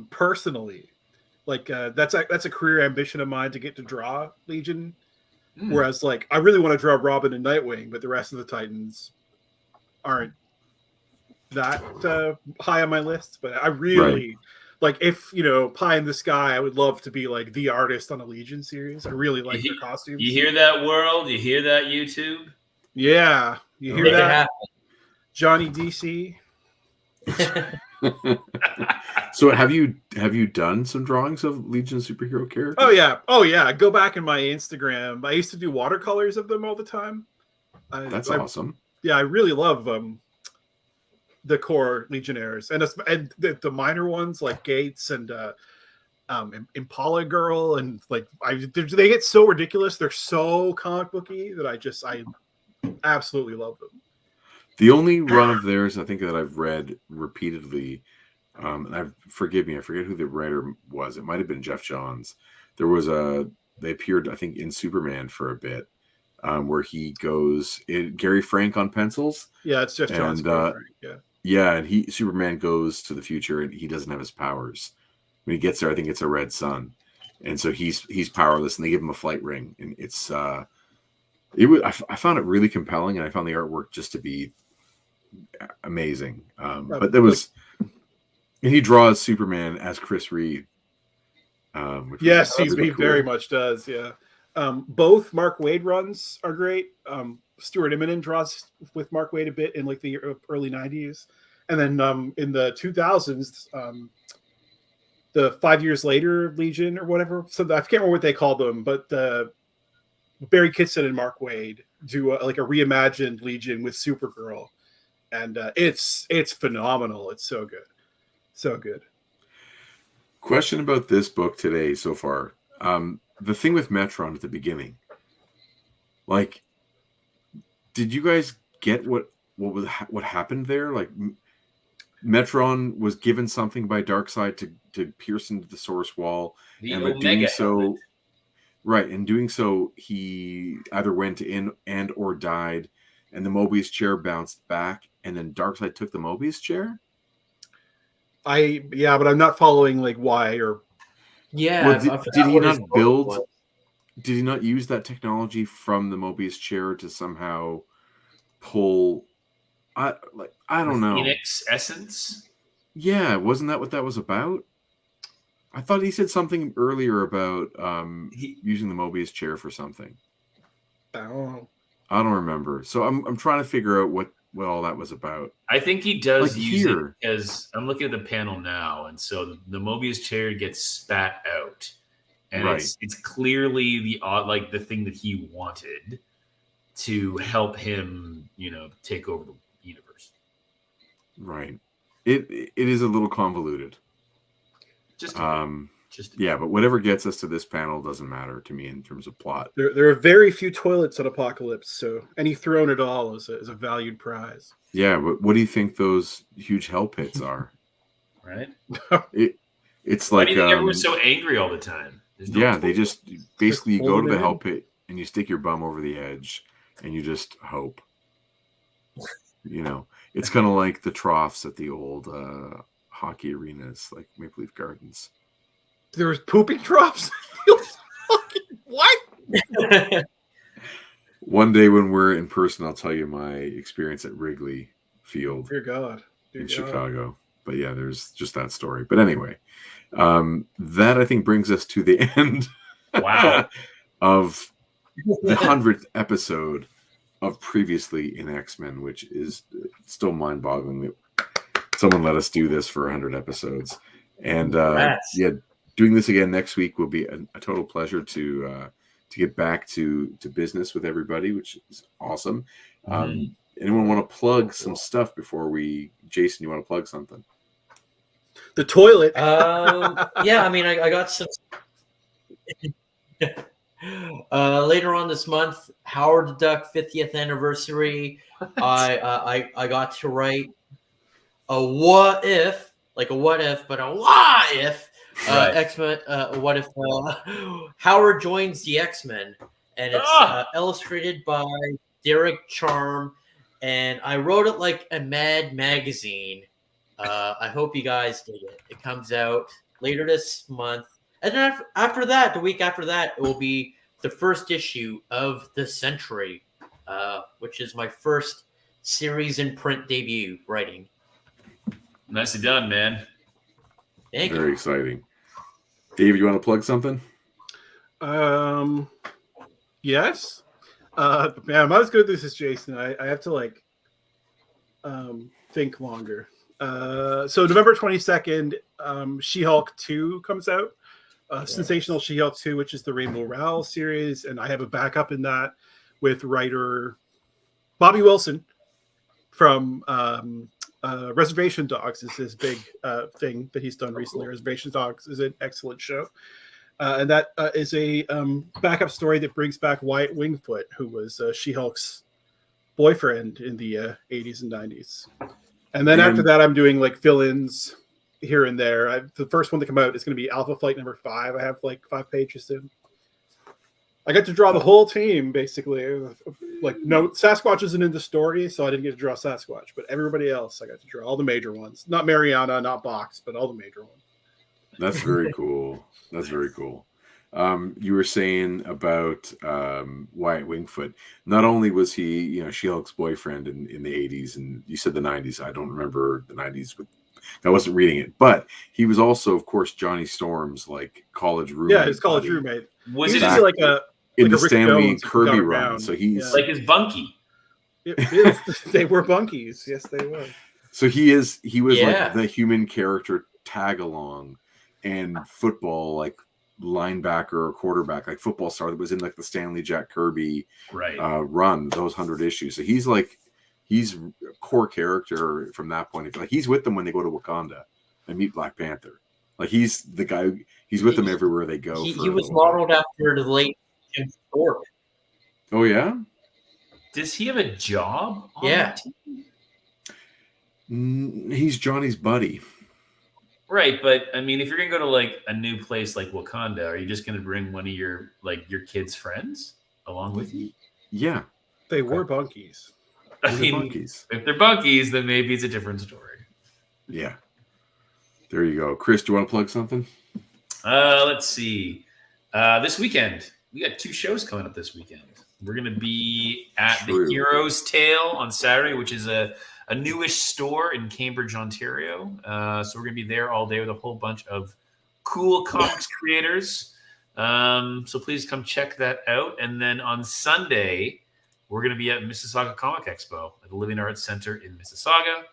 personally. Like that's a career ambition of mine to get to draw Legion. Whereas, like, I really want to draw Robin and Nightwing, but the rest of the Titans aren't that high on my list. But I really like if pie in the sky, I would love to be like the artist on a Legion series. I really like their costumes. You hear that, world? You hear that, YouTube? Yeah, you hear Make it that, happen. Johnny DC? So have you done some drawings of Legion superhero characters? Oh yeah. Go back in my Instagram. I used to do watercolors of them all the time. That's awesome. Yeah, I really love the core Legionnaires and the minor ones like Gates and Impala Girl, and like they get so ridiculous. They're so comic booky that I absolutely love them. The only run of theirs I think that I've read repeatedly, and forgive me, I forget who the writer was. It might have been Jeff Johns. They appeared, I think, in Superman for a bit, where he goes Gary Frank on pencils. Yeah, it's Jeff Johns. Yeah, and Superman goes to the future and he doesn't have his powers. When he gets there, I think it's a red sun, and so he's powerless. And they give him a flight ring, and I found it really compelling, and I found the artwork just to be amazing. But there was, and he draws Superman as Chris Reed. Yes, really he cool. very much does. Yeah, both Mark Waid runs are great. Stuart Immonen draws with Mark Waid a bit in like the early 90s. And then in the 2000s, the 5 years later Legion or whatever. So I can't remember what they called them, but Barry Kitson and Mark Waid do like a reimagined Legion with Supergirl. And it's phenomenal. It's so good. So good. Question about this book today so far. The thing with Metron at the beginning, like, did you guys get what happened there? Like, Metron was given something by DARKSEID to pierce into the source wall, and by doing so, right, in doing so, he either went in and or died, and the Mobius chair bounced back, and then DARKSEID took the Mobius chair. But I'm not following like why or. Yeah, well, did he not build? Did he not use that technology from the Mobius chair to somehow pull? I don't know. Phoenix essence. Yeah, wasn't that what that was about? I thought he said something earlier about using the Mobius chair for something. I don't know. I don't remember. So I'm trying to figure out what all that was about. I think he does like use here. it as I'm looking at the panel now, and so the Mobius chair gets spat out, and right. it's clearly the thing that he wanted to help him, take over the universe. Right. It is a little convoluted. Yeah, but whatever gets us to this panel doesn't matter to me in terms of plot. There are very few toilets at Apocalypse, so any throne at all is a valued prize. Yeah, but what do you think those huge hell pits are? Right? It's Why like do you think everyone's so angry all the time? They just basically you go to the hell pit and you stick your bum over the edge and you just hope. It's kind of like the troughs at the old hockey arenas, like Maple Leaf Gardens. There was pooping troughs. What? One day when we're in person, I'll tell you my experience at Wrigley Field. Dear God. In Chicago. But yeah, there's just that story. But anyway, that I think brings us to the end. Wow. Of the 100th episode of Previously in X-Men, which is still mind-boggling that someone let us do this for 100 episodes. And doing this again next week will be a total pleasure to get back to business with everybody, which is awesome. Anyone want to plug some stuff before Jason, you want to plug something? The toilet. Yeah, I mean, I got some. Later on this month, Howard the Duck 50th anniversary. I got to write a what if, but a what if X-Men. What if Howard joins the X-Men, and it's illustrated by Derek Charm, and I wrote it like a Mad magazine. I hope you guys dig it. It comes out later this month. And then after that, the week after that, it will be the first issue of The Century, which is my first series in print debut writing. Nicely done, man. Very exciting. David, you want to plug something? Yes. Man, I'm not as good at this as Jason. I have to think longer. So November 22nd, She-Hulk 2 comes out. Sensational She-Hulk 2, which is the Rainbow Rowell series, and I have a backup in that with writer Bobby Wilson from Reservation Dogs is his big thing that he's done recently. Reservation Dogs is an excellent show. And that is a backup story that brings back Wyatt Wingfoot, who was She-Hulk's boyfriend in the 80s and 90s. And then after that, I'm doing fill-ins here and there. The first one to come out is going to be Alpha Flight number 5. I have 5 pages in. I got to draw the whole team, basically. No, Sasquatch isn't in the story, so I didn't get to draw Sasquatch. But everybody else, I got to draw all the major ones. Not Mariana, not Box, but all the major ones. That's very cool. That's very cool. You were saying about Wyatt Wingfoot. Not only was he, She-Hulk's boyfriend in the 80s, and you said the 90s. I don't remember the 90s, but I wasn't reading it. But he was also, of course, Johnny Storm's college roommate. Yeah, his college roommate. Was it in the Stanley and Kirby run? So he's like his bunkie. They were bunkies. Yes, they were. So he was the human character tag along, and football linebacker or quarterback, football star that was in the Stanley Jack Kirby run, those 100 issues. So he's a core character from that point of view. He's with them when they go to Wakanda and meet Black Panther. He's the guy. He's with them everywhere they go. He was modeled after the late Jim Thorpe. Oh yeah. Does he have a job? On Yeah. He's Johnny's buddy. Right, but I mean, if you're gonna go to a new place like Wakanda, are you just gonna bring one of your your kids' friends along with you? Yeah, they were bunkies. I mean, if they're bunkies, then maybe it's a different story. Yeah. There you go. Chris, do you want to plug something? Let's see. This weekend, we got 2 shows coming up this weekend. We're going to be at the Hero's Tale on Saturday, which is a newish store in Cambridge, Ontario. So we're going to be there all day with a whole bunch of cool comics creators. So please come check that out. And then on Sunday, we're going to be at Mississauga Comic Expo at the Living Arts Center in Mississauga.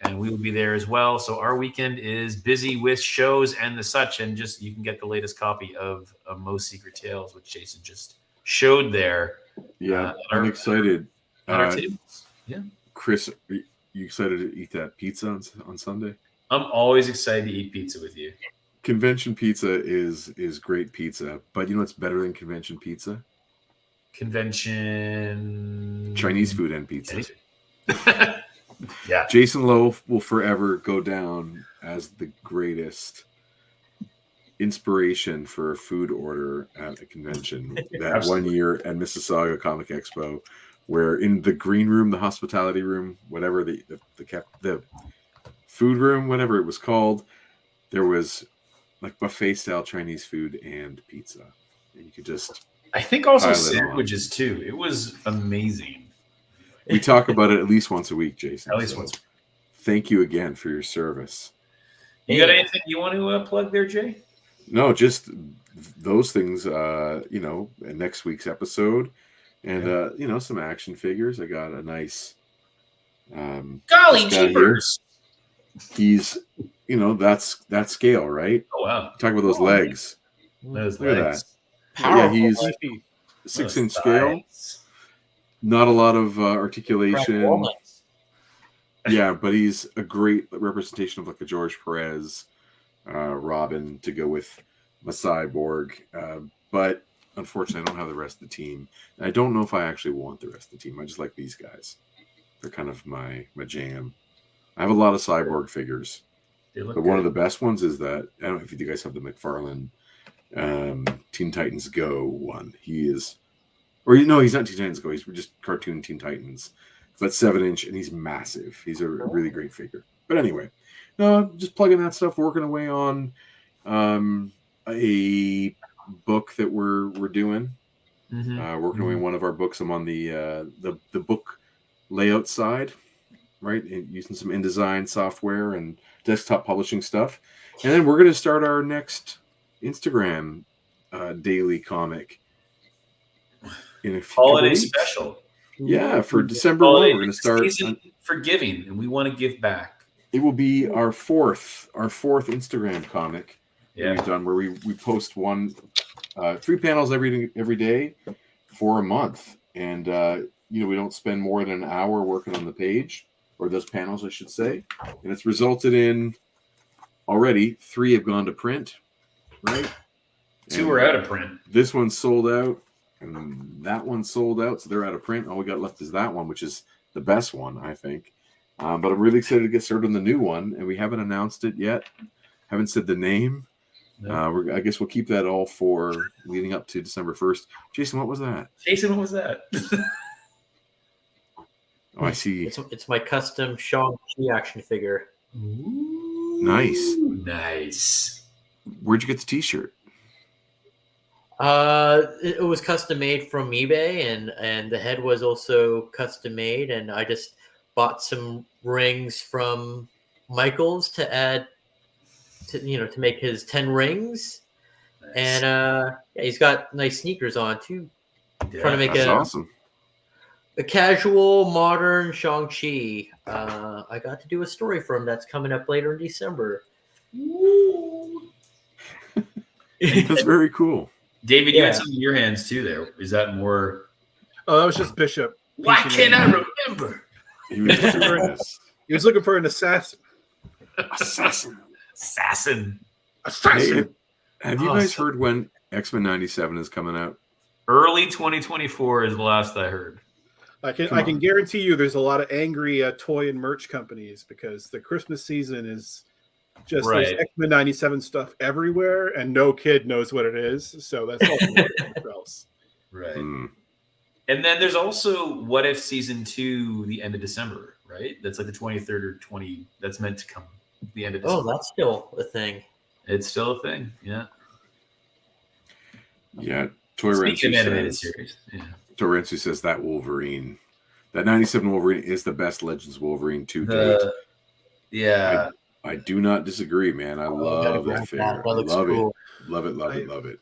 And we will be there as well. So our weekend is busy with shows and the such. And you can get the latest copy of Most Secret Tales, which Jason just showed there. Yeah, I'm excited. Yeah. Chris, are you excited to eat that pizza on Sunday? I'm always excited to eat pizza with you. Convention pizza is great pizza. But you know what's better than convention pizza? Convention. Chinese food and pizza. Yeah. Jason Lowe will forever go down as the greatest inspiration for a food order at a convention. That one year at Mississauga Comic Expo, where in the green room, the hospitality room, whatever the food room, whatever it was called, there was buffet style Chinese food and pizza, and you could just. I think also sandwiches too. It was amazing. We talk about it at least once a week, Jason. At least once. Thank you again for your service. You got anything you want to plug there, Jay? No, just those things, in next week's episode. And, some action figures. I got a nice... golly jeepers! He's, that's scale, right? Oh, wow. Talk about those legs. Those Look legs. at that. Yeah, he's 6-inch scale. Not a lot of articulation. Yeah, but he's a great representation of a George Perez Robin to go with my Cyborg. But unfortunately, I don't have the rest of the team. And I don't know if I actually want the rest of the team. I just like these guys. They're kind of my jam. I have a lot of Cyborg figures. But one of the best ones is that, I don't know if you guys have the McFarlane Teen Titans Go one. He is... Or he's not Teen Titans Go. He's just cartoon Teen Titans, but 7-inch, and he's massive. He's a really great figure. But anyway, just plugging that stuff. Working away on a book that we're doing. Mm-hmm. Working away on one of our books. I'm on the book layout side. right? Using some InDesign software and desktop publishing stuff. And then we're going to start our next Instagram daily comic in a few Holiday weeks. special. Yeah, for December 1, Holiday we're going to start. Season for giving, and we want to give back. It will be our fourth Instagram comic that Yeah. we've done, where we post 3 panels every day for a month. And, we don't spend more than an hour working on the page, or those panels, I should say. And it's resulted in already 3 have gone to print, right? 2 are out of print. This one's sold out, and that one's sold out, so they're out of print. All we got left is that one, which is the best one, I think. But I'm really excited to get started on the new one, and we haven't announced it yet. Haven't said the name. No. I guess we'll keep that all for leading up to December 1st. Jason, what was that? Jason, what was that? Oh, I see. It's my custom Shang-Chi action figure. Ooh, Nice. Nice. Where'd you get the T-shirt? It was custom made from eBay, and the head was also custom made, and I just bought some rings from Michaels to add to make his 10 rings. Nice. And he's got nice sneakers on too. Trying to make That's awesome. a casual modern Shang-Chi. I got to do a story for him that's coming up later in December. That's very cool. David, you had something in your hands too there. Is that more? Oh, that was just Bishop. Why can't I remember? He was doing this. He was looking for an assassin. Assassin. Assassin. Hey, have you guys heard when X-Men 97 is coming out? Early 2024 is the last I heard. I can guarantee you there's a lot of angry toy and merch companies because the Christmas season is just Right. there's X-Men 97 stuff everywhere and no kid knows what it is. So that's all else. Right. Mm. And then there's also What If Season 2, the end of December, right? That's like the 23rd or 20. That's meant to come the end of December. Oh, that's still a thing. It's still a thing. Yeah. Yeah, Toy Speaking Rensu of animated says, series. Yeah. Toy Rensu says that Wolverine, that 97 Wolverine is the best Legends Wolverine to date. Yeah. I do not disagree, man. I love that figure. That looks Love cool. it. Love it, love it, love it.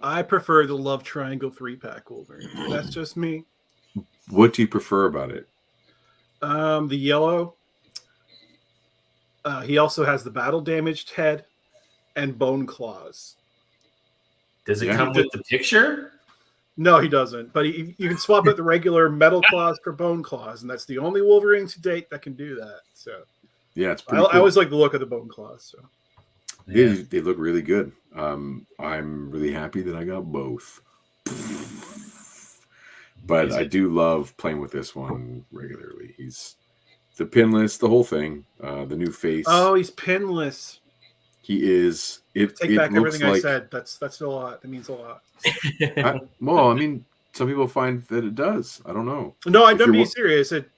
I prefer the Love Triangle 3-pack Wolverine. That's just me. What do you prefer about it? The yellow. He also has the battle damaged head and bone claws. Does it Yeah. come with the picture? No, he doesn't. But you can swap out the regular metal claws for bone claws, and that's the only Wolverine to date that can do that. So Yeah, it's I pretty cool. always like the look of the bone claws. So They look really good. I'm really happy that I got both. But I do love playing with this one regularly. He's the pinless, the whole thing, the new face. oh, he's pinless. He is. It Take back looks everything I like, said. That's a lot. That means a lot. I mean, some people find that it does. I don't know. No, I'm If you're being wa- serious. It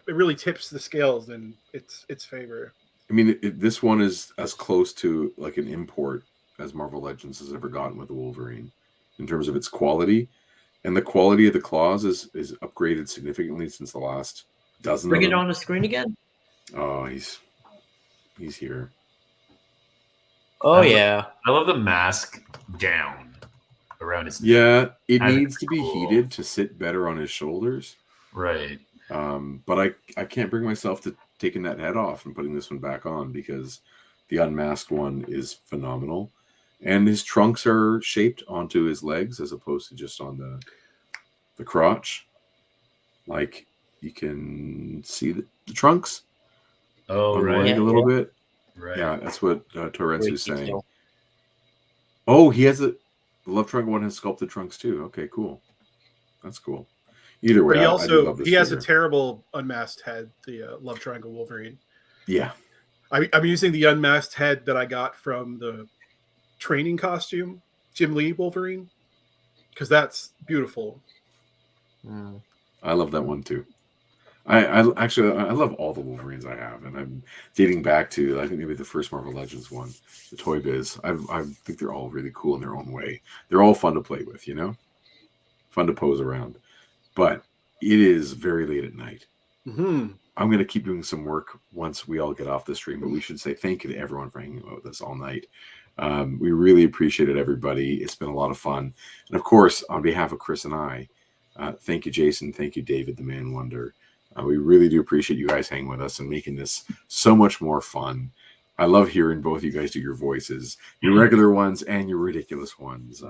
really tips the scales in its favor. I mean, this one is as close to like an import as Marvel Legends has ever gotten with the Wolverine in terms of its quality. And the quality of the claws is upgraded significantly since the last dozen. Bring of it them. on the screen again. Oh, he's here. Oh yeah. I love the mask down around his neck. Yeah, it That's needs to be cool. heated to sit better on his shoulders. Right. But I can't bring myself to taking that head off and putting this one back on because the unmasked one is phenomenal. And his trunks are shaped onto his legs as opposed to just on the crotch. Like you can see the trunks Oh, on the right. leg a little bit. Right. Yeah, that's what Torrens was Great saying. detail. Oh, he has the Love Triangle one has sculpted trunks too. Okay, cool. That's cool. Either way, But he I do also love this he has a figure. terrible unmasked head. The Love Triangle Wolverine. Yeah. I'm using the unmasked head that I got from the training costume, Jim Lee Wolverine, because that's beautiful. Mm. I love that one too. I love all the Wolverines I have, and I'm dating back to I think maybe the first Marvel Legends one, the Toy Biz. I think they're all really cool in their own way. They're all fun to play with, fun to pose around. But it is very late at night, Mm-hmm. I'm going to keep doing some work once we all get off the stream, but we should say thank you to everyone for hanging out with us all night. We really appreciate it, everybody. It's been a lot of fun. And of course, on behalf of Chris and I, thank you, Jason. Thank you, David, the Man Wonder. We really do appreciate you guys hanging with us and making this so much more fun. I love hearing both you guys do your voices, your regular ones and your ridiculous ones.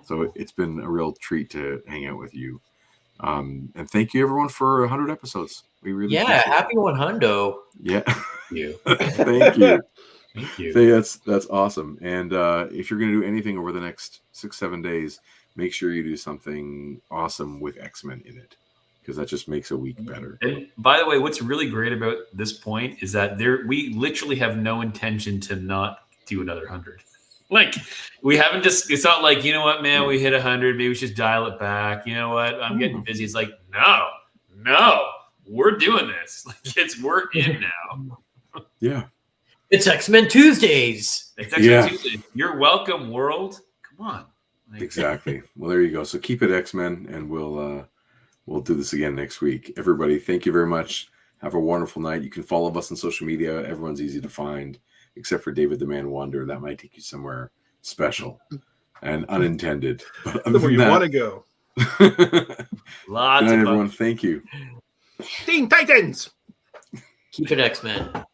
So it's been a real treat to hang out with you. And thank you, everyone, for 100 episodes. We really happy 100. Yeah. Thank you. Thank you. Thank you. That's awesome. And if you're going to do anything over the next 6-7 days, make sure you do something awesome with X-Men in it, because that just makes a week better. And by the way, what's really great about this point is that we literally have no intention to not do another 100. Like, we haven't just, it's not like, you know what, man, we hit 100, maybe we should dial it back. You know what, I'm getting busy. It's like, no, we're doing this. Like, we're in now. Yeah. It's X-Men Tuesdays. It's X-Men Tuesdays. You're welcome, world. Come on. Like, Exactly. Well, there you go. So keep it X-Men, and we'll do this again next week. Everybody, thank you very much. Have a wonderful night. You can follow us on social media. Everyone's easy to find, except for David the Man Wonder. That might take you somewhere special and unintended. But other Where than you that, want to go. lots good night, of everyone. Thank you. Teen Titans! Keep it X-Men.